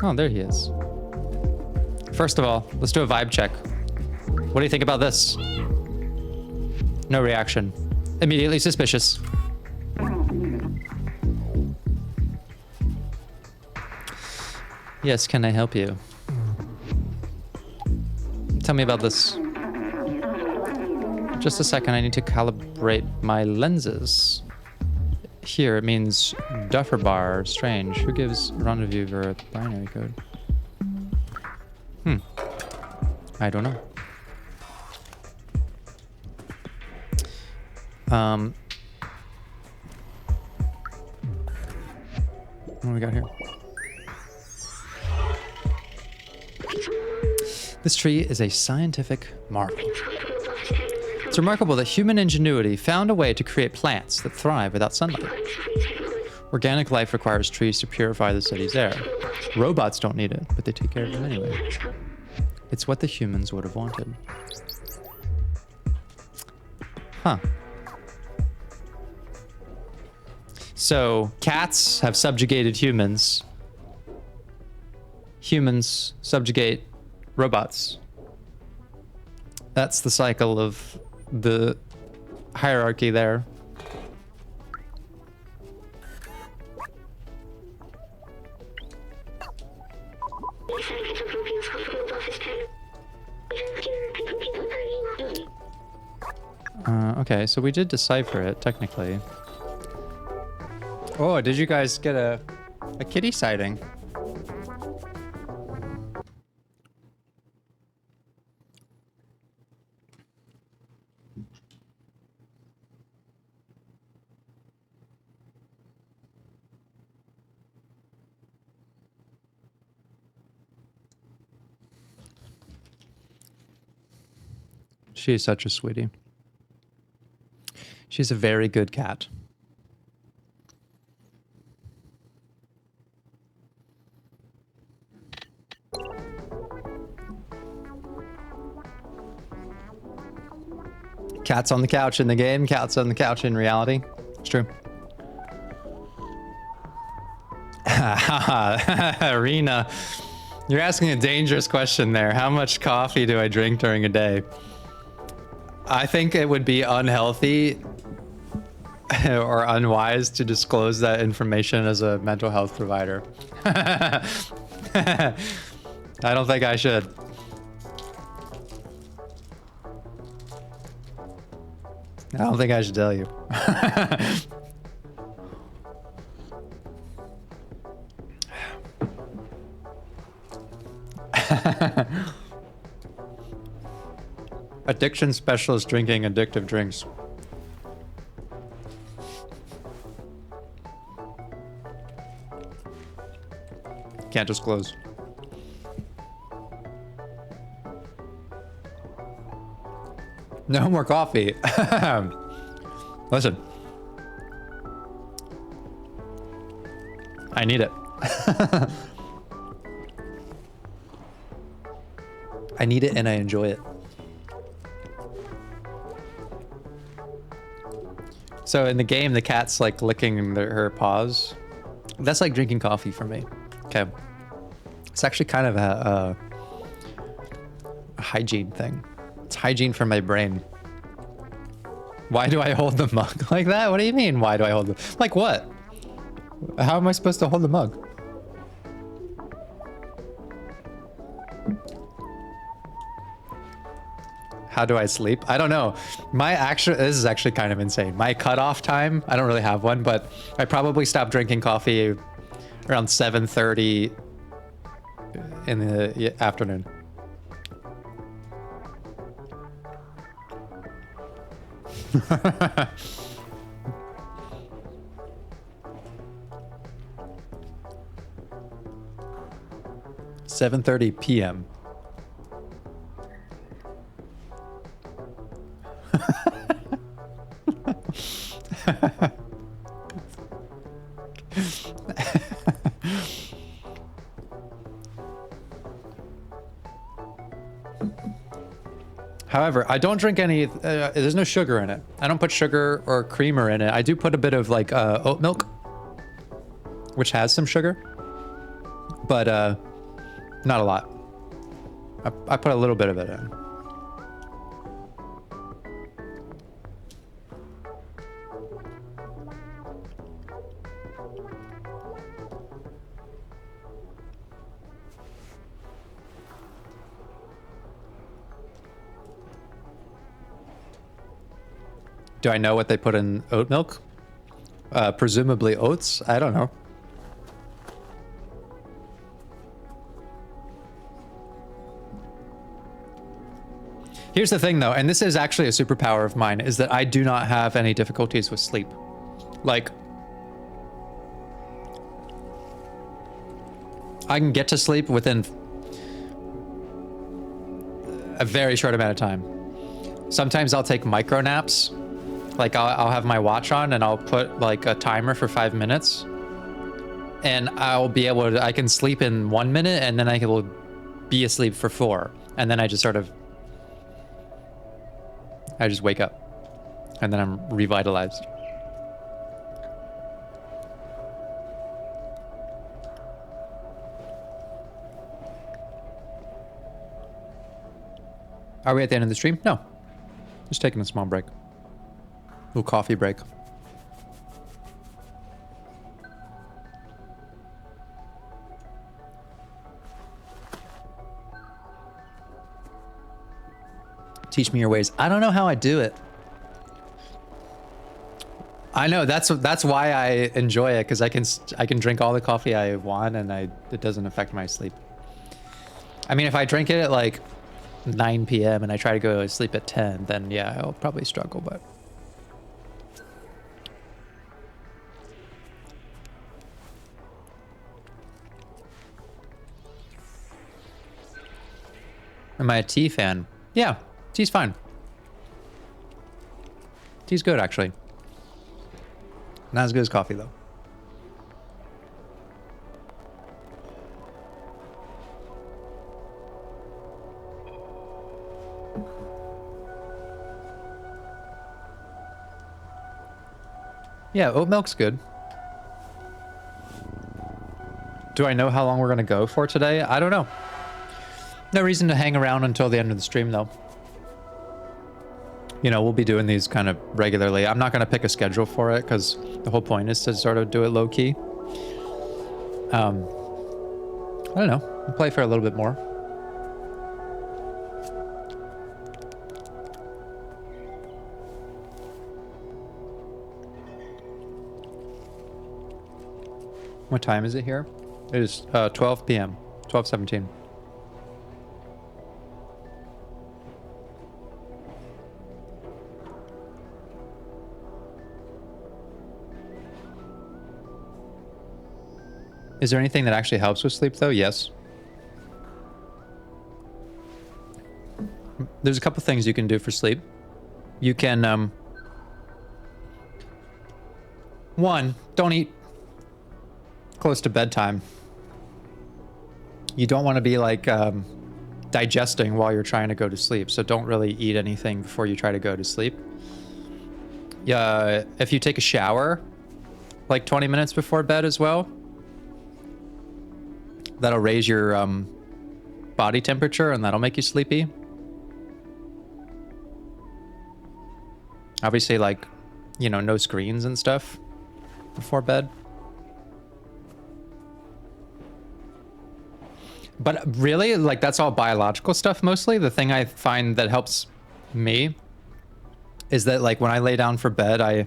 Oh, there he is. First of all, let's do a vibe check. What do you think about this? No reaction. Immediately suspicious. Yes, can I help you? Tell me about this. Just a second, I need to calibrate my lenses. Here, it means Duffer bar. Strange. Who gives rendezvous for a binary code? I don't know. What do we got here? This tree is a scientific marvel. It's remarkable that human ingenuity found a way to create plants that thrive without sunlight. Organic life requires trees to purify the city's air. Robots don't need it, but they take care of them anyway. It's what the humans would have wanted. Huh. So, cats have subjugated humans. Humans subjugate robots. That's the cycle of the hierarchy there. Okay, so we did decipher it, technically. Oh, did you guys get a kitty sighting? She is such a sweetie. She's a very good cat. Cats on the couch in the game, cats on the couch in reality. It's true. Arena, you're asking a dangerous question there. How much coffee do I drink during a day? I think it would be unhealthy or unwise to disclose that information as a mental health provider. I don't think I should. I don't think I should tell you. Addiction specialist drinking addictive drinks. Can't disclose. No more coffee. Listen, I need it. I need it and I enjoy it. So in the game, the cat's like licking her paws. That's like drinking coffee for me. Okay. It's actually kind of a hygiene thing. It's hygiene for my brain. Why do I hold the mug like that? What do you mean, why do I hold the... Like what? How am I supposed to hold the mug? How do I sleep? I don't know. This is actually kind of insane. My cutoff time, I don't really have one, but I probably stopped drinking coffee around 7:30 in the afternoon. (7:30 p.m.) However, I don't drink any, there's no sugar in it. I don't put sugar or creamer in it. I do put a bit of like oat milk, which has some sugar, but not a lot. I put a little bit of it in. Do I know what they put in oat milk? Presumably oats? I don't know. Here's the thing though, and this is actually a superpower of mine, is that I do not have any difficulties with sleep. Like, I can get to sleep within a very short amount of time. Sometimes I'll take micro naps. Like I'll have my watch on and I'll put like a timer for 5 minutes, and I'll be able to, I can sleep in 1 minute and then I will be asleep for 4. And then I just I just wake up and then I'm revitalized. Are we at the end of the stream? No. Just taking a small break. Little coffee break. Teach me your ways. I don't know how I do it. I know that's why I enjoy it, because I can drink all the coffee I want and it doesn't affect my sleep. I mean, if I drink it at like 9 p.m. and I try to go to sleep at 10, then yeah, I'll probably struggle, but. Am I a tea fan? Yeah, tea's fine. Tea's good, actually. Not as good as coffee, though. Yeah, oat milk's good. Do I know how long we're going to go for today? I don't know. No reason to hang around until the end of the stream, though. You know, we'll be doing these kind of regularly. I'm not going to pick a schedule for it, because the whole point is to sort of do it low-key. I don't know. We'll play for a little bit more. What time is it here? It is 12 p.m. 12:17. Is there anything that actually helps with sleep, though? Yes. There's a couple things you can do for sleep. You can, one, don't eat close to bedtime, you don't want to be like digesting while you're trying to go to sleep. So don't really eat anything before you try to go to sleep. Yeah, if you take a shower like 20 minutes before bed as well, that'll raise your body temperature and that'll make you sleepy. Obviously, like, you know, no screens and stuff before bed. But really, like, that's all biological stuff mostly. The thing I find that helps me is that, like, when I lay down for bed, I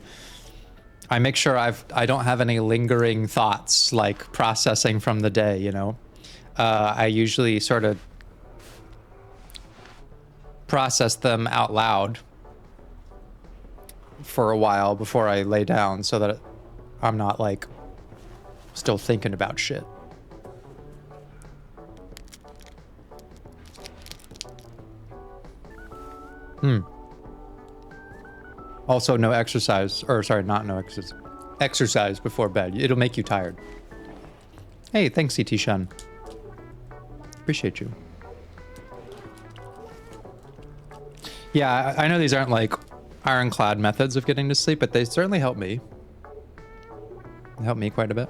make sure I don't have any lingering thoughts, like processing from the day, you know? I usually sort of process them out loud for a while before I lay down so that I'm not, like, still thinking about shit. Also, no exercise, or sorry, not no exercise. Exercise before bed. It'll make you tired. Hey, thanks, CT Shun. Appreciate you. Yeah, I know these aren't like ironclad methods of getting to sleep, but they certainly help me. They help me quite a bit.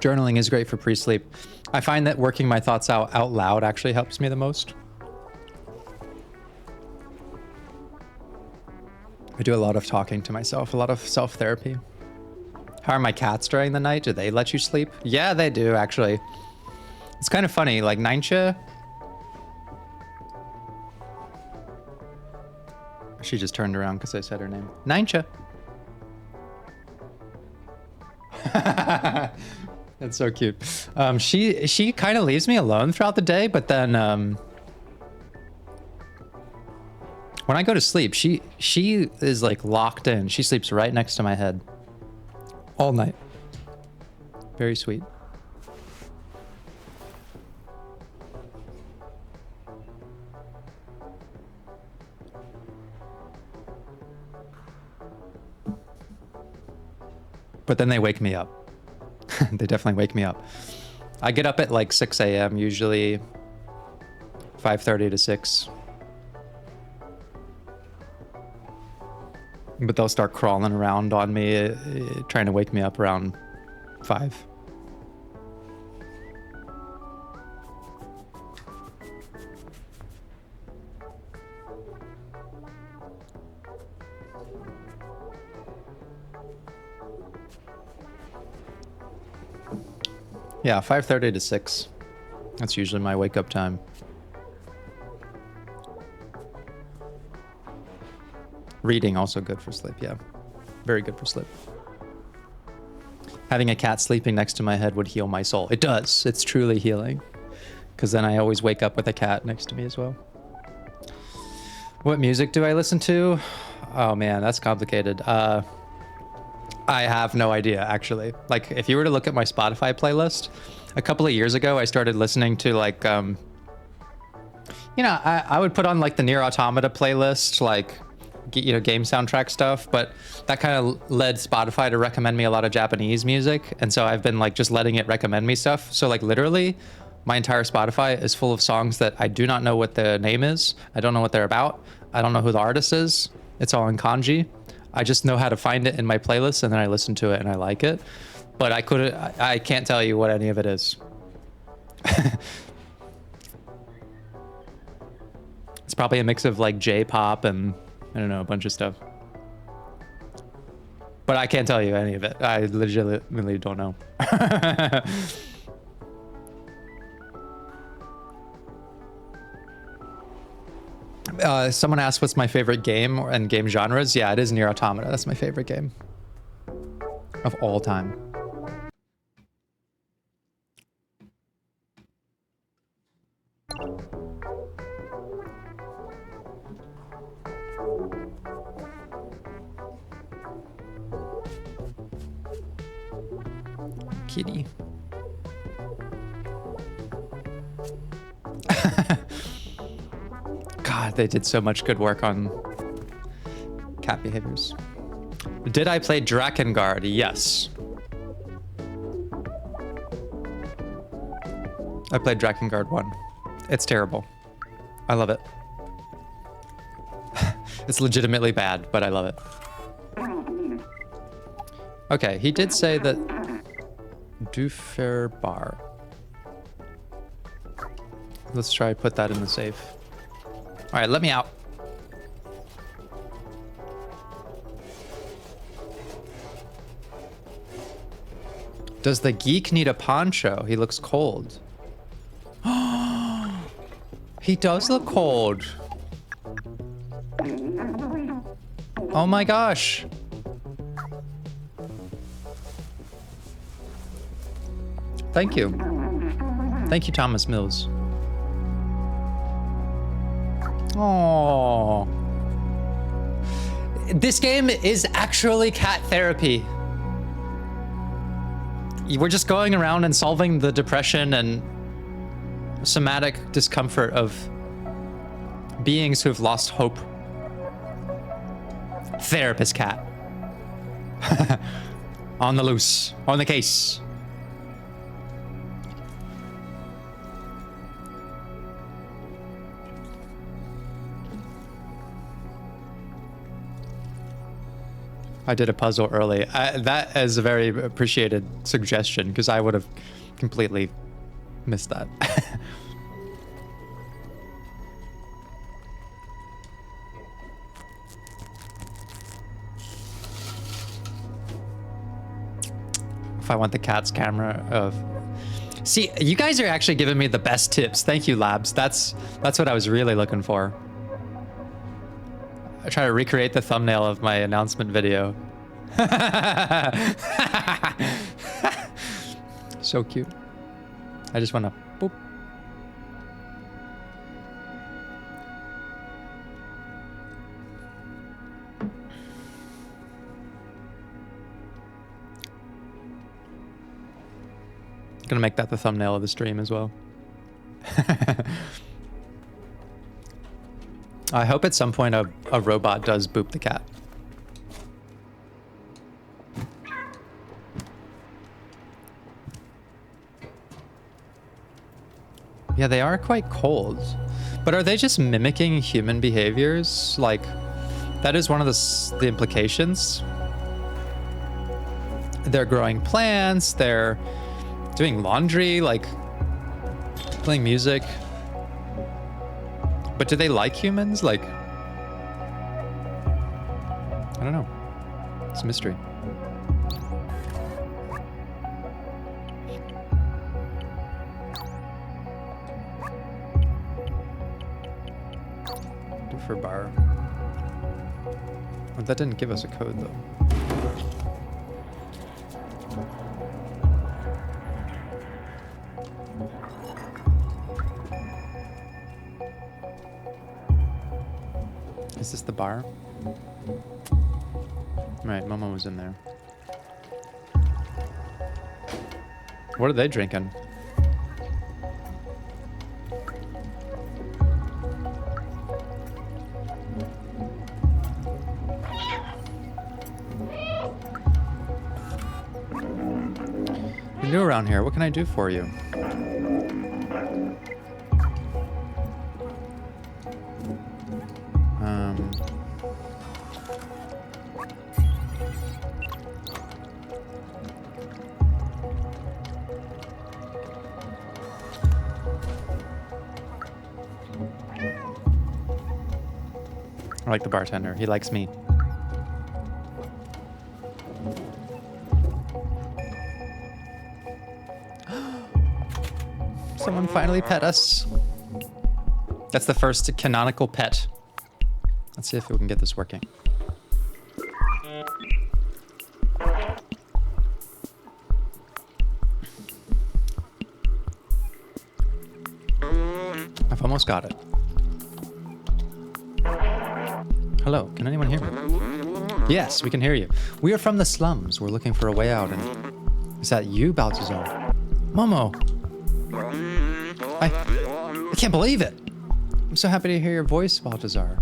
Journaling is great for pre-sleep. I find that working my thoughts out loud actually helps me the most. I do a lot of talking to myself, a lot of self-therapy. How are my cats during the night? Do they let you sleep? Yeah, they do, actually. It's kind of funny, like Nincha. She just turned around because I said her name. Nincha. That's so cute. She kind of leaves me alone throughout the day, but then when I go to sleep, she is like locked in. She sleeps right next to my head all night. Very sweet. But then they wake me up. They definitely wake me up. I get up at like 6 a.m. usually, 5:30 to 6. But they'll start crawling around on me, trying to wake me up around 5. Yeah, 5:30 to 6. That's usually my wake up time. Reading also good for sleep, yeah. Very good for sleep. Having a cat sleeping next to my head would heal my soul. It does. It's truly healing. Because then I always wake up with a cat next to me as well. What music do I listen to? Oh man, that's complicated. I have no idea, actually. Like, if you were to look at my Spotify playlist, a couple of years ago, I started listening to, like, you know, I would put on, like, the Nier Automata playlist, like, you know, game soundtrack stuff, but that kind of led Spotify to recommend me a lot of Japanese music, and so I've been, like, just letting it recommend me stuff. So, like, literally, my entire Spotify is full of songs that I do not know what the name is. I don't know what they're about. I don't know who the artist is. It's all in kanji. I just know how to find it in my playlist, and then I listen to it and I like it. But I can't tell you what any of it is. It's probably a mix of like J-pop and I don't know, a bunch of stuff. But I can't tell you any of it. I legitimately don't know. Someone asked what's my favorite game and game genres. Yeah, it is Nier Automata. That's my favorite game of all time. Kitty. God, they did so much good work on cat behaviors. Did I play Drakengard? Yes. I played Drakengard 1. It's terrible. I love it. It's legitimately bad, but I love it. Okay, he did say that... Dufer bar. Let's try to put that in the safe. All right, let me out. Does the geek need a poncho? He looks cold. He does look cold. Oh my gosh. Thank you. Thank you, Thomas Mills. Oh. This game is actually cat therapy. We're just going around and solving the depression and somatic discomfort of beings who've lost hope. Therapist cat. On the loose. On the case. I did a puzzle early. That is a very appreciated suggestion because I would have completely missed that. If I want the cat's camera of... See, you guys are actually giving me the best tips. Thank you, Labs. That's what I was really looking for. I try to recreate the thumbnail of my announcement video. So cute. I just want to boop. Gonna make that the thumbnail of the stream as well. I hope at some point a robot does boop the cat. Yeah, they are quite cold. But are they just mimicking human behaviors? Like, that is one of the implications. They're growing plants, they're doing laundry, like playing music. But do they like humans? Like, I don't know. It's a mystery. Do for bar. Oh, that didn't give us a code though. Is this the bar? Right, Momo was in there. What are they drinking? You're new around here. What can I do for you? I like the bartender. He likes me. Someone finally pet us. That's the first canonical pet. Let's see if we can get this working. I've almost got it. Hello, can anyone hear me? Yes, we can hear you. We are from the slums. We're looking for a way out, and... Is that you, Balthazar? Momo! I can't believe it! I'm so happy to hear your voice, Balthazar.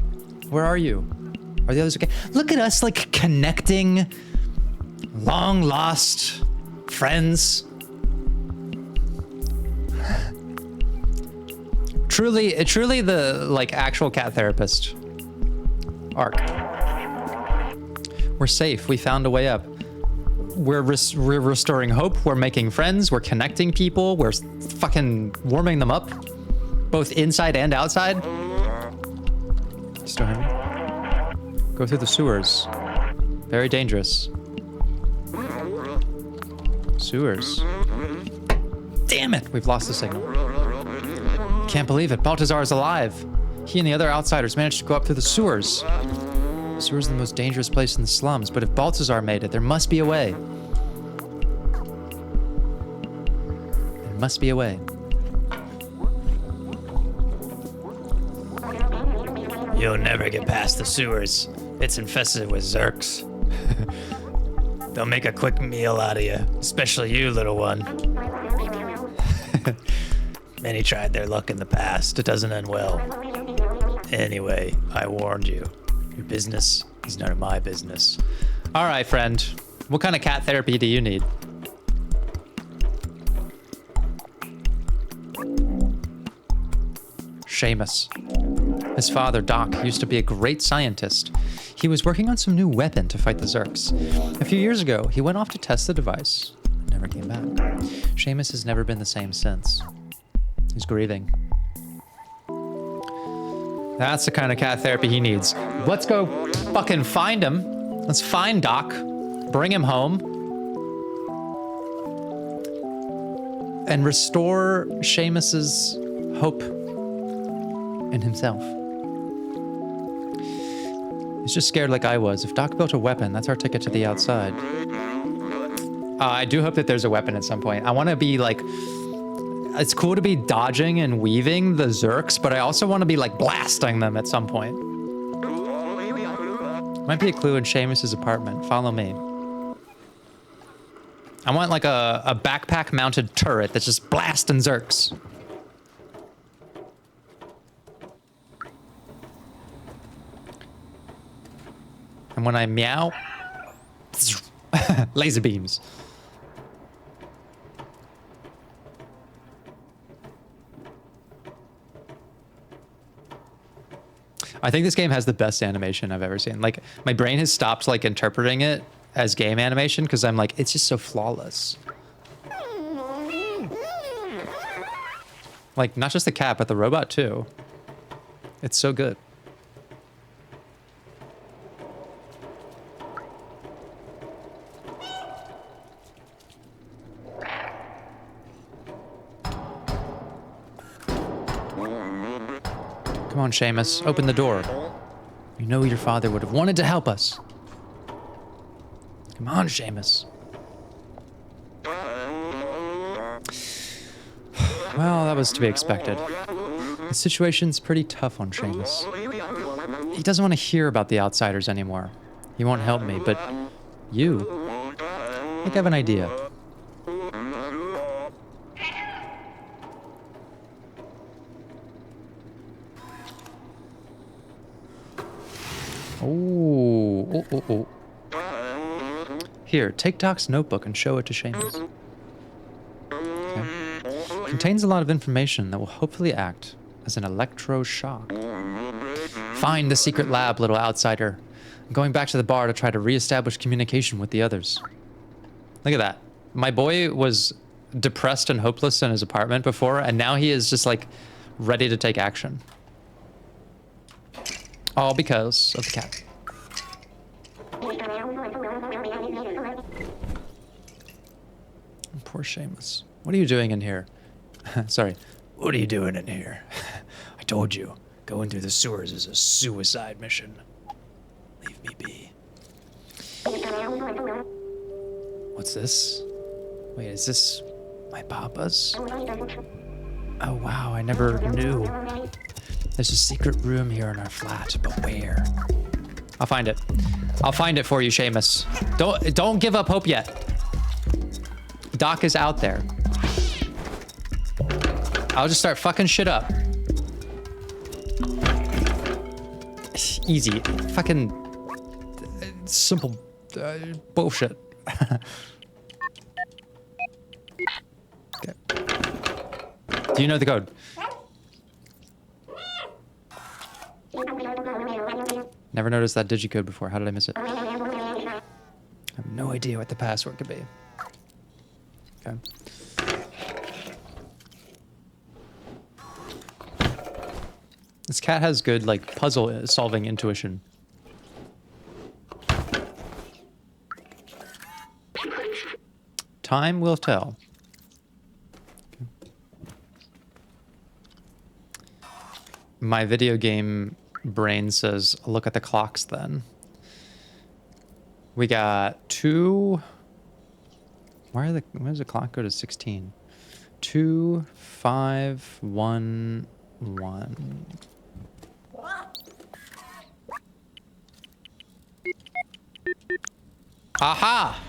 Where are you? Are the others okay? Look at us, like, connecting long-lost friends. Truly the, like, actual cat therapist arc. We're safe. We found a way up. We're restoring hope. We're making friends. We're connecting people. We're fucking warming them up, both inside and outside. You still hear me? Go through the sewers. Very dangerous. Sewers. Damn it! We've lost the signal. Can't believe it. Baltazar is alive. He and the other outsiders managed to go up through the sewers. The sewers are the most dangerous place in the slums, but if Baltazar made it, there must be a way. There must be a way. You'll never get past the sewers. It's infested with Zurks. They'll make a quick meal out of you, especially you, little one. Many tried their luck in the past. It doesn't end well. Anyway, I warned you. Your business is none of my business. All right, friend. What kind of cat therapy do you need? Seamus. His father, Doc, used to be a great scientist. He was working on some new weapon to fight the Zurks. A few years ago, he went off to test the device and never came back. Seamus has never been the same since. He's grieving. That's the kind of cat therapy he needs. Let's go fucking find him. Let's find Doc. Bring him home. And restore Seamus's hope in himself. He's just scared like I was. If Doc built a weapon, that's our ticket to the outside. I do hope that there's a weapon at some point. I want to be like... It's cool to be dodging and weaving the Zurks, but I also want to be like blasting them at some point. Might be a clue in Seamus's apartment. Follow me. I want like a backpack mounted turret that's just blasting Zurks. And when I meow, laser beams. I think this game has the best animation I've ever seen. Like, my brain has stopped, like, interpreting it as game animation because I'm like, it's just so flawless. Like, not just the cat, but the robot, too. It's so good. Come on, Seamus, open the door. You know your father would have wanted to help us. Come on, Seamus. Well, that was to be expected. The situation's pretty tough on Seamus. He doesn't want to hear about the outsiders anymore. He won't help me, but you, I think I have an idea. Oh. Here, take Doc's notebook and show it to Seamus. Okay. Contains a lot of information that will hopefully act as an electroshock. Find the secret lab, little outsider. I'm going back to the bar to try to reestablish communication with the others. Look at that. My boy was depressed and hopeless in his apartment before, and now he is just like ready to take action. All because of the cat. Poor Seamus. What are you doing in here? Sorry. What are you doing in here? I told you, going through the sewers is a suicide mission. Leave me be. What's this? Wait, is this my papa's? Oh wow, I never knew. There's a secret room here in our flat, but where? I'll find it. I'll find it for you, Seamus. Don't give up hope yet. Doc is out there. I'll just start fucking shit up. Easy. Fucking simple bullshit. Okay. Do you know the code? Never noticed that digicode before. How did I miss it? I have no idea what the password could be. Okay. This cat has good, like, puzzle solving intuition. Time will tell. Okay. My video game brain says, look at the clocks then. We got 2... Where does the clock go to 16? 2, 5, 1, 1. Aha!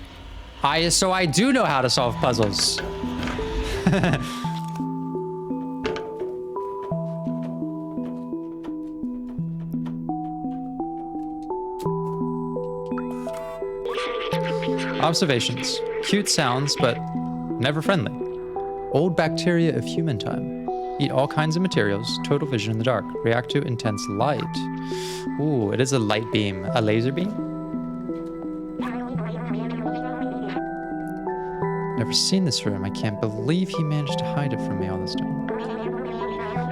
So I do know how to solve puzzles. Observations. Cute sounds, but never friendly. Old bacteria of human time. Eat all kinds of materials. Total vision in the dark. React to intense light. Ooh, it is a light beam. A laser beam? Never seen this room. I can't believe he managed to hide it from me all this time.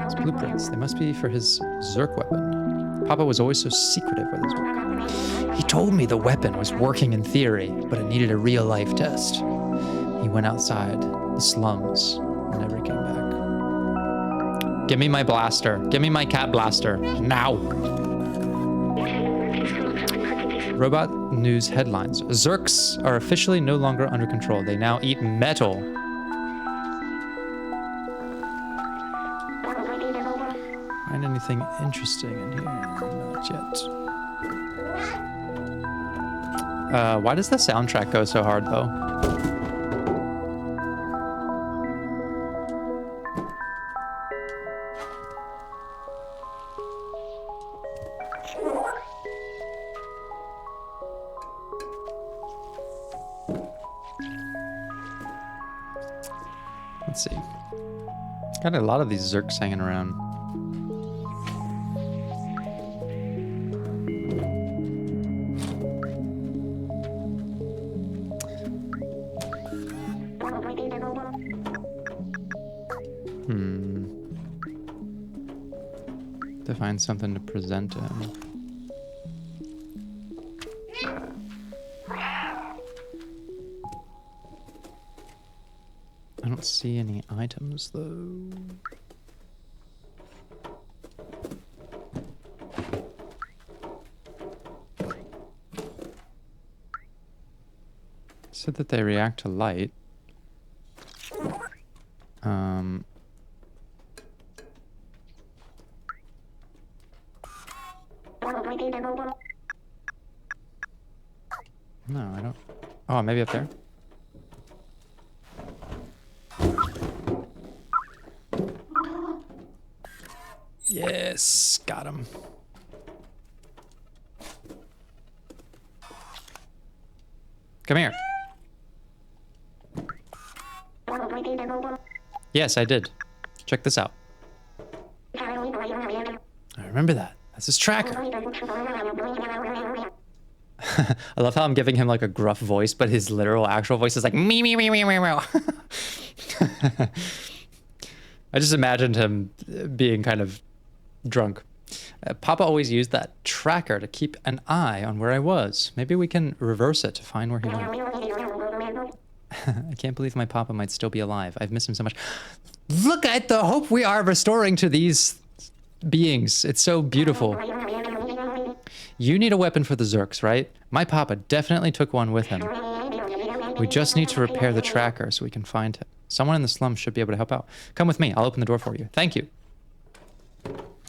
His blueprints. They must be for his Zurk weapon. Papa was always so secretive with his work. He told me the weapon was working in theory, but it needed a real-life test. He went outside the slums and never came back. Give me my blaster. Give me my cat blaster. Now! Robot news headlines. Zurks are officially no longer under control. They now eat metal. Find anything interesting in here? Not yet. Why does the soundtrack go so hard, though? Let's see. Got a lot of these Zurks hanging around. To find something to present to him. I don't see any items, though. It said that they react to light. No, I don't. Oh, maybe up there. Yes, got him. Come here. Yes, I did. Check this out. I remember that. That's his tracker. I love how I'm giving him like a gruff voice, but his literal actual voice is like me. I just imagined him being kind of drunk. Papa always used that tracker to keep an eye on where I was. Maybe we can reverse it to find where he went. I can't believe my Papa might still be alive. I've missed him so much. Look at the hope we are restoring to these beings. It's so beautiful. You need a weapon for the Zurks, right? My Papa definitely took one with him. We just need to repair the tracker so we can find him. Someone in the slums should be able to help out. Come with me. I'll open the door for you. Thank you.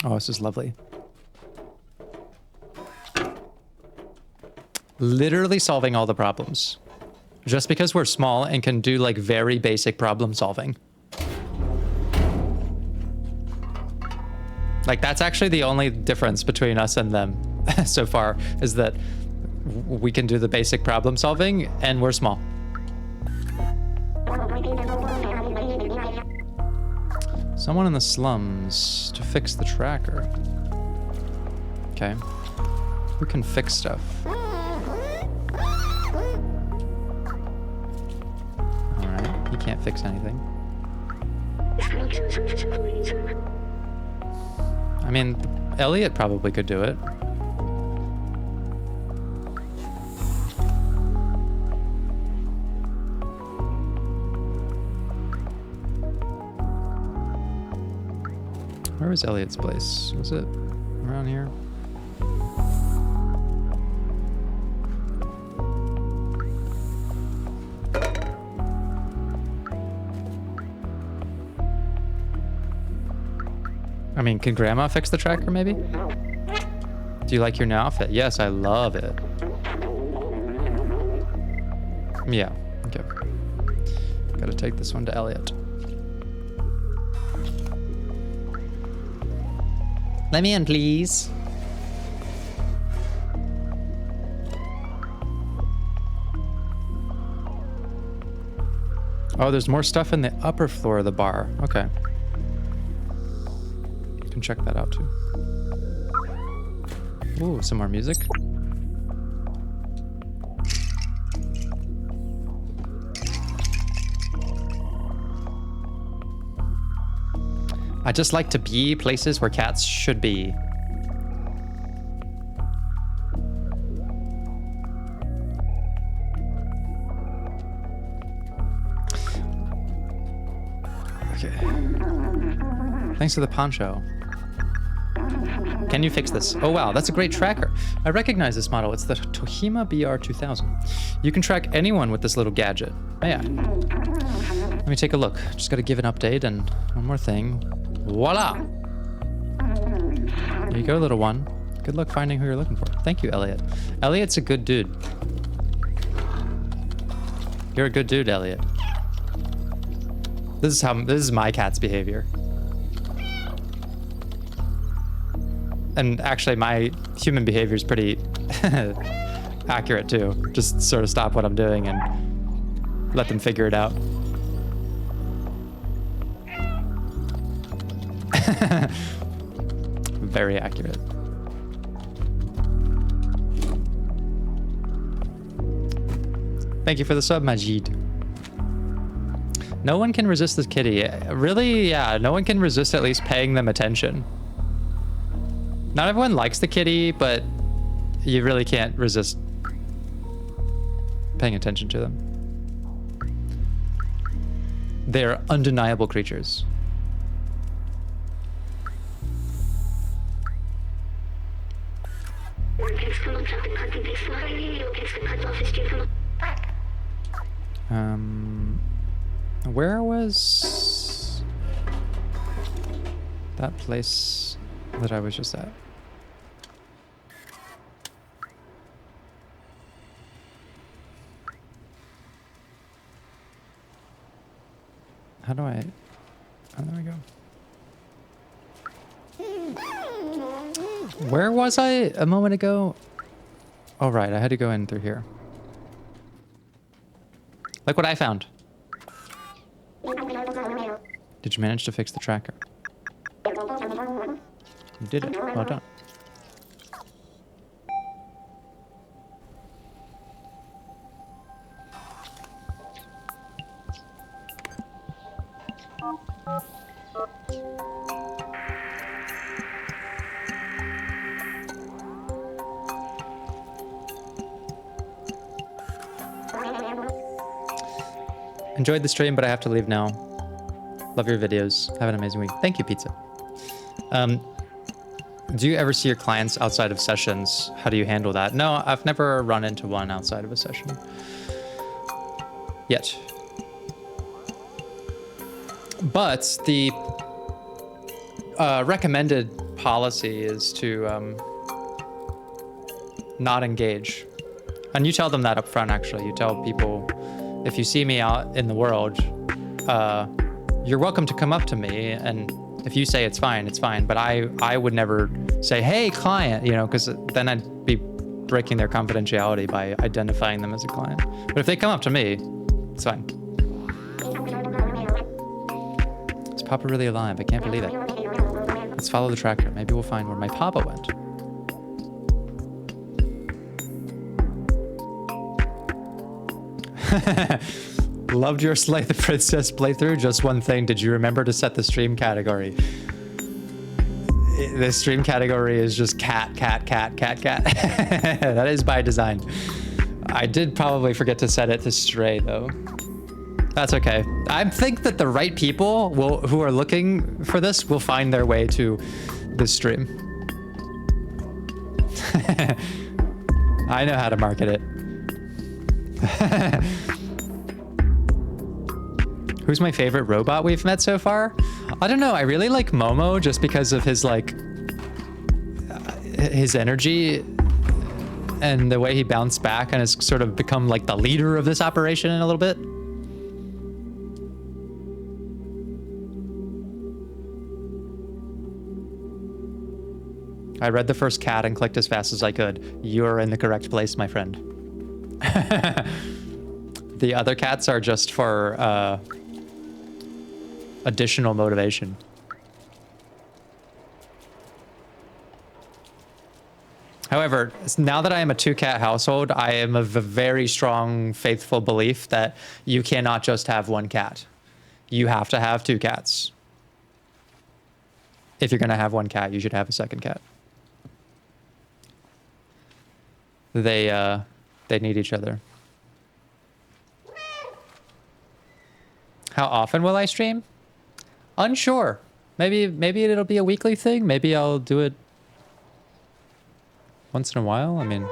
Oh, this is lovely. Literally solving all the problems. Just because we're small and can do like very basic problem solving. Like that's actually the only difference between us and them so far, is that we can do the basic problem solving and we're small. Someone in the slums to fix the tracker. Okay. Who can fix stuff? Alright, he can't fix anything. I mean, Elliot probably could do it. Where was Elliot's place? Was it around here? I mean, can Grandma fix the tracker, maybe? Do you like your new outfit? Yes, I love it. Yeah, okay. Gotta take this one to Elliot. Let me in, please. Oh, there's more stuff in the upper floor of the bar. Okay. You can check that out too. Ooh, some more music. I just like to be places where cats should be. Okay. Thanks for the poncho. Can you fix this? Oh wow, that's a great tracker. I recognize this model. It's the Tohima BR2000. You can track anyone with this little gadget. Oh, yeah. Let me take a look. Just gotta give an update and one more thing. Voila! There you go, little one. Good luck finding who you're looking for. Thank you, Elliot. Elliot's a good dude. You're a good dude, Elliot. This is my cat's behavior. And actually, my human behavior is pretty accurate too. Just sort of stop what I'm doing and let them figure it out. Very accurate. Thank you for the sub, Majid. No one can resist this kitty. Really? Yeah, no one can resist at least paying them attention. Not everyone likes the kitty, but you really can't resist paying attention to them. They're undeniable creatures. Where was that place that I was just at? How do I... Oh, there we go. Where was I a moment ago? Oh, right. I had to go in through here. Look what I found. Did you manage to fix the tracker? You did it. Well done. Enjoyed the stream, but I have to leave now. Love your videos. Have an amazing week. Thank you, Pizza. Do you ever see your clients outside of sessions? How do you handle that? No, I've never run into one outside of a session. Yet. But the recommended policy is to not engage. And you tell them that up front, actually. You tell people, if you see me out in the world, you're welcome to come up to me, and if you say it's fine, it's fine. But I would never say, hey, client, you know, because then I'd be breaking their confidentiality by identifying them as a client. But if they come up to me, it's fine. Is Papa really alive? I can't believe it. Let's follow the tracker. Maybe we'll find where my Papa went. Loved your Slay the Princess playthrough. Just one thing. Did you remember to set the stream category? The stream category is just cat, cat, cat, cat, cat. That is by design. I did probably forget to set it to stray though. That's okay. I think that the right people who are looking for this will find their way to this stream. I know how to market it. Who's my favorite robot we've met so far? I don't know. I really like Momo just because of his like his energy and the way he bounced back and has sort of become like the leader of this operation in a little bit. I read the first cat and clicked as fast as I could. You're in the correct place, my friend. The other cats are just for additional motivation. However, now that I am a 2-cat household, I am of a very strong, faithful belief that you cannot just have 1 cat. You have to have 2 cats. If you're gonna have 1 cat, you should have a 2nd cat. They need each other. How often will I stream? Unsure. Maybe it'll be a weekly thing. Maybe I'll do it once in a while. I mean,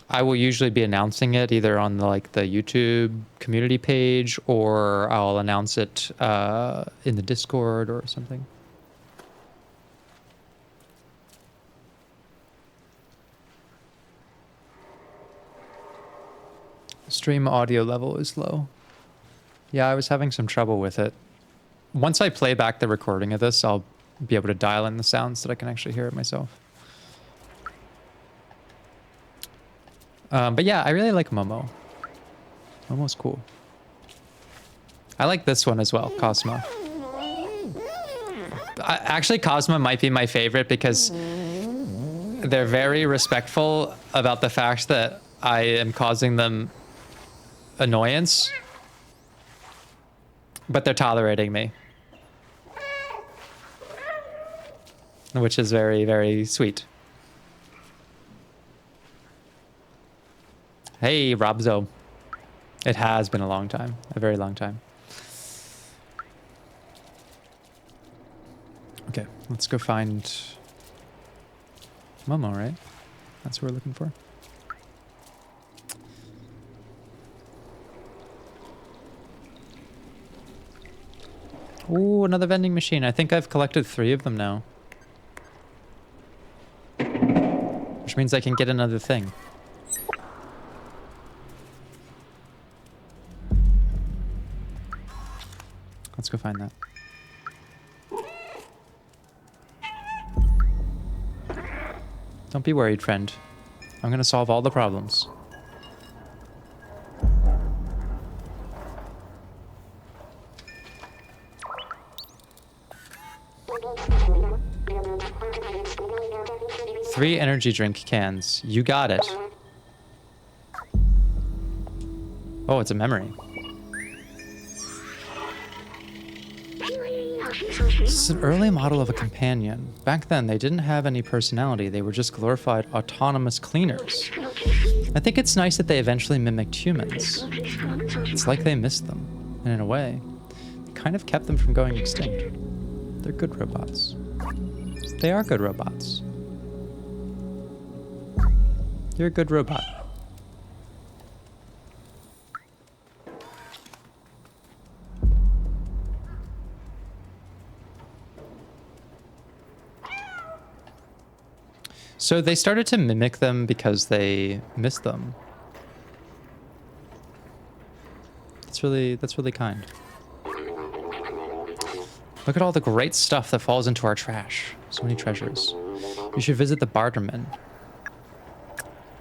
I will usually be announcing it either on the YouTube community page, or I'll announce it in the Discord or something. Stream audio level is low. Yeah, I was having some trouble with it. Once I play back the recording of this, I'll be able to dial in the sounds so that I can actually hear it myself. But yeah, I really like Momo. Momo's cool. I like this one as well, Cosmo. Actually, Cosmo might be my favorite because they're very respectful about the fact that I am causing them annoyance, but they're tolerating me, which is very, very sweet. Hey, Robzo. It has been a long time, a very long time. Okay, let's go find Momo, right? That's what we're looking for. Ooh, another vending machine. I think I've collected 3 of them now. Which means I can get another thing. Let's go find that. Don't be worried, friend. I'm gonna solve all the problems. Three energy drink cans. You got it. Oh, it's a memory. This is an early model of a companion. Back then, they didn't have any personality. They were just glorified autonomous cleaners. I think it's nice that they eventually mimicked humans. It's like they missed them. And in a way, it kind of kept them from going extinct. They're good robots. They are good robots. You're a good robot. So they started to mimic them because they missed them. That's really kind. Look at all the great stuff that falls into our trash. So many treasures. You should visit the barterman.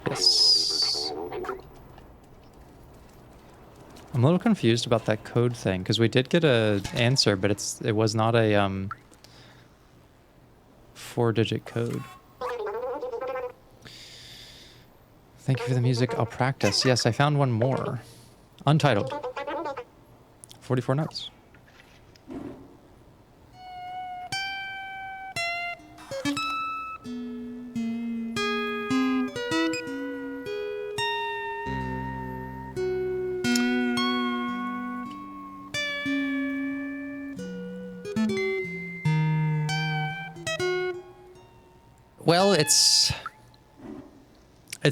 Yes. I'm a little confused about that code thing because we did get an answer, but it was not a 4-digit code. Thank you for the music. I'll practice. Yes, I found one more. Untitled. 44 notes. Well, it's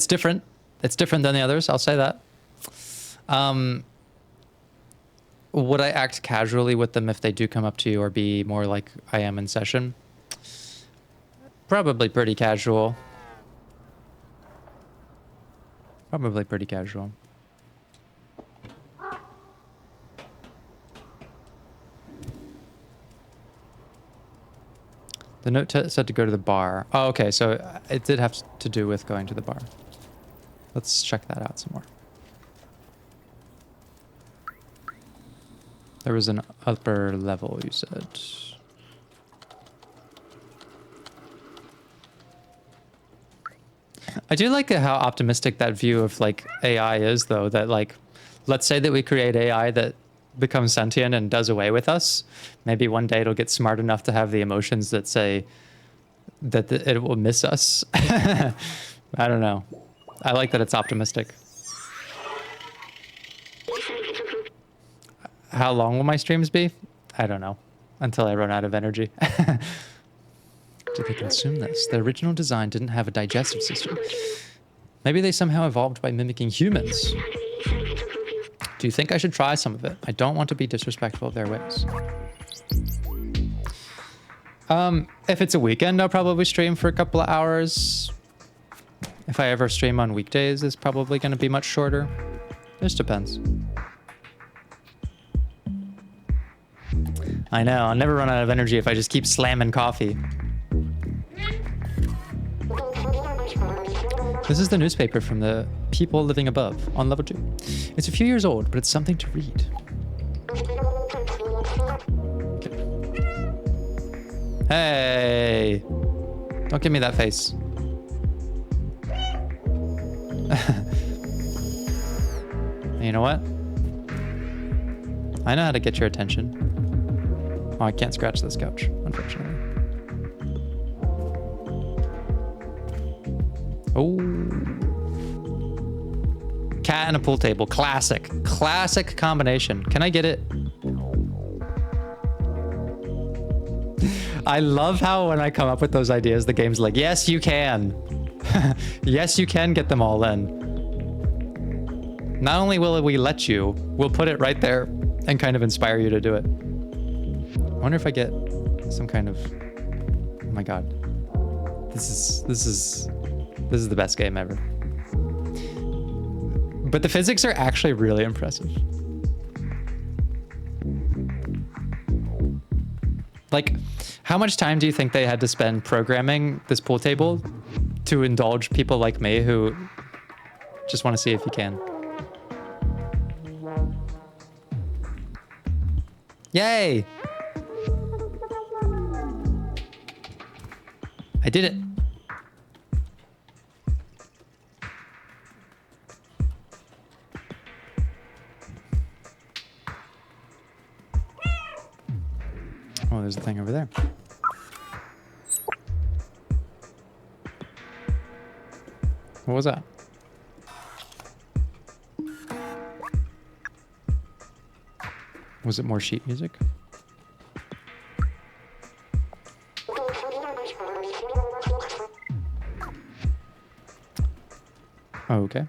different. It's different than the others, I'll say that. Would I act casually with them if they do come up to you or be more like I am in session? Probably pretty casual. Probably pretty casual. The note said to go to the bar. Oh, okay, so it did have to do with going to the bar. Let's check that out some more. There was an upper level, you said. I do like how optimistic that view of like AI is, though, that like, let's say that we create AI that becomes sentient and does away with us. Maybe one day it'll get smart enough to have the emotions that say that it will miss us. I don't know. I like that it's optimistic. How long will my streams be? I don't know. Until I run out of energy. Did they consume this? The original design didn't have a digestive system. Maybe they somehow evolved by mimicking humans. Do you think I should try some of it? I don't want to be disrespectful of their ways. If it's a weekend, I'll probably stream for a couple of hours. If I ever stream on weekdays, it's probably going to be much shorter. Just depends. I know, I'll never run out of energy if I just keep slamming coffee. This is the newspaper from the people living above, on level 2. It's a few years old, but it's something to read. Hey! Don't give me that face. You know what? I know how to get your attention. Oh, I can't scratch this couch, unfortunately. Oh. Cat and a pool table. Classic. Classic combination. Can I get it? I love how when I come up with those ideas, the game's like, yes, you can. Yes, you can get them all in. Not only will we let you, we'll put it right there and kind of inspire you to do it. I wonder if I get some kind of... Oh my god. This is the best game ever. But the physics are actually really impressive. Like, how much time do you think they had to spend programming this pool table to indulge people like me who just want to see if you can? Yay! I did it. Oh, there's a thing over there. What was that? Was it more sheet music? Oh, okay.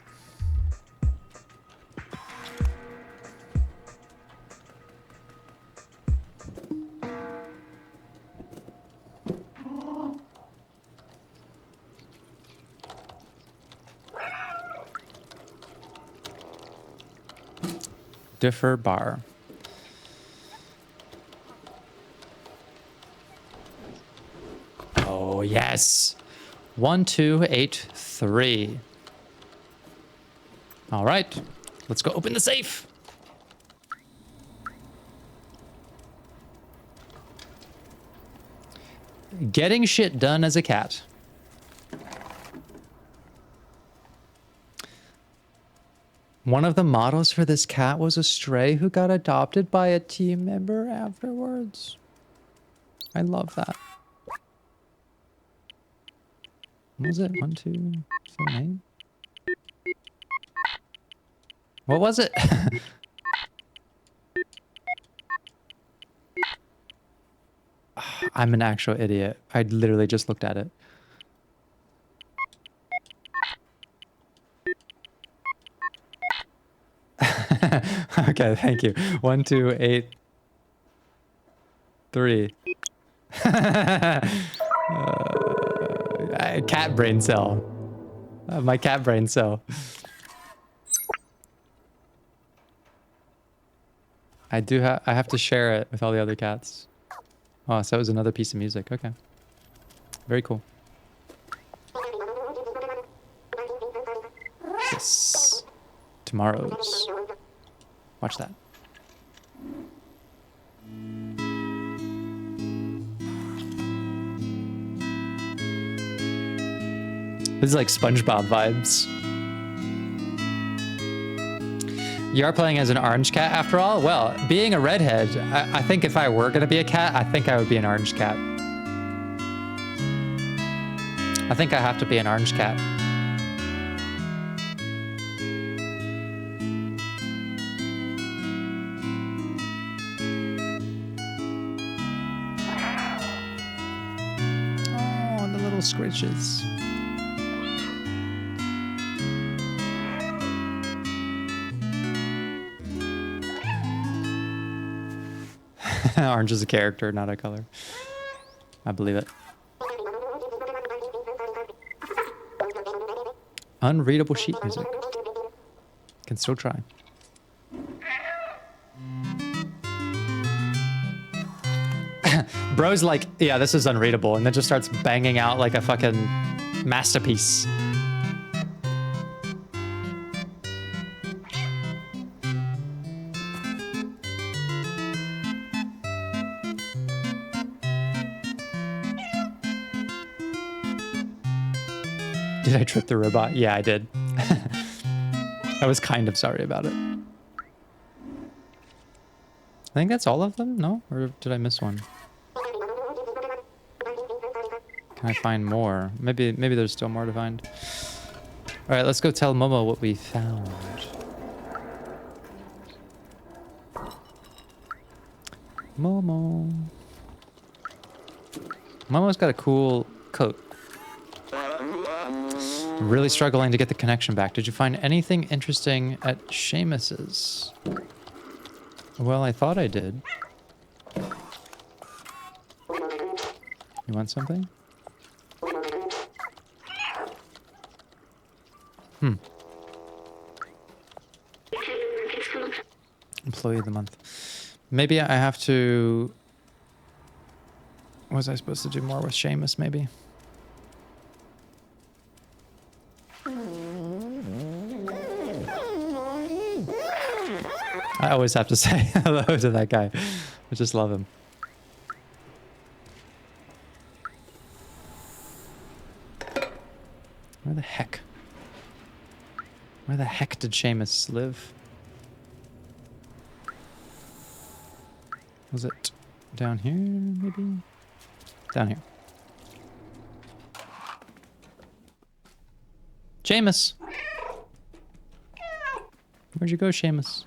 Differ bar. Oh, yes. 1283. All right, let's go open the safe. Getting shit done as a cat. One of the models for this cat was a stray who got adopted by a team member afterwards. I love that. What was it? 1, 2, 7, 8? What was it? I'm an actual idiot. I literally just looked at it. Okay, thank you. 1, 2, 8, 3. Cat brain cell. My cat brain cell. I have to share it with all the other cats. Oh, so it was another piece of music. Okay. Very cool. Yes. Tomorrow's. Watch that. This is like SpongeBob vibes. You are playing as an orange cat after all? Well, being a redhead, I think if I were going to be a cat, I think I would be an orange cat. I think I have to be an orange cat. Oh, the little scritches. Orange is a character, not a color. I believe it. Unreadable sheet music. Can still try. Bro's like, yeah, this is unreadable, and then just starts banging out like a fucking masterpiece. Did I trip the robot? Yeah, I did. I was kind of sorry about it. I think that's all of them? No? Or did I miss one? Can I find more? Maybe there's still more to find. All right, let's go tell Momo what we found. Momo. Momo's got a cool coat. I'm really struggling to get the connection back. Did you find anything interesting at Seamus's? Well, I thought I did. You want something? Employee of the month. Maybe I have to... Was I supposed to do more with Seamus, maybe? I always have to say hello to that guy. I just love him. Where the heck? Where the heck did Seamus live? Was it down here, maybe? Down here. Seamus! Where'd you go, Seamus?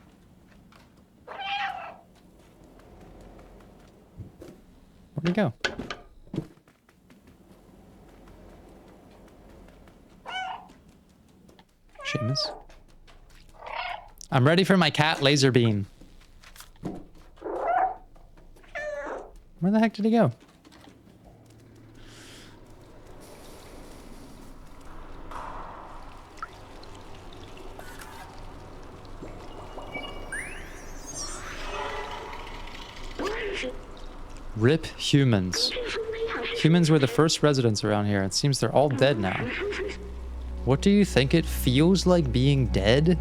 Where'd he go? Seamus? I'm ready for my cat laser beam. Where the heck did he go? Rip humans. Humans were the first residents around here. It seems they're all dead now. What do you think it feels like being dead?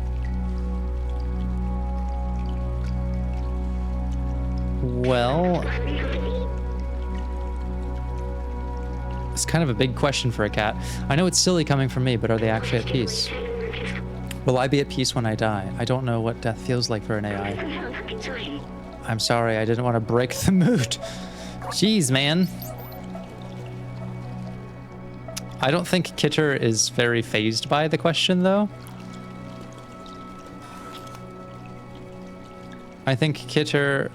Well... It's kind of a big question for a cat. I know it's silly coming from me, but are they actually at peace? Will I be at peace when I die? I don't know what death feels like for an AI. I'm sorry, I didn't want to break the mood. Jeez, man. I don't think Kitter is very fazed by the question, though. I think Kitter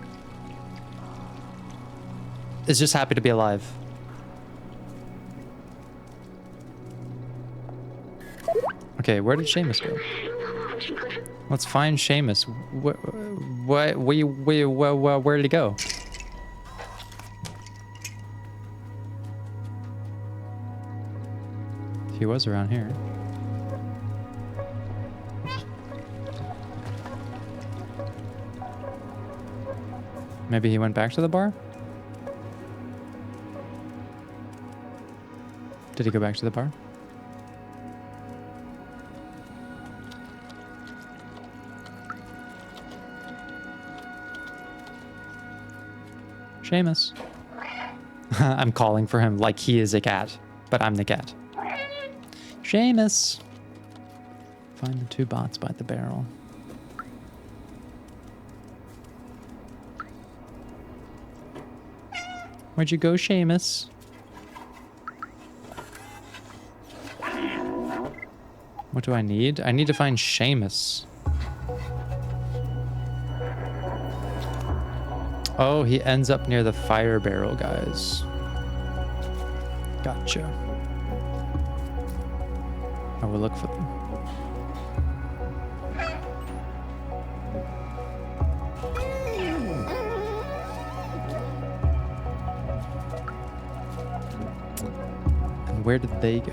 is just happy to be alive. Okay, where did Seamus go? Let's find Seamus. Where did he go? He was around here. Maybe he went back to the bar? Did he go back to the bar? Seamus. I'm calling for him like he is a cat, but I'm the cat. Seamus. Find the two bots by the barrel. Where'd you go, Seamus? What do I need? I need to find Seamus. Oh, he ends up near the fire barrel, guys. Gotcha. I will look for them. And where did they go?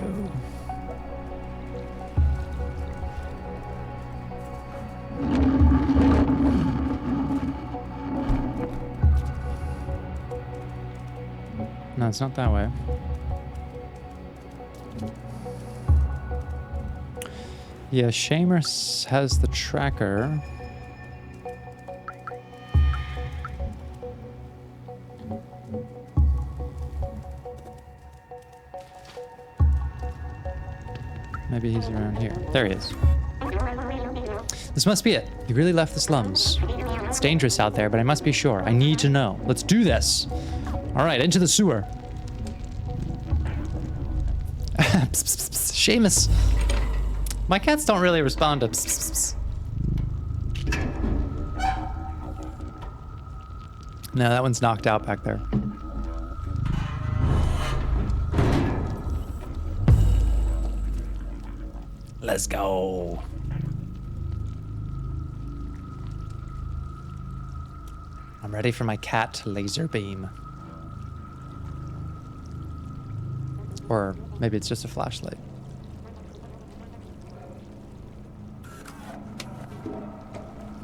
No, it's not that way. Yeah, Seamus has the tracker. Maybe he's around here. There he is. This must be it. He really left the slums. It's dangerous out there, but I must be sure. I need to know. Let's do this. All right, into the sewer. Psst, psst, psst. Seamus. My cats don't really respond to psst, psst, psst. No, that one's knocked out back there. Let's go. I'm ready for my cat laser beam. Or maybe it's just a flashlight.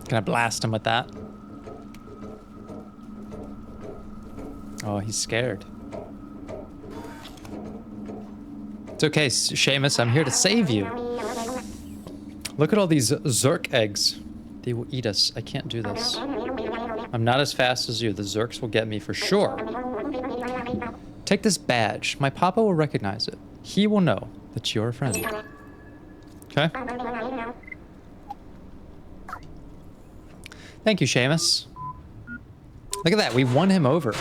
Can I blast him with that? Oh, he's scared. It's okay, Seamus. I'm here to save you. Look at all these Zurk eggs. They will eat us. I can't do this. I'm not as fast as you. The Zurks will get me for sure. Take this badge. My papa will recognize it. He will know that you're a friend. Okay? Thank you, Seamus. Look at that. We won him over.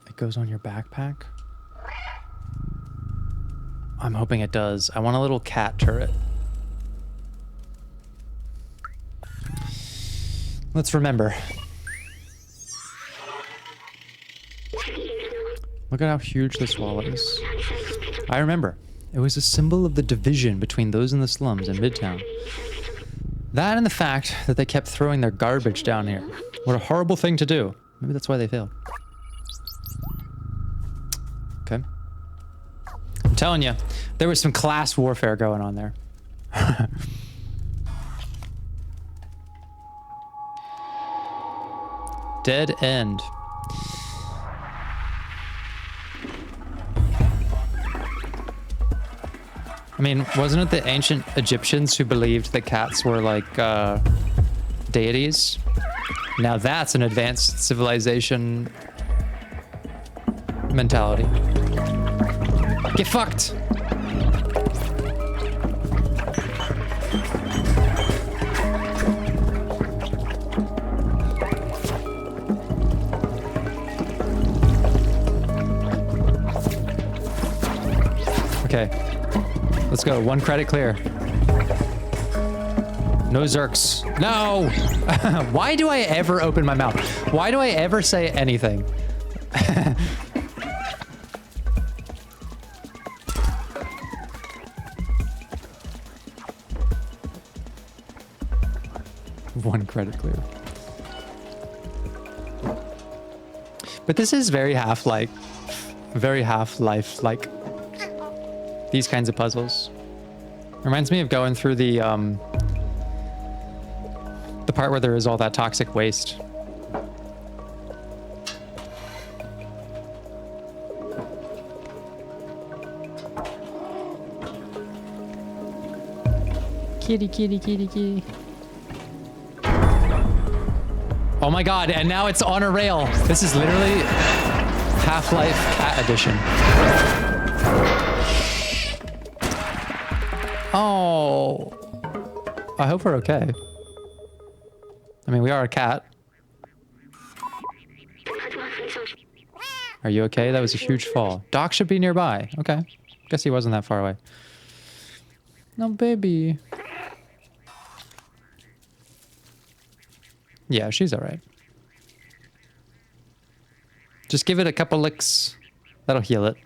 It goes on your backpack? I'm hoping it does. I want a little cat turret. Let's remember. Look at how huge this wallet is. I remember. It was a symbol of the division between those in the slums and Midtown. That and the fact that they kept throwing their garbage down here. What a horrible thing to do. Maybe that's why they failed. Okay. I'm telling you, there was some class warfare going on there. Dead end. I mean, wasn't it the ancient Egyptians who believed that cats were like deities? Now that's an advanced civilization mentality. Get fucked! Okay, let's go. 1 credit clear. No Zurks. No! Why do I ever open my mouth? Why do I ever say anything? One credit clear. But this is very Half-like. Very Half-Life-like. These kinds of puzzles. Reminds me of going through the part where there is all that toxic waste. Kitty, kitty, kitty, kitty. Oh my god, and now it's on a rail. This is literally Half-Life Cat Edition. Oh, I hope we're okay. I mean, we are a cat. Are you okay? That was a huge fall. Doc should be nearby. Okay. Guess he wasn't that far away. No, baby. Yeah, she's all right. Just give it a couple licks. That'll heal it.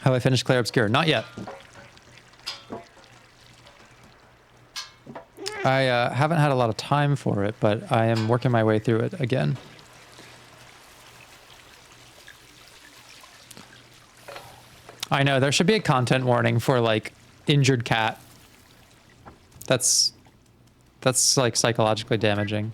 Have I finished Claire Obscure? Not yet. I haven't had a lot of time for it, but I am working my way through it again. I know, there should be a content warning for, like, injured cat. That's like, psychologically damaging.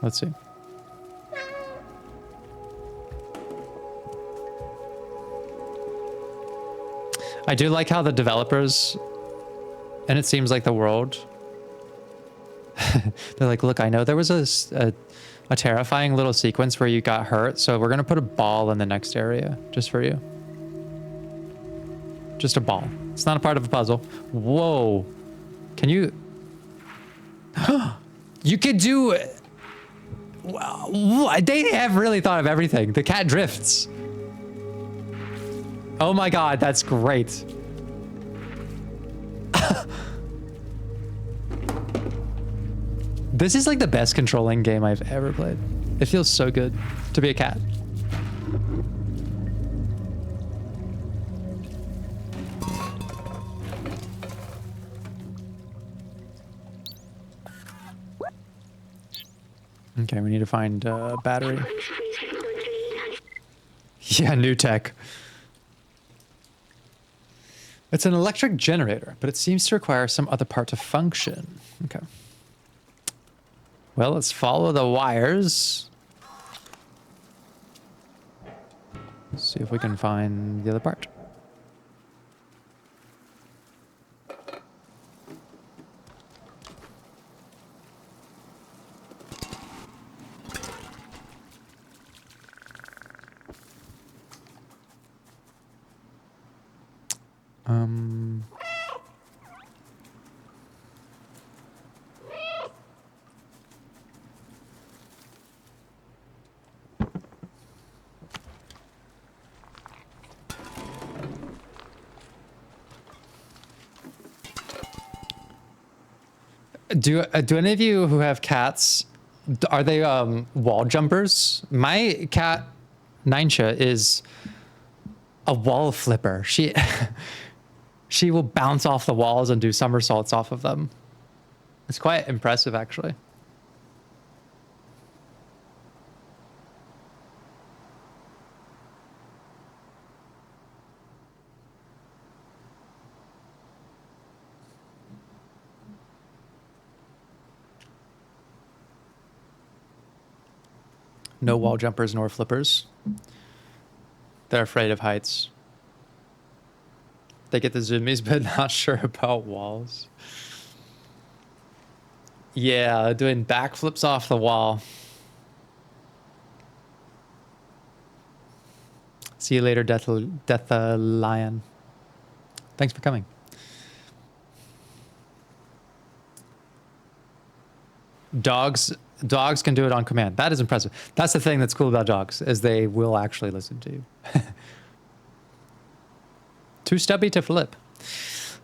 Let's see. I do like how the developers, and it seems like the world, they're like, look, I know there was a terrifying little sequence where you got hurt, so we're going to put a ball in the next area just for you. Just a ball. It's not a part of a puzzle. Whoa. Can you... You could do... Wow. They have really thought of everything. The cat drifts. Oh my god, that's great. This is like the best controlling game I've ever played. It feels so good to be a cat. Okay, we need to find a battery. Yeah, new tech. It's an electric generator, but it seems to require some other part to function. Okay. Well, let's follow the wires. See if we can find the other part. Do any of you who have cats, are they wall jumpers? My cat, Ninja, is a wall flipper. She she will bounce off the walls and do somersaults off of them. It's quite impressive, actually. No wall jumpers nor flippers. They're afraid of heights. They get the zoomies, but not sure about walls. Yeah, doing backflips off the wall. See you later, Death Lion. Thanks for coming. Dogs can do it on command. That is impressive. That's the thing that's cool about dogs, is they will actually listen to you. Too stubby to flip.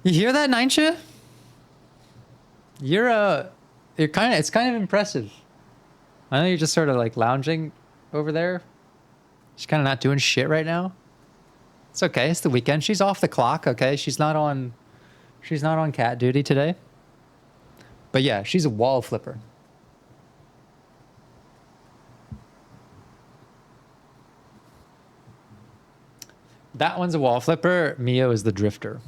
You hear that, Ninja? It's kind of impressive. I know you're just sort of like lounging over there. She's kind of not doing shit right now. It's okay. It's the weekend. She's off the clock. Okay, she's not on cat duty today. But yeah, she's a wall flipper. That one's a wall flipper. Mio is the drifter.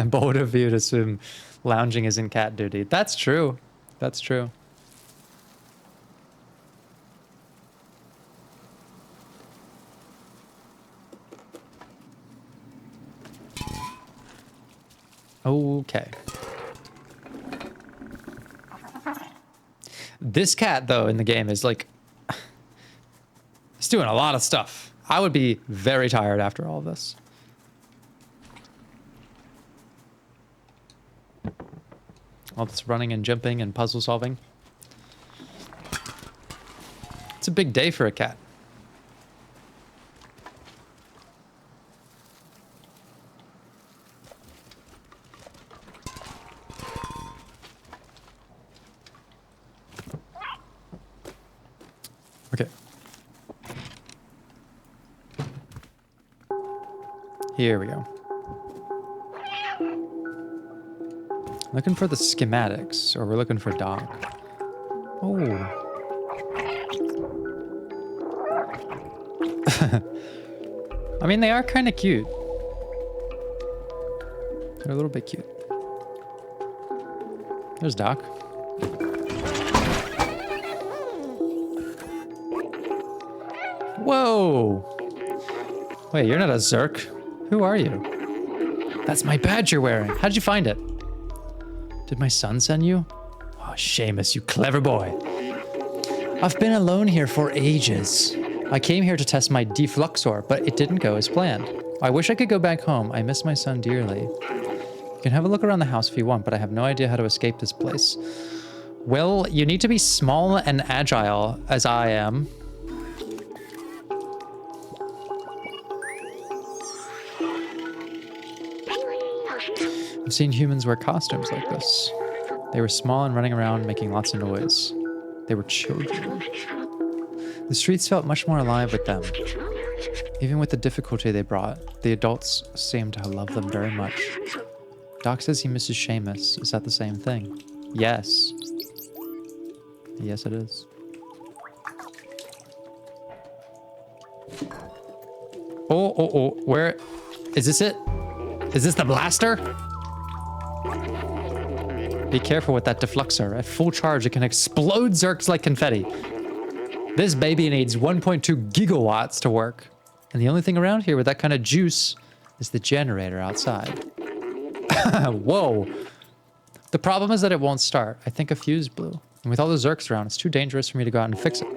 Bold of you to assume lounging isn't cat duty. That's true. That's true. Okay. This cat, though, in the game is like... He's doing a lot of stuff. I would be very tired after all of this. All this running and jumping and puzzle solving. It's a big day for a cat. Okay. Here we go. Looking for the schematics, or we're looking for dog. Oh. I mean, they are kind of cute. They're a little bit cute. There's Doc. Whoa! Wait, you're not a Zurk. Who are you? That's my badge you're wearing. How'd you find it? Did my son send you? Oh, Seamus, you clever boy. I've been alone here for ages. I came here to test my Defluxor, but it didn't go as planned. I wish I could go back home. I miss my son dearly. You can have a look around the house if you want, but I have no idea how to escape this place. Well, you need to be small and agile, as I am. I've seen humans wear costumes like this. They were small and running around making lots of noise. They were children. The streets felt much more alive with them. Even with the difficulty they brought, the adults seemed to love them very much. Doc says he misses Seamus. Is that the same thing? Yes. Yes, it is. Oh. Where? Is this it? Is this the blaster? Be careful with that Defluxor. At full charge, it can explode Zurks like confetti. This baby needs 1.2 gigawatts to work. And the only thing around here with that kind of juice is the generator outside. Whoa. The problem is that it won't start. I think a fuse blew. And with all the Zurks around, it's too dangerous for me to go out and fix it.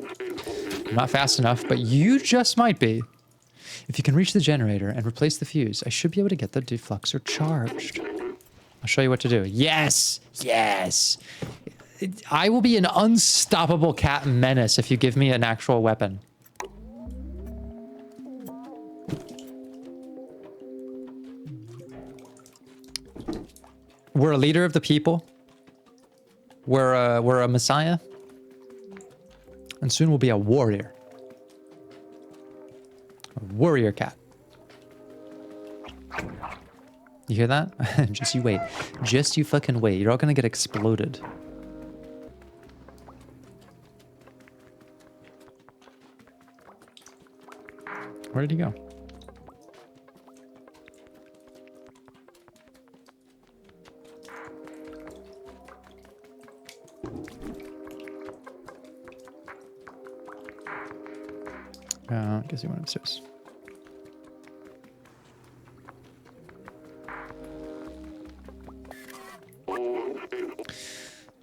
I'm not fast enough, but you just might be. If you can reach the generator and replace the fuse, I should be able to get the Defluxor charged. I'll show you what to do. Yes! Yes! I will be an unstoppable cat menace if you give me an actual weapon. We're a leader of the people. We're a messiah. And soon we'll be a warrior. A warrior cat. You hear that? Just you wait. Just you fucking wait. You're all gonna get exploded. Where did he go? I guess he went upstairs.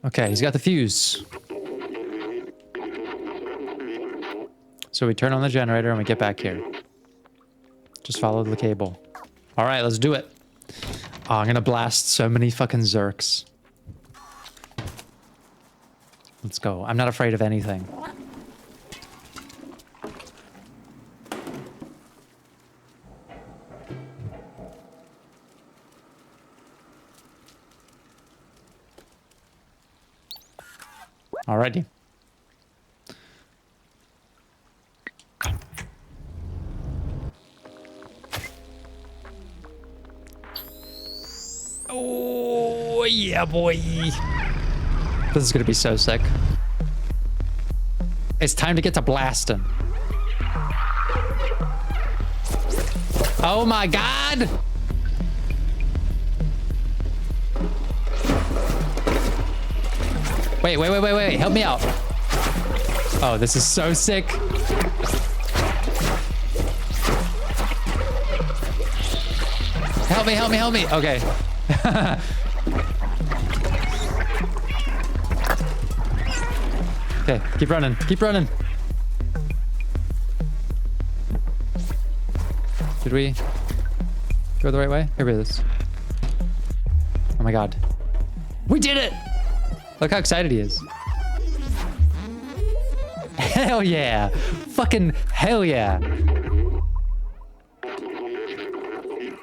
Okay, he's got the fuse. So we turn on the generator and we get back here. Just follow the cable. All right, let's do it. Oh, I'm gonna blast so many fucking Zurks. Let's go. I'm not afraid of anything. Alrighty. Oh, yeah, boy. This is gonna be so sick. It's time to get to blasting. Oh my god! Wait, help me out. Oh, this is so sick. Help me. Okay. Okay, keep running. Did we go the right way? Here it is. Oh my god. We did it! Look how excited he is. Hell yeah. Fucking hell yeah.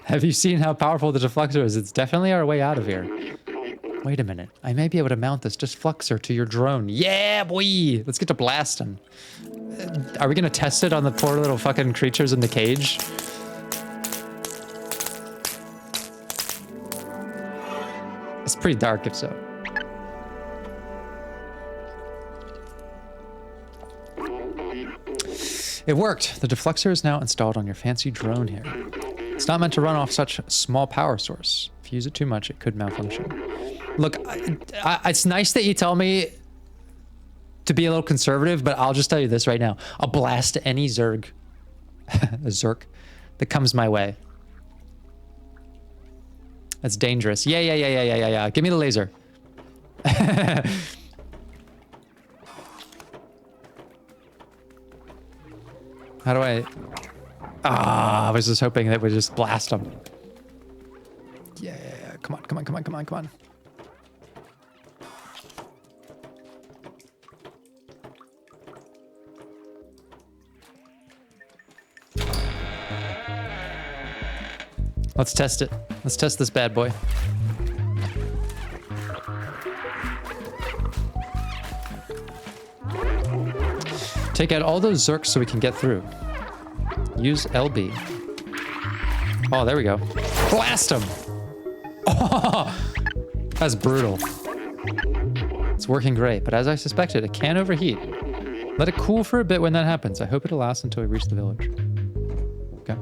Have you seen how powerful the Defluxor is? It's definitely our way out of here. Wait a minute. I may be able to mount this Defluxor to your drone. Yeah, boy. Let's get to blasting. Are we going to test it on the poor little fucking creatures in the cage? It's pretty dark if so. It worked. The Defluxor is now installed on your fancy drone here. It's not meant to run off such a small power source. If you use it too much, it could malfunction. Look, it's nice that you tell me to be a little conservative, but I'll just tell you this right now. I'll blast any Zurk, Zurk that comes my way. That's dangerous. Yeah. Give me the laser. How do I... I was just hoping that we'd just blast them. Yeah. Come on. Let's test it. Let's test this bad boy. Take out all those Zurks so we can get through. Use LB. Oh, there we go. Blast him! Oh, that's brutal. It's working great, but as I suspected, it can overheat. Let it cool for a bit when that happens. I hope it'll last until we reach the village. Okay.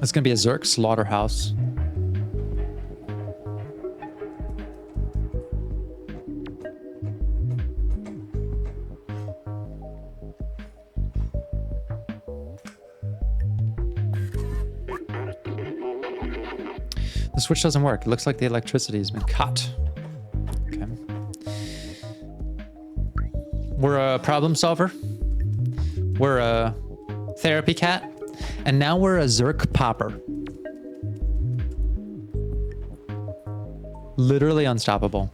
It's gonna be a Zurk slaughterhouse. The switch doesn't work. It looks like the electricity has been cut. Okay. We're a problem solver. We're a therapy cat. And now we're a Zurk popper. Literally unstoppable.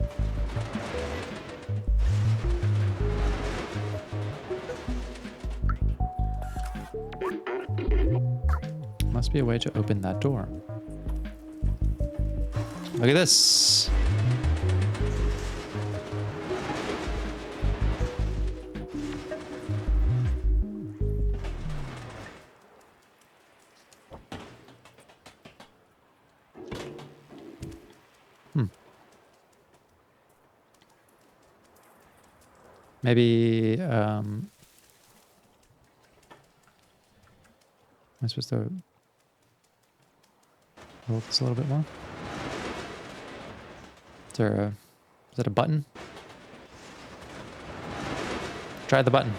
Must be a way to open that door. Look at this. Maybe, am I supposed to roll this a little bit more? there a, is that a button? Try the button.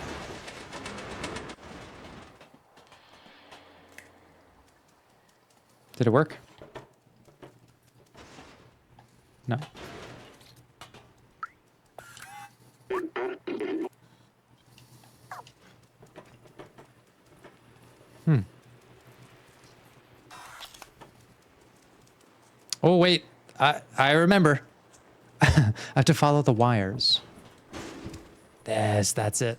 Did it work? No. Oh, wait. I remember. I have to follow the wires. Yes, that's it.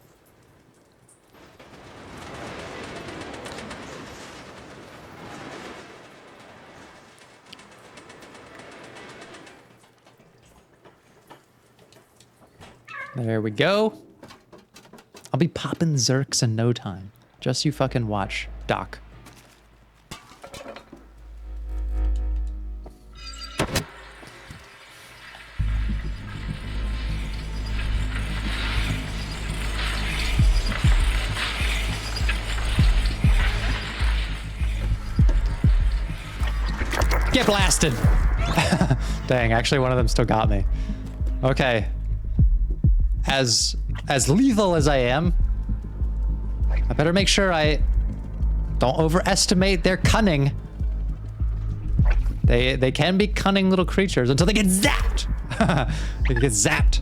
There we go. I'll be popping Zurks in no time. Just you fucking watch, Doc. Get blasted. Dang, actually one of them still got me. Okay. As lethal as I am, I better make sure I don't overestimate their cunning. They can be cunning little creatures until they get zapped. They get zapped.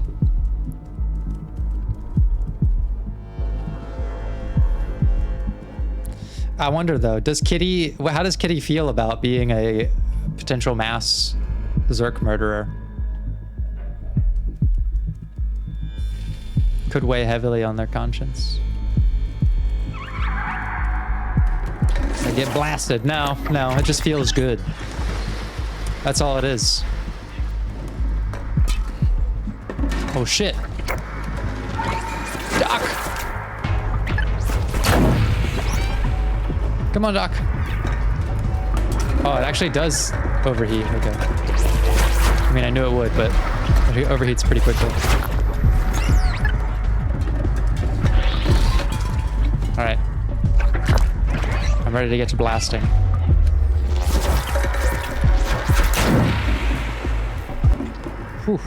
I wonder though, how does Kitty feel about being a potential mass Zurk murderer? Could weigh heavily on their conscience. I get blasted. No, it just feels good. That's all it is. Oh shit. Doc! Come on, Doc. Oh, it actually does overheat. Okay. I mean, I knew it would, but it overheats pretty quickly. All right. I'm ready to get to blasting. Whew.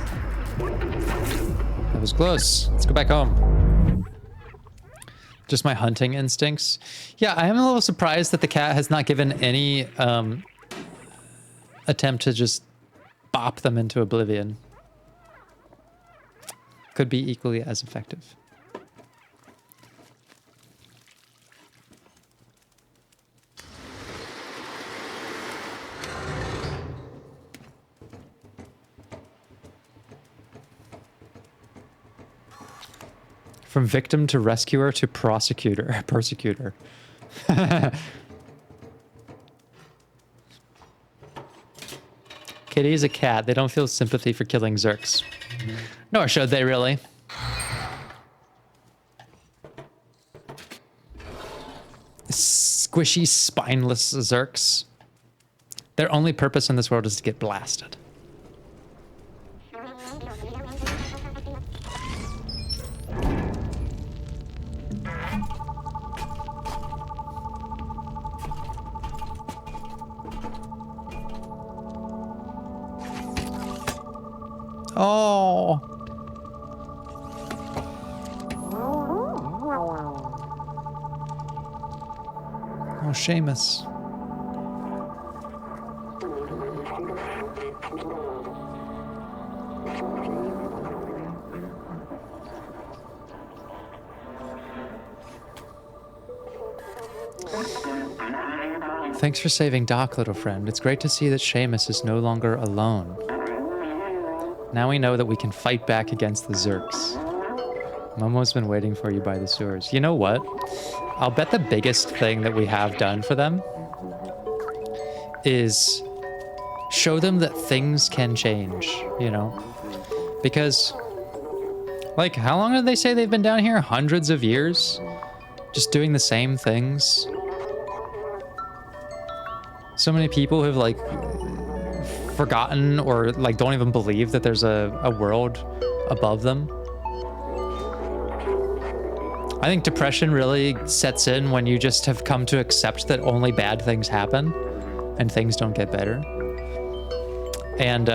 That was close. Let's go back home. Just my hunting instincts. Yeah, I am a little surprised that the cat has not given any attempt to just bop them into oblivion. Could be equally as effective. From victim to rescuer to persecutor. Kitty is a cat. They don't feel sympathy for killing Zurks. Nor should they really. Squishy, spineless Zurks. Their only purpose in this world is to get blasted. Oh. Oh, Seamus. Thanks for saving Doc, little friend. It's great to see that Seamus is no longer alone. Now we know that we can fight back against the Zurks. Momo's been waiting for you by the sewers. You know what? I'll bet the biggest thing that we have done for them is show them that things can change, you know? Because, like, how long did they say they've been down here? Hundreds of years? Just doing the same things? So many people have, like, forgotten or like don't even believe that there's a world above them. I think depression really sets in when you just have come to accept that only bad things happen and things don't get better. And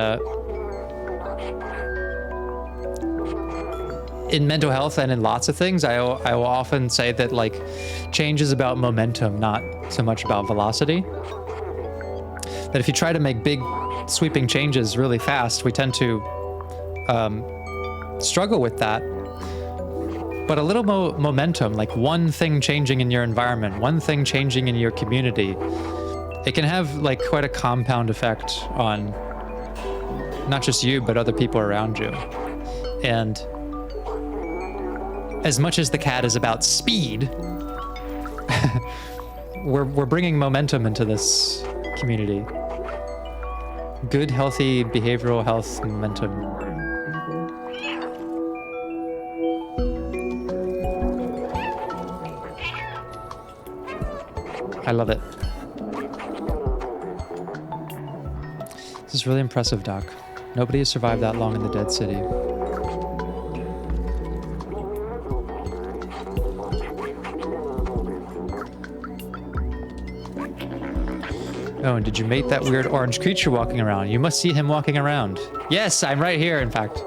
in mental health and in lots of things, I will often say that like change is about momentum, not so much about velocity. That if you try to make big sweeping changes really fast, we tend to struggle with that. But a little momentum, like one thing changing in your environment, one thing changing in your community, it can have like quite a compound effect on not just you, but other people around you. And as much as the cat is about speed, we're bringing momentum into this community. Good, healthy behavioral health momentum. I love it. This is really impressive, Doc. Nobody has survived that long in the Dead City. Oh, and did you mate that weird orange creature walking around? You must see him walking around. Yes, I'm right here, in fact.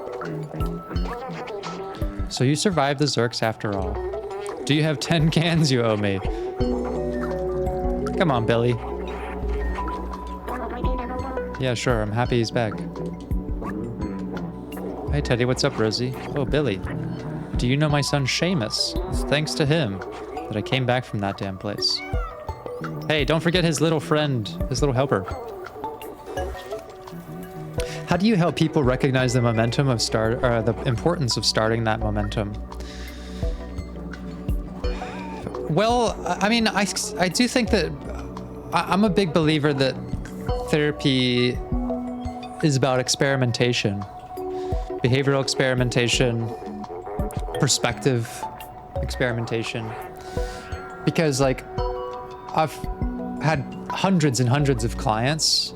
So you survived the Zurks after all. Do you have 10 cans you owe me? Come on, Billy. Yeah, sure, I'm happy he's back. Hey, Teddy, what's up, Rosie? Oh, Billy. Do you know my son, Seamus? It's thanks to him that I came back from that damn place. Hey, don't forget his little friend, his little helper. How do you help people recognize the momentum of the importance of starting that momentum? Well, I mean, I do think that I'm a big believer that therapy is about experimentation, behavioral experimentation, perspective experimentation, because like I've had hundreds and hundreds of clients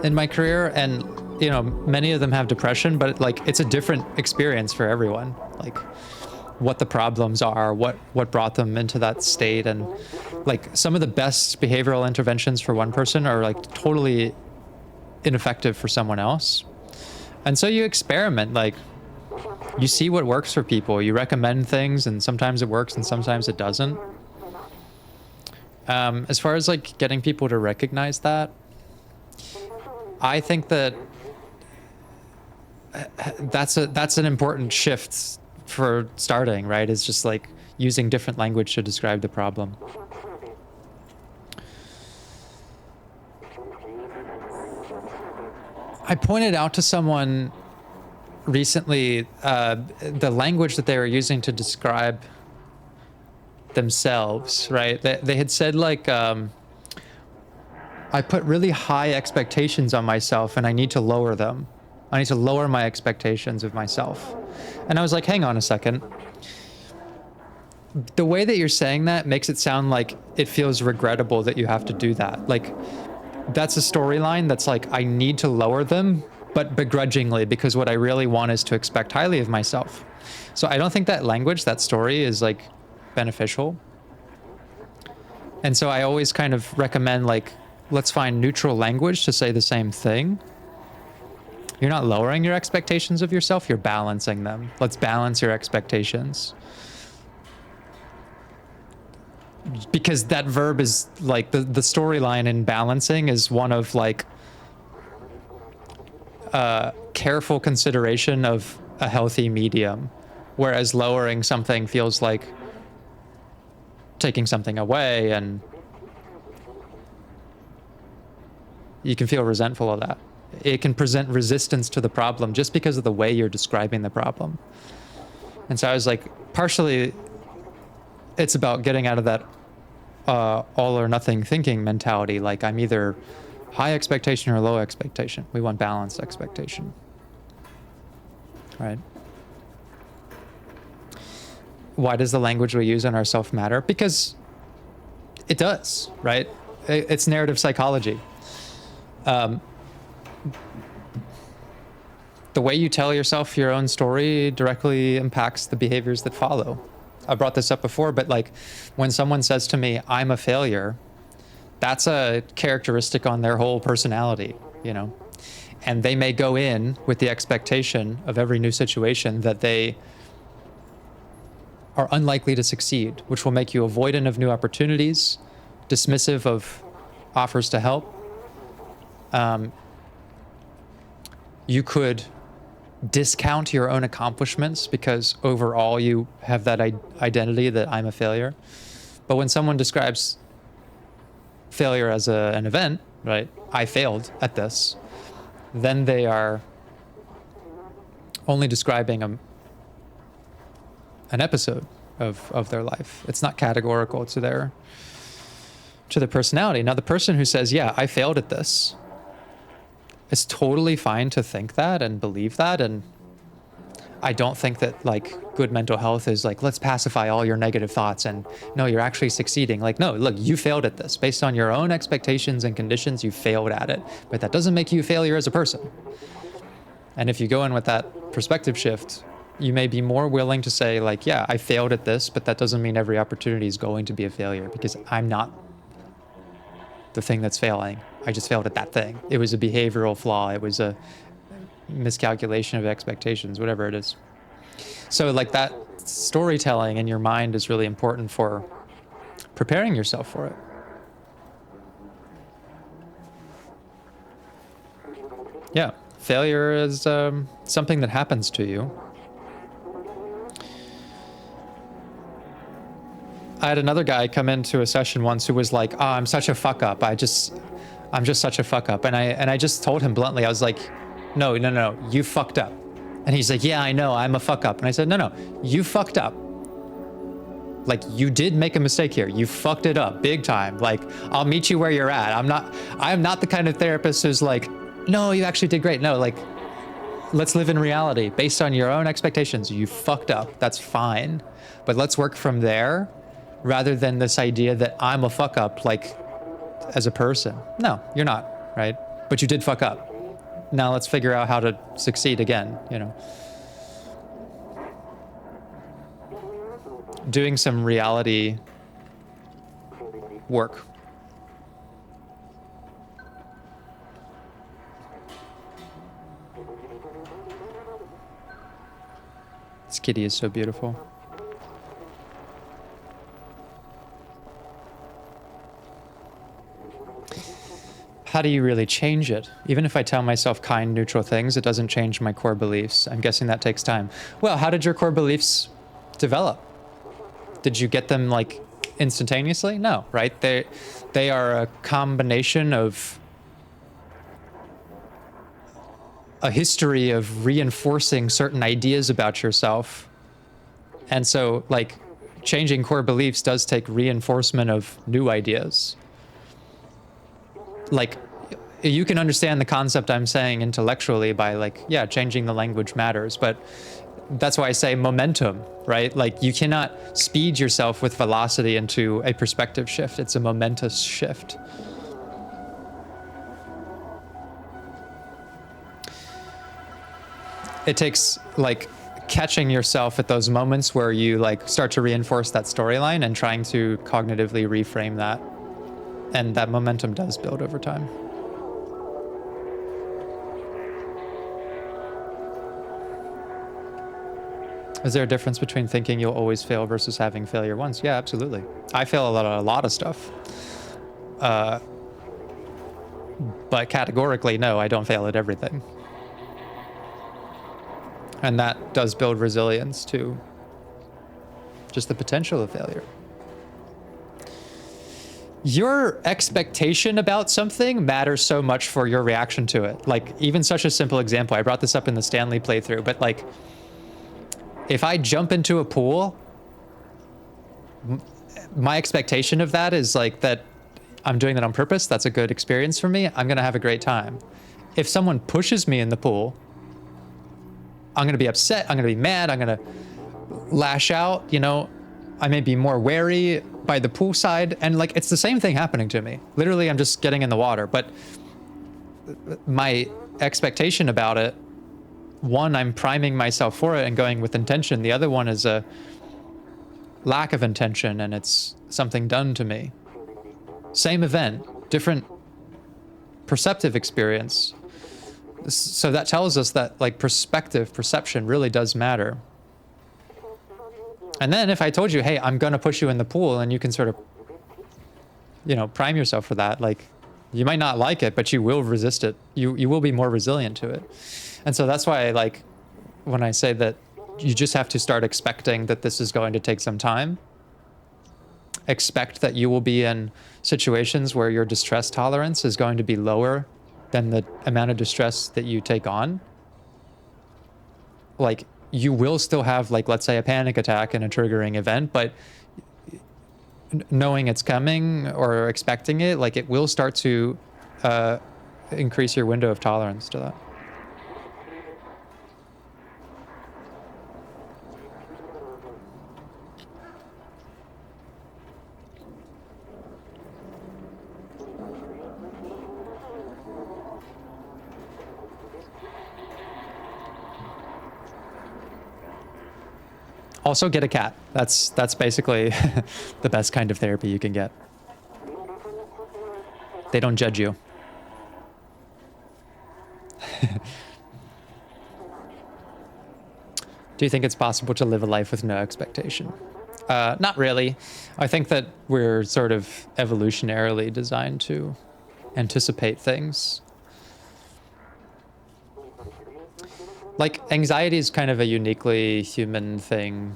in my career, and you know, many of them have depression, but like it's a different experience for everyone. Like what the problems are, what brought them into that state, and like some of the best behavioral interventions for one person are like totally ineffective for someone else. And so you experiment, like you see what works for people, you recommend things, and sometimes it works and sometimes it doesn't. As far as like getting people to recognize that, I think that that's an important shift for starting, right? It's just like using different language to describe the problem. I pointed out to someone recently the language that they were using to describe themselves, right? They had said like, I put really high expectations on myself and I need to lower them. I need to lower my expectations of myself. And I was like, hang on a second. The way that you're saying that makes it sound like it feels regrettable that you have to do that. Like, that's a storyline that's like, I need to lower them, but begrudgingly, because what I really want is to expect highly of myself. So I don't think that language, that story is like beneficial. And so I always kind of recommend like, let's find neutral language to say the same thing. You're not lowering your expectations of yourself, you're balancing them. Let's balance your expectations. Because that verb is like, the storyline in balancing is one of like careful consideration of a healthy medium, whereas lowering something feels like taking something away, and you can feel resentful of that. It can present resistance to the problem just because of the way you're describing the problem. And so I was like, partially it's about getting out of that all or nothing thinking mentality. Like I'm either high expectation or low expectation. We want balanced expectation. Right? Why does the language we use on ourselves matter? Because it does, right? It's narrative psychology. The way you tell yourself your own story directly impacts the behaviors that follow. I brought this up before, but like when someone says to me, I'm a failure, that's a characteristic on their whole personality, you know? And they may go in with the expectation of every new situation that they are unlikely to succeed, which will make you avoidant of new opportunities, dismissive of offers to help. You could discount your own accomplishments because overall you have that identity that I'm a failure. But when someone describes failure as an event, right? I failed at this. Then they are only describing an episode of their life. It's not categorical to their personality. Now, the person who says, yeah, I failed at this, it's totally fine to think that and believe that. And I don't think that like good mental health is like, let's pacify all your negative thoughts and no, you're actually succeeding. Like, no, look, you failed at this based on your own expectations and conditions. You failed at it, but that doesn't make you a failure as a person. And if you go in with that perspective shift, you may be more willing to say like, yeah, I failed at this, but that doesn't mean every opportunity is going to be a failure because I'm not the thing that's failing. I just failed at that thing. It was a behavioral flaw. It was a miscalculation of expectations, whatever it is. So like that storytelling in your mind is really important for preparing yourself for it. Yeah, failure is something that happens to you. I had another guy come into a session once who was like, oh, I'm such a fuck up. I'm just such a fuck up. And I just told him bluntly, I was like, no, you fucked up. And he's like, yeah, I know, I'm a fuck up. And I said, no, you fucked up. Like, you did make a mistake here. You fucked it up big time. Like, I'll meet you where you're at. I'm not the kind of therapist who's like, no, you actually did great. No, like, let's live in reality based on your own expectations. You fucked up. That's fine. But let's work from there rather than this idea that I'm a fuck up, like, as a person. No, you're not, right? But you did fuck up. Now let's figure out how to succeed again, you know. Doing some reality work. This kitty is so beautiful. How do you really change it? Even if I tell myself kind, neutral things, it doesn't change my core beliefs. I'm guessing that takes time. Well, how did your core beliefs develop? Did you get them like instantaneously? No, right? They are a combination of a history of reinforcing certain ideas about yourself. And so like changing core beliefs does take reinforcement of new ideas. Like, you can understand the concept I'm saying intellectually by like, yeah, changing the language matters, but that's why I say momentum, right? Like, you cannot speed yourself with velocity into a perspective shift. It's a momentous shift. It takes like catching yourself at those moments where you like start to reinforce that storyline and trying to cognitively reframe that. And that momentum does build over time. Is there a difference between thinking you'll always fail versus having failure once? Yeah, absolutely. I fail a lot of stuff. But categorically, no, I don't fail at everything. And that does build resilience to just the potential of failure. Your expectation about something matters so much for your reaction to it. Like, even such a simple example, I brought this up in the Stanley playthrough, but like, if I jump into a pool, my expectation of that is like that I'm doing that on purpose. That's a good experience for me. I'm gonna have a great time. If someone pushes me in the pool, I'm gonna be upset, I'm gonna be mad, I'm gonna lash out, you know, I may be more wary by the poolside, and like, it's the same thing happening to me. Literally, I'm just getting in the water, but my expectation about it, one, I'm priming myself for it and going with intention. The other one is a lack of intention, and it's something done to me. Same event, different perceptive experience. So that tells us that like perspective, perception really does matter. And then if I told you, hey, I'm gonna push you in the pool, and you can sort of, you know, prime yourself for that, like, you might not like it, but you will resist it. You will be more resilient to it. And so that's why, like, when I say that you just have to start expecting that this is going to take some time, expect that you will be in situations where your distress tolerance is going to be lower than the amount of distress that you take on. Like, you will still have, like, let's say a panic attack and a triggering event, but knowing it's coming or expecting it, like, it will start to increase your window of tolerance to that. Also, get a cat. That's basically the best kind of therapy you can get. They don't judge you. Do you think it's possible to live a life with no expectation? Not really. I think that we're sort of evolutionarily designed to anticipate things. Like, anxiety is kind of a uniquely human thing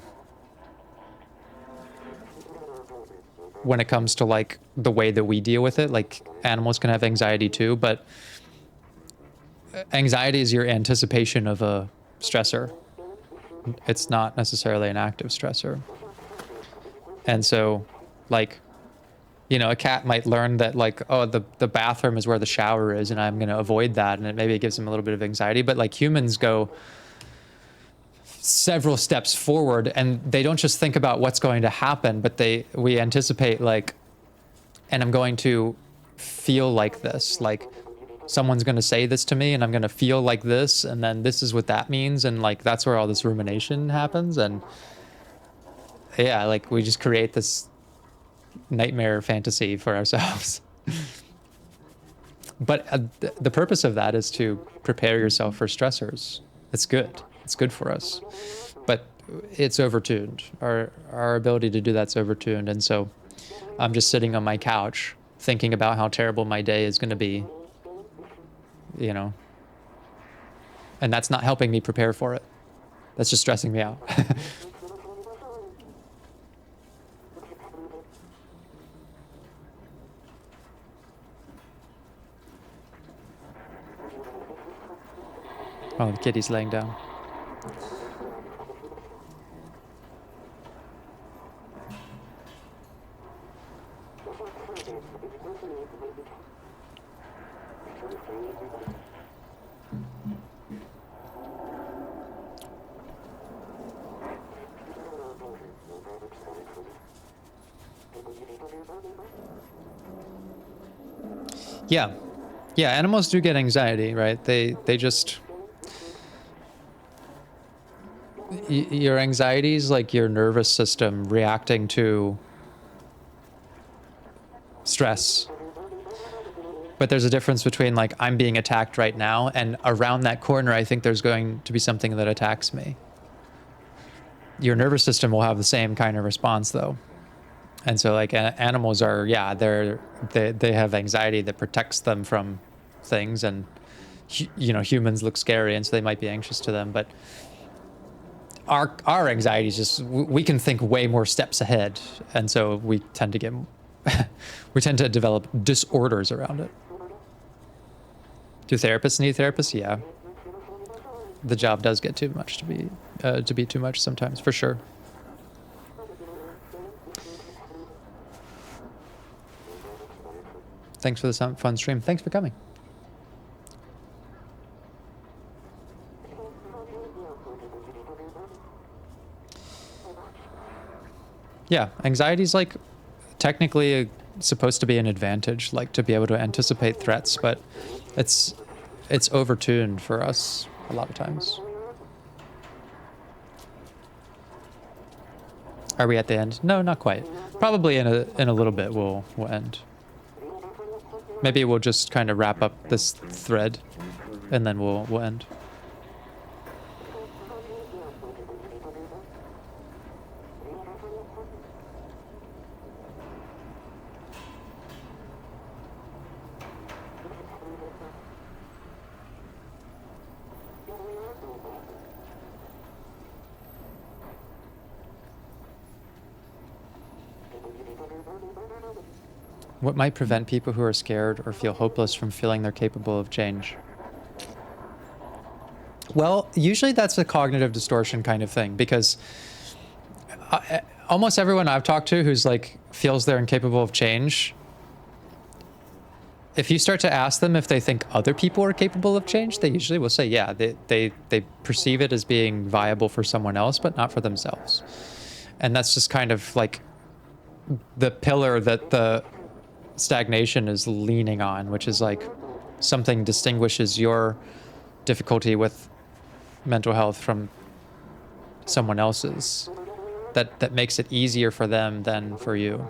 when it comes to, like, the way that we deal with it. Like, animals can have anxiety too, but anxiety is your anticipation of a stressor. It's not necessarily an active stressor. And so, like, you know, a cat might learn that, like, oh, the bathroom is where the shower is, and I'm going to avoid that, and maybe it gives them a little bit of anxiety. But, like, humans go several steps forward, and they don't just think about what's going to happen, but we anticipate, like, and I'm going to feel like this. Like, someone's going to say this to me, and I'm going to feel like this, and then this is what that means, and, like, that's where all this rumination happens. And yeah, like, we just create this nightmare fantasy for ourselves. But the purpose of that is to prepare yourself for stressors. It's good. It's good for us. But it's overtuned. Our ability to do that's overtuned. And so I'm just sitting on my couch thinking about how terrible my day is going to be, you know. And that's not helping me prepare for it. That's just stressing me out. Oh, the kitty's laying down. Yeah. Yeah, animals do get anxiety, right? They just... Your anxiety is like your nervous system reacting to stress. But there's a difference between, like, I'm being attacked right now, and around that corner I think there's going to be something that attacks me. Your nervous system will have the same kind of response, though. And so, like, animals are, yeah, they have anxiety that protects them from things, and, you know, humans look scary, and so they might be anxious to them, but our anxiety is just, we can think way more steps ahead, and so we tend to get we tend to develop disorders around it. Do therapists need therapists? Yeah, the job does get too much to be too much sometimes, for sure. Thanks for the fun stream. Thanks for coming. Yeah, anxiety is, like, technically supposed to be an advantage, like, to be able to anticipate threats, but it's overtuned for us a lot of times. Are we at the end? No, not quite. Probably in a little bit we'll end. Maybe we'll just kind of wrap up this thread, and then we'll end. What might prevent people who are scared or feel hopeless from feeling they're capable of change? Well, usually that's a cognitive distortion kind of thing, because almost everyone I've talked to who's like feels they're incapable of change, if you start to ask them if they think other people are capable of change, they usually will say, yeah, they perceive it as being viable for someone else, but not for themselves. And that's just kind of like the pillar that the stagnation is leaning on, which is like something distinguishes your difficulty with mental health from someone else's, that makes it easier for them than for you.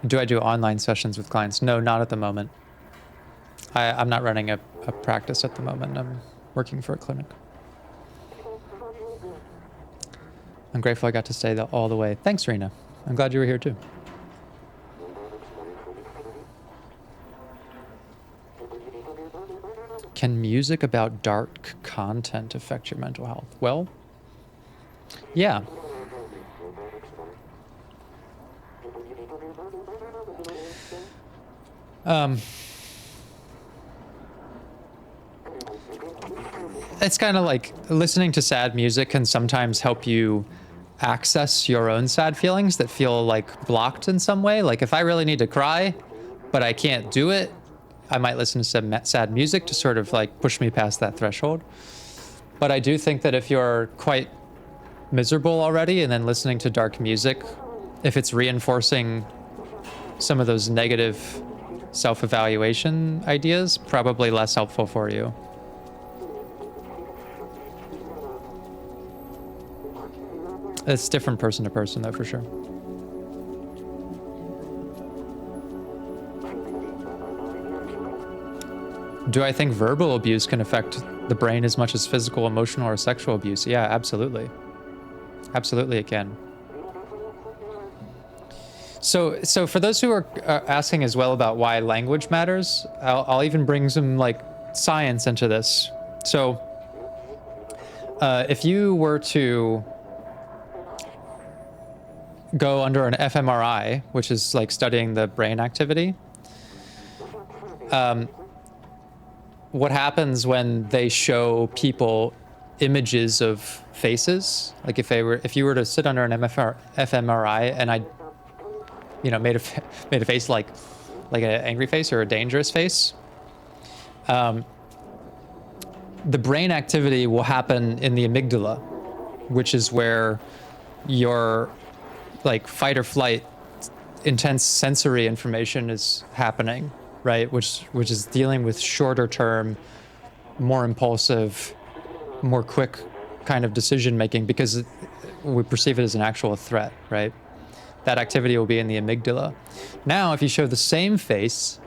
Do I do online sessions with clients? No, not at the moment. I'm not running a practice at the moment. I'm working for a clinic. I'm grateful I got to stay all the way. Thanks, Rena. I'm glad you were here too. Can music about dark content affect your mental health? Well, yeah. It's kind of like listening to sad music can sometimes help you access your own sad feelings that feel like blocked in some way. Like if I really need to cry, but I can't do it, I might listen to some sad music to sort of like push me past that threshold. But I do think that if you're quite miserable already and then listening to dark music, if it's reinforcing some of those negative self-evaluation ideas, probably less helpful for you. It's different person to person, though, for sure. Do I think verbal abuse can affect the brain as much as physical, emotional, or sexual abuse? Yeah, absolutely. Absolutely it can. So for those who are asking as well about why language matters, I'll even bring some like science into this. So if you were to go under an fMRI, which is like studying the brain activity, what happens when they show people images of faces, like if you were to sit under an fMRI and I, made a face like an angry face or a dangerous face, the brain activity will happen in the amygdala, which is where your like fight or flight, intense sensory information is happening, right? Which is dealing with shorter term, more impulsive, more quick kind of decision making, because we perceive it as an actual threat, right? That activity will be in the amygdala. Now, if you show the same face,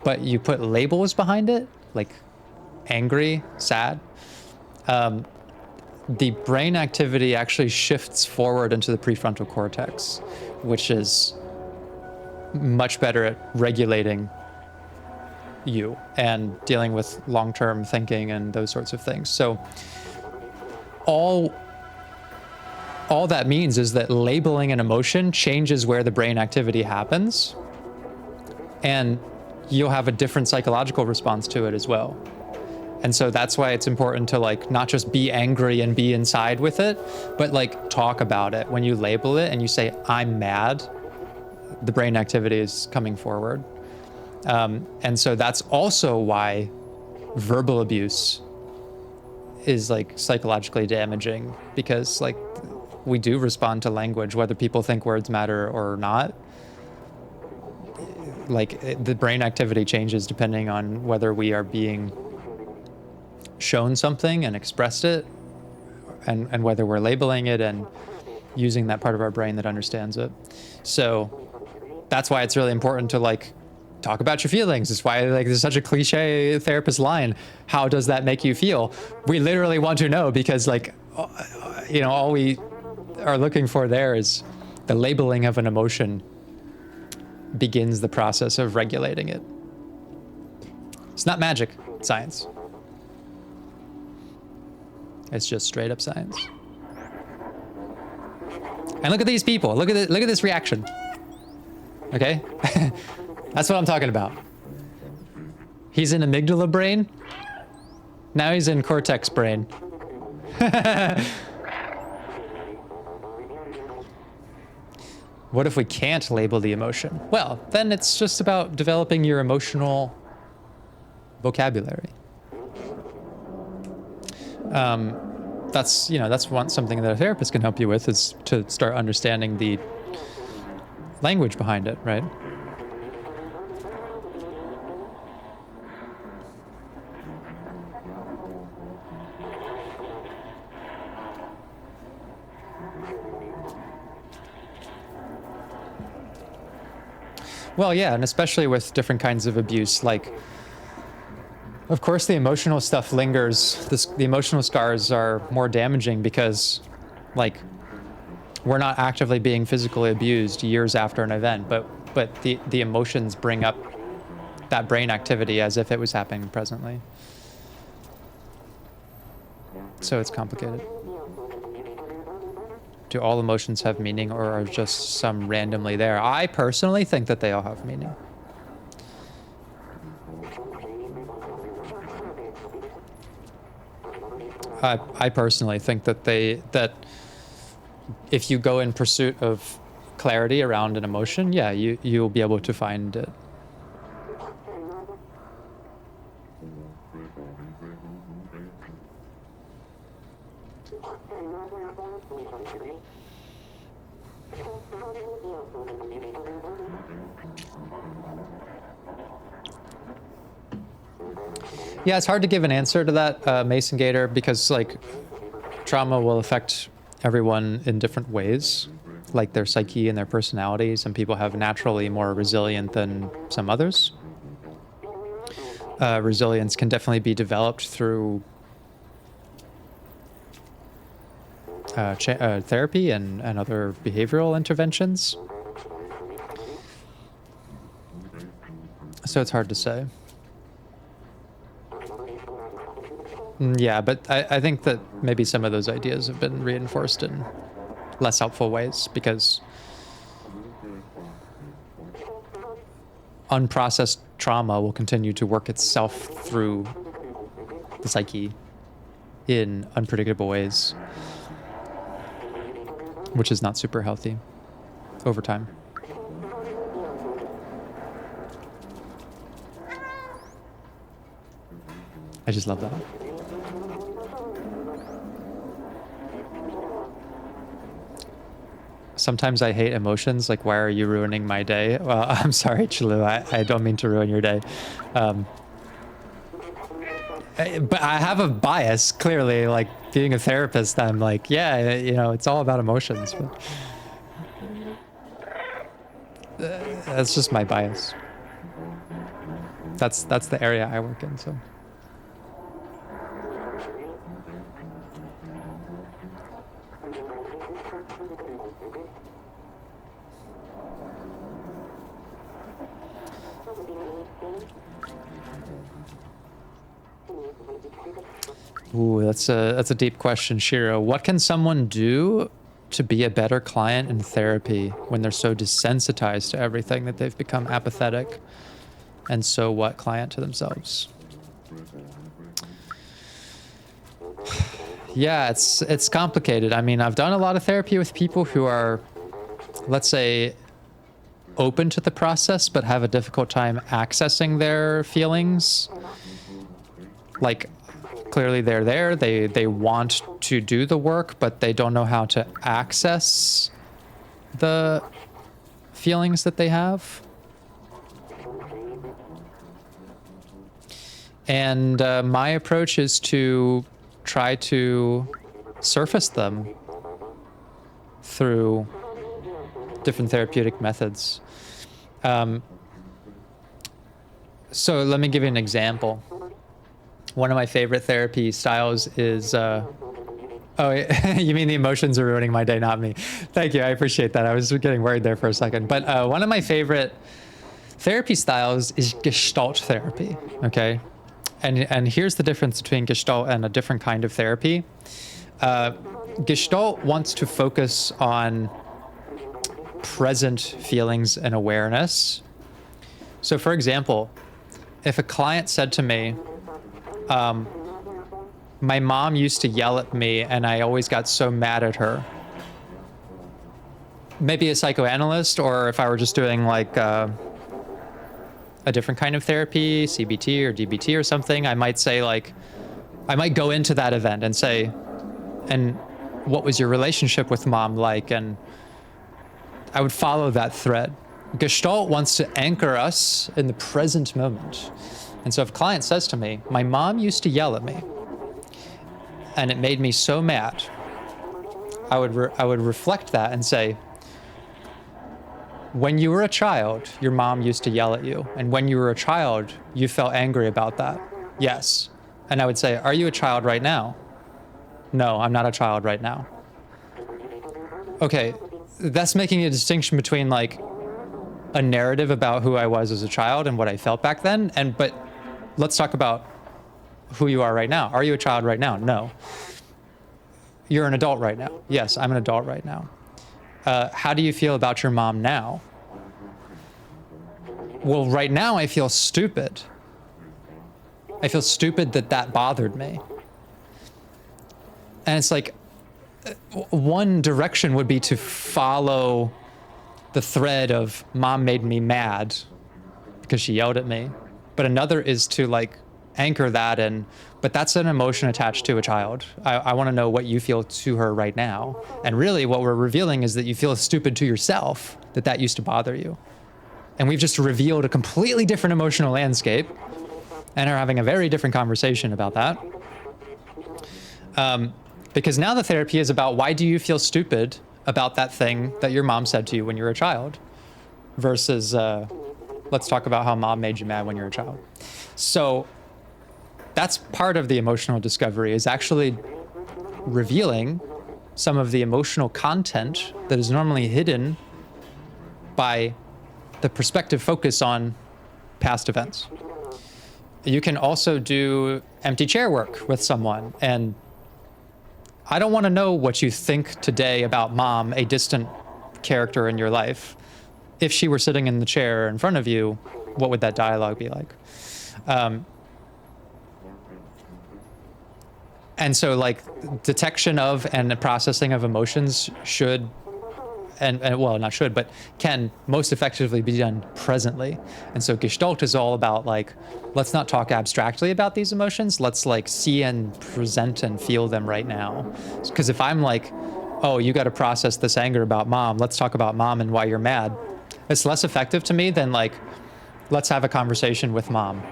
but you put labels behind it, like angry, sad, the brain activity actually shifts forward into the prefrontal cortex, which is much better at regulating you and dealing with long-term thinking and those sorts of things. So all that means is that labeling an emotion changes where the brain activity happens, and you'll have a different psychological response to it as well. And so that's why it's important to like not just be angry and be inside with it, but like talk about it. When you label it and you say, I'm mad, the brain activity is coming forward. And so that's also why verbal abuse is like psychologically damaging, because like we do respond to language, whether people think words matter or not. Like the brain activity changes depending on whether we are being shown something and expressed it, and whether we're labeling it and using that part of our brain that understands it. So that's why it's really important to like talk about your feelings. It's why like there's such a cliche therapist line, how does that make you feel? We literally want to know, because like all we are looking for there is the labeling of an emotion begins the process of regulating it. It's not magic science. It's just straight up science. And look at these people. Look at this reaction. Okay? That's what I'm talking about. He's in amygdala brain. Now he's in cortex brain. What if we can't label the emotion? Well, then it's just about developing your emotional vocabulary. That's, you know, that's something that a therapist can help you with, is to start understanding the language behind it, right? Well, yeah, and especially with different kinds of abuse, like, of course, the emotional stuff lingers. The emotional scars are more damaging because, like, we're not actively being physically abused years after an event, but the emotions bring up that brain activity as if it was happening presently. So it's complicated. Do all emotions have meaning, or are just some randomly there? I personally think that they all have meaning. I personally think that if you go in pursuit of clarity around an emotion, yeah, you'll be able to find it. Yeah, it's hard to give an answer to that, Mason Gator, because, like, trauma will affect everyone in different ways, like their psyche and their personality. Some people have naturally more resilient than some others. Resilience can definitely be developed through therapy and other behavioral interventions. So it's hard to say. Yeah, but I think that maybe some of those ideas have been reinforced in less helpful ways, because unprocessed trauma will continue to work itself through the psyche in unpredictable ways, which is not super healthy over time. I just love that. Sometimes I hate emotions, like, why are you ruining my day? Well, I'm sorry, Chalu, I don't mean to ruin your day. But I have a bias, clearly, like, being a therapist, I'm like, yeah, you know, it's all about emotions. But that's just my bias. That's the area I work in, so. Ooh, that's a deep question, Shiro. What can someone do to be a better client in therapy when they're so desensitized to everything that they've become apathetic and so what client to themselves? Yeah, it's complicated. I mean, I've done a lot of therapy with people who are, let's say, open to the process but have a difficult time accessing their feelings. Like, clearly they're there, they want to do the work, but they don't know how to access the feelings that they have. And my approach is to try to surface them through different therapeutic methods. So let me give you an example. One of my favorite therapy styles is, oh, you mean the emotions are ruining my day, not me. Thank you, I appreciate that. I was getting worried there for a second. But one of my favorite therapy styles is Gestalt therapy, okay? And here's the difference between Gestalt and a different kind of therapy. Gestalt wants to focus on present feelings and awareness. So for example, if a client said to me, my mom used to yell at me and I always got so mad at her. Maybe a psychoanalyst, or if I were just doing like a different kind of therapy, CBT or DBT or something, I might say like, I might go into that event and say, and what was your relationship with mom like? And I would follow that thread. Gestalt wants to anchor us in the present moment. And so if a client says to me, my mom used to yell at me and it made me so mad, I would reflect that and say, when you were a child, your mom used to yell at you. And when you were a child, you felt angry about that. Yes. And I would say, are you a child right now? No, I'm not a child right now. Okay, that's making a distinction between like a narrative about who I was as a child and what I felt back then. But let's talk about who you are right now. Are you a child right now? No. You're an adult right now. Yes, I'm an adult right now. How do you feel about your mom now? Well, right now I feel stupid. I feel stupid that bothered me. And it's like, one direction would be to follow the thread of mom made me mad because she yelled at me. But another is to like anchor that in, but that's an emotion attached to a child. I want to know what you feel to her right now. And really what we're revealing is that you feel stupid to yourself, that used to bother you. And we've just revealed a completely different emotional landscape and are having a very different conversation about that. Because now the therapy is about, why do you feel stupid about that thing that your mom said to you when you were a child? Versus, let's talk about how mom made you mad when you were a child. So that's part of the emotional discovery, is actually revealing some of the emotional content that is normally hidden by the perspective focus on past events. You can also do empty chair work with someone, and I don't want to know what you think today about mom, a distant character in your life. If she were sitting in the chair in front of you, what would that dialogue be like? And so like detection of and the processing of emotions should, and well, not should, but can most effectively be done presently. And so Gestalt is all about like, let's not talk abstractly about these emotions. Let's like see and present and feel them right now. Because if I'm like, oh, you got to process this anger about mom, let's talk about mom and why you're mad, it's less effective to me than like, let's have a conversation with mom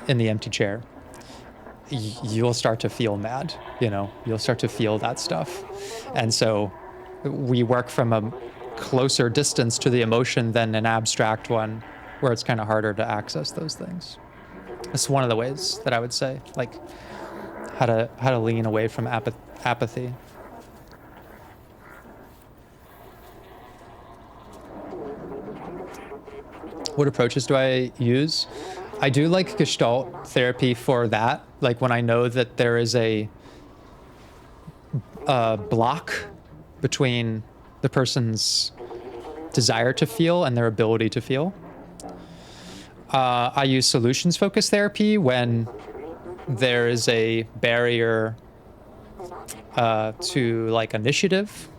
in the empty chair. You'll start to feel mad, you know, you'll start to feel that stuff. And so we work from a closer distance to the emotion than an abstract one where it's kind of harder to access those things. That's one of the ways that I would say, like how to lean away from apathy. What approaches do I use? I do like Gestalt therapy for that. Like when I know that there is a block between the person's desire to feel and their ability to feel. I use solutions-focused therapy when there is a barrier to like initiative.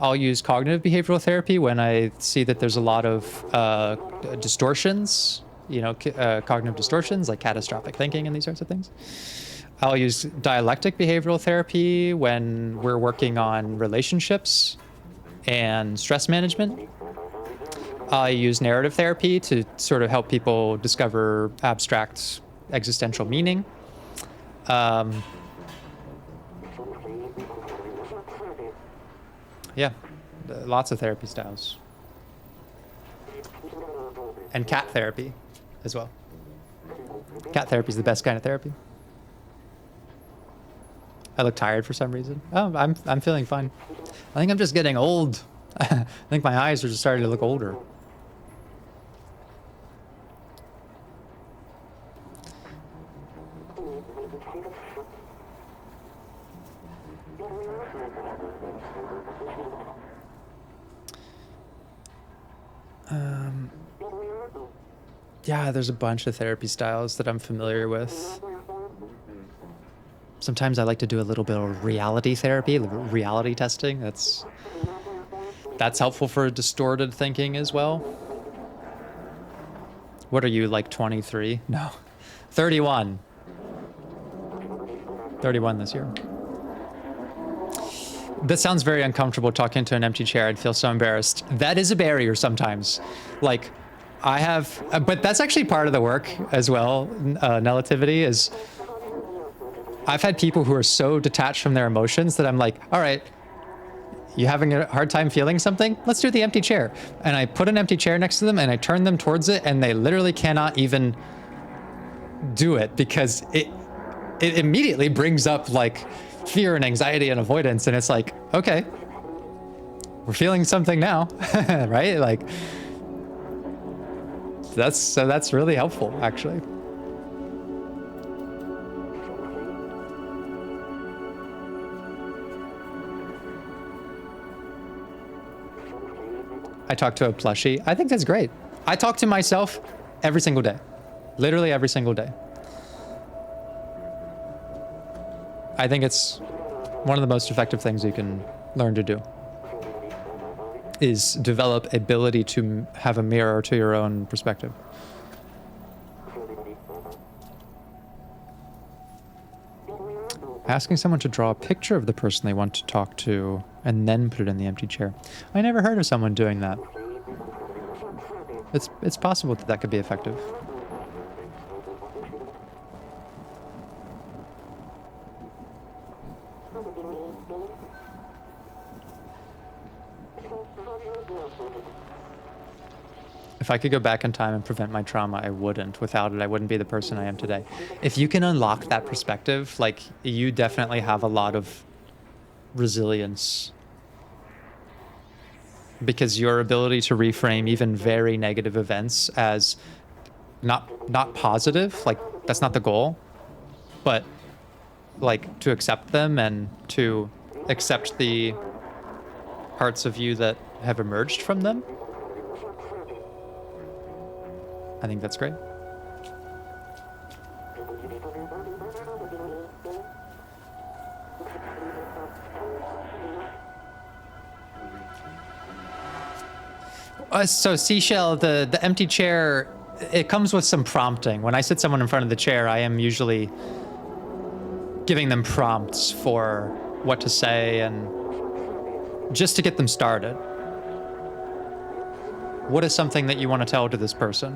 I'll use cognitive behavioral therapy when I see that there's a lot of distortions, you know, cognitive distortions like catastrophic thinking and these sorts of things. I'll use dialectic behavioral therapy when we're working on relationships and stress management. I use narrative therapy to sort of help people discover abstract existential meaning. Yeah, lots of therapy styles. And cat therapy as well. Cat therapy is the best kind of therapy. I look tired for some reason. Oh, I'm feeling fine. I think I'm just getting old. I think my eyes are just starting to look older. Yeah, there's a bunch of therapy styles that I'm familiar with. Sometimes I like to do a little bit of reality therapy, reality testing. That's helpful for distorted thinking as well. What are you, like 23? No. 31. 31 this year. That sounds very uncomfortable, talking to an empty chair. I'd feel so embarrassed. That is a barrier sometimes. Like, I have, but that's actually part of the work as well. Negativity is, I've had people who are so detached from their emotions that I'm like, all right, you having a hard time feeling something? Let's do the empty chair. And I put an empty chair next to them and I turn them towards it, and they literally cannot even do it because it immediately brings up like fear and anxiety and avoidance. And it's like, okay, we're feeling something now, right? Like, that's really helpful, actually. I talk to a plushie. I think that's great. I talk to myself every single day. Literally every single day. I think it's one of the most effective things you can learn to do, is develop ability to have a mirror to your own perspective. Asking someone to draw a picture of the person they want to talk to and then put it in the empty chair. I never heard of someone doing that. It's possible that could be effective. If I could go back in time and prevent my trauma, I wouldn't. Without it, I wouldn't be the person I am today. If you can unlock that perspective, like, you definitely have a lot of resilience. Because your ability to reframe even very negative events as not positive, like, that's not the goal, but like to accept them and to accept the parts of you that have emerged from them. I think that's great. So Seashell, the empty chair, it comes with some prompting. When I sit someone in front of the chair, I am usually giving them prompts for what to say and just to get them started. What is something that you want to tell to this person?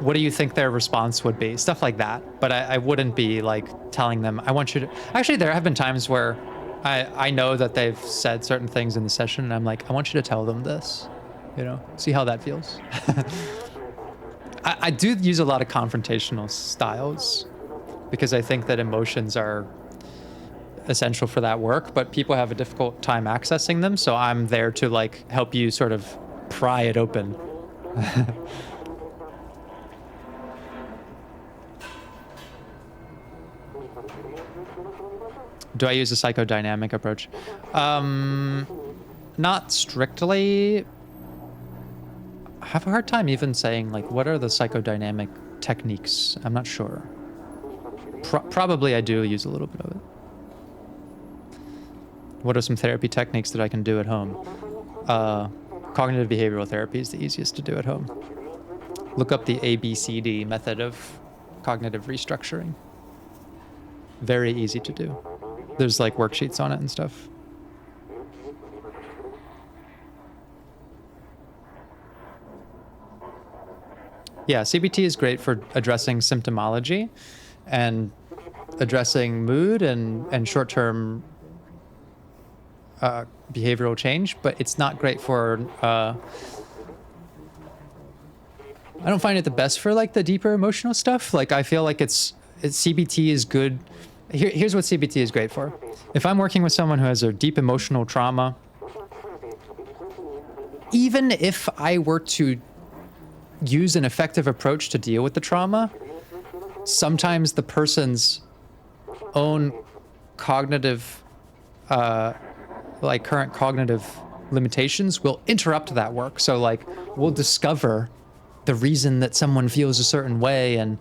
What do you think their response would be? Stuff like that. But I wouldn't be like telling them, I want you to... Actually, there have been times where I know that they've said certain things in the session and I'm like, I want you to tell them this, you know, see how that feels. I do use a lot of confrontational styles because I think that emotions are essential for that work, but people have a difficult time accessing them. So I'm there to like help you sort of pry it open. Do I use a psychodynamic approach? Not strictly. I have a hard time even saying, like, what are the psychodynamic techniques? I'm not sure. Probably I do use a little bit of it. What are some therapy techniques that I can do at home? Cognitive behavioral therapy is the easiest to do at home. Look up the ABCD method of cognitive restructuring. Very easy to do. There's like worksheets on it and stuff. Yeah, CBT is great for addressing symptomology and addressing mood and short-term behavioral change, but it's not great for... I don't find it the best for like the deeper emotional stuff. Like I feel like CBT is good. Here's what CBT is great for. If I'm working with someone who has a deep emotional trauma, even if I were to use an effective approach to deal with the trauma, sometimes the person's own cognitive, like current cognitive limitations will interrupt that work. So like we'll discover the reason that someone feels a certain way, and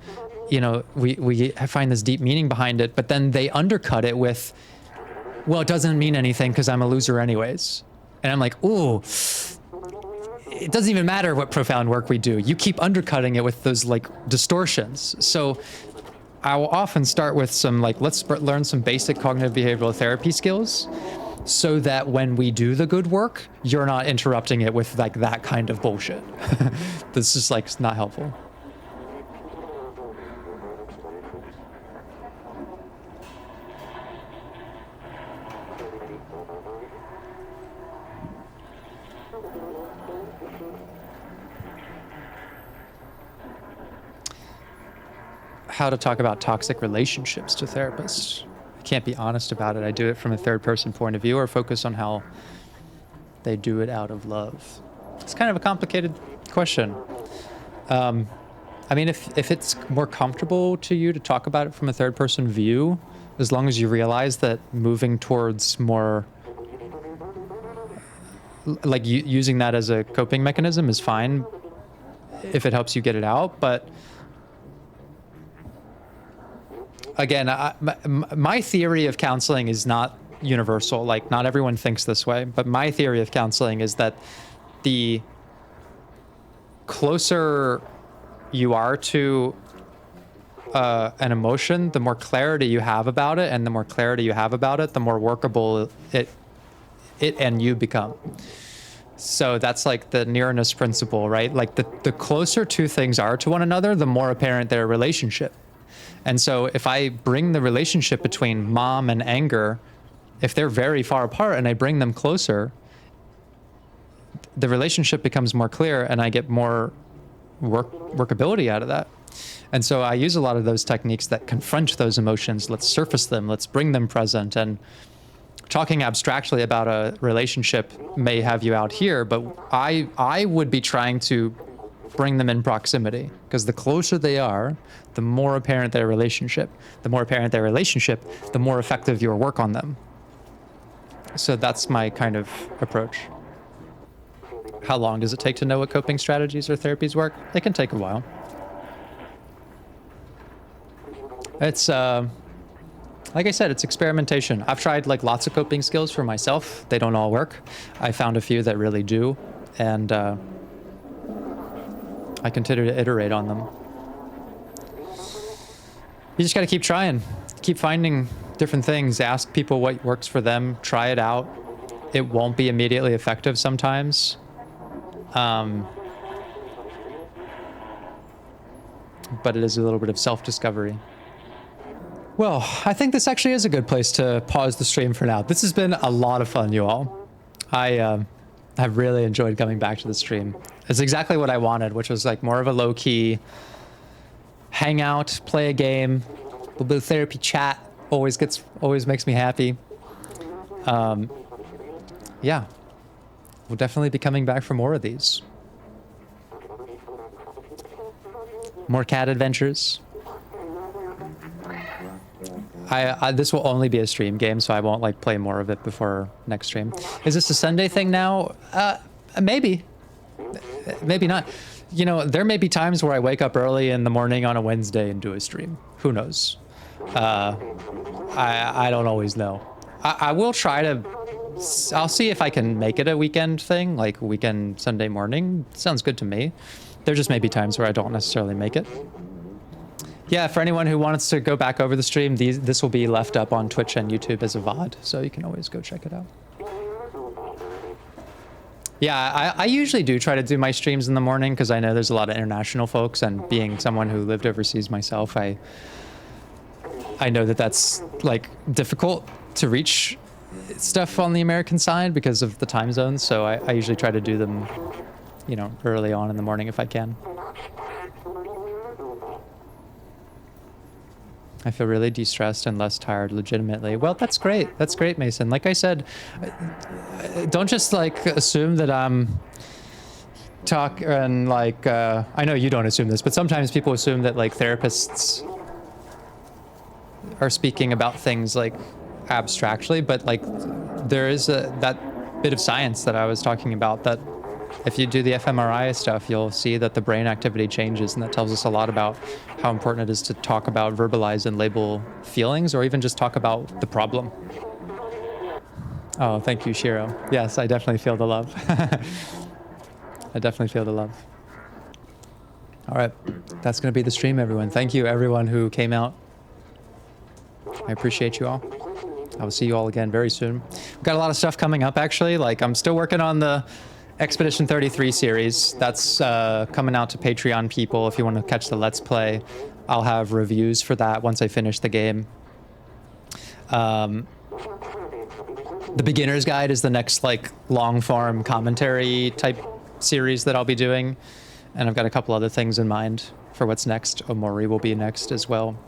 you know, we find this deep meaning behind it, but then they undercut it with, well, it doesn't mean anything because I'm a loser anyways. And I'm like, ooh, it doesn't even matter what profound work we do. You keep undercutting it with those like distortions. So I will often start with some like, let's learn some basic cognitive behavioral therapy skills so that when we do the good work, you're not interrupting it with like that kind of bullshit. This is like not helpful. How to talk about toxic relationships to therapists. I can't be honest about it. I do it from a third person point of view or focus on how they do it out of love. It's kind of a complicated question. I mean, if it's more comfortable to you to talk about it from a third person view, as long as you realize that moving towards more like using that as a coping mechanism is fine if it helps you get it out. But again, my theory of counseling is not universal. Like, not everyone thinks this way, but my theory of counseling is that the closer you are to an emotion, the more clarity you have about it, and the more clarity you have about it, the more workable it and you become. So that's like the nearness principle, right? Like the closer two things are to one another, the more apparent their relationship. And so if I bring the relationship between mom and anger, if they're very far apart and I bring them closer, the relationship becomes more clear and I get more workability out of that. And so I use a lot of those techniques that confront those emotions. Let's surface them. Let's bring them present. And talking abstractly about a relationship may have you out here, but I would be trying to bring them in proximity, because the closer they are, the more apparent their relationship. The more apparent their relationship, the more effective your work on them. So that's my kind of approach. How long does it take to know what coping strategies or therapies work? It can take a while. It's, like I said, it's experimentation. I've tried like lots of coping skills for myself. They don't all work. I found a few that really do. And I continue to iterate on them. You just got to keep trying, keep finding different things, ask people what works for them, try it out. It won't be immediately effective sometimes. But it is a little bit of self-discovery. Well, I think this actually is a good place to pause the stream for now. This has been a lot of fun, you all. I've really enjoyed coming back to the stream. It's exactly what I wanted, which was like more of a low-key hang out, play a game, a little bit of therapy chat. Always makes me happy. Yeah, we'll definitely be coming back for more of these. More cat adventures. This will only be a stream game, so I won't like play more of it before next stream. Is this a Sunday thing now? Maybe. Maybe not. You know, there may be times where I wake up early in the morning on a Wednesday and do a stream. Who knows? I don't always know. I will try to... I'll see if I can make it a weekend thing, like weekend Sunday morning. Sounds good to me. There just may be times where I don't necessarily make it. Yeah, for anyone who wants to go back over the stream, this will be left up on Twitch and YouTube as a VOD, so you can always go check it out. Yeah, I usually do try to do my streams in the morning because I know there's a lot of international folks, and being someone who lived overseas myself, I know that that's like difficult to reach stuff on the American side because of the time zones, so I usually try to do them, you know, early on in the morning if I can. I feel really de-stressed and less tired legitimately. Well, that's great. That's great, Mason. Like I said, don't just like assume that I'm and like, I know you don't assume this, but sometimes people assume that like therapists are speaking about things like abstractly, but like there is that bit of science that I was talking about, that if you do the fMRI stuff, you'll see that the brain activity changes, and that tells us a lot about how important it is to talk about, verbalize, and label feelings, or even just talk about the problem. Oh, thank you, Shiro. Yes, I definitely feel the love. I definitely feel the love. All right, that's going to be the stream, everyone. Thank you, everyone who came out. I appreciate you all. I will see you all again very soon. We've got a lot of stuff coming up, actually. Like, I'm still working on the Expedition 33 series. That's coming out to Patreon people if you want to catch the Let's Play. I'll have reviews for that once I finish the game. The Beginner's Guide is the next, like, long-form commentary type series that I'll be doing. And I've got a couple other things in mind for what's next. Omori will be next as well.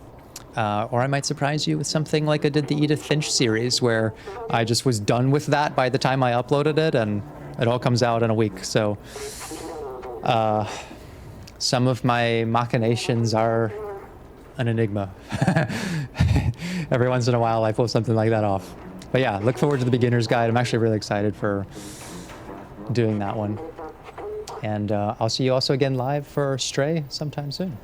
Or I might surprise you with something like I did the Edith Finch series, where I just was done with that by the time I uploaded it, and it all comes out in a week. So some of my machinations are an enigma. Every once in a while I pull something like that off. But yeah, look forward to the Beginner's Guide. I'm actually really excited for doing that one. And I'll see you also again live for Stray sometime soon.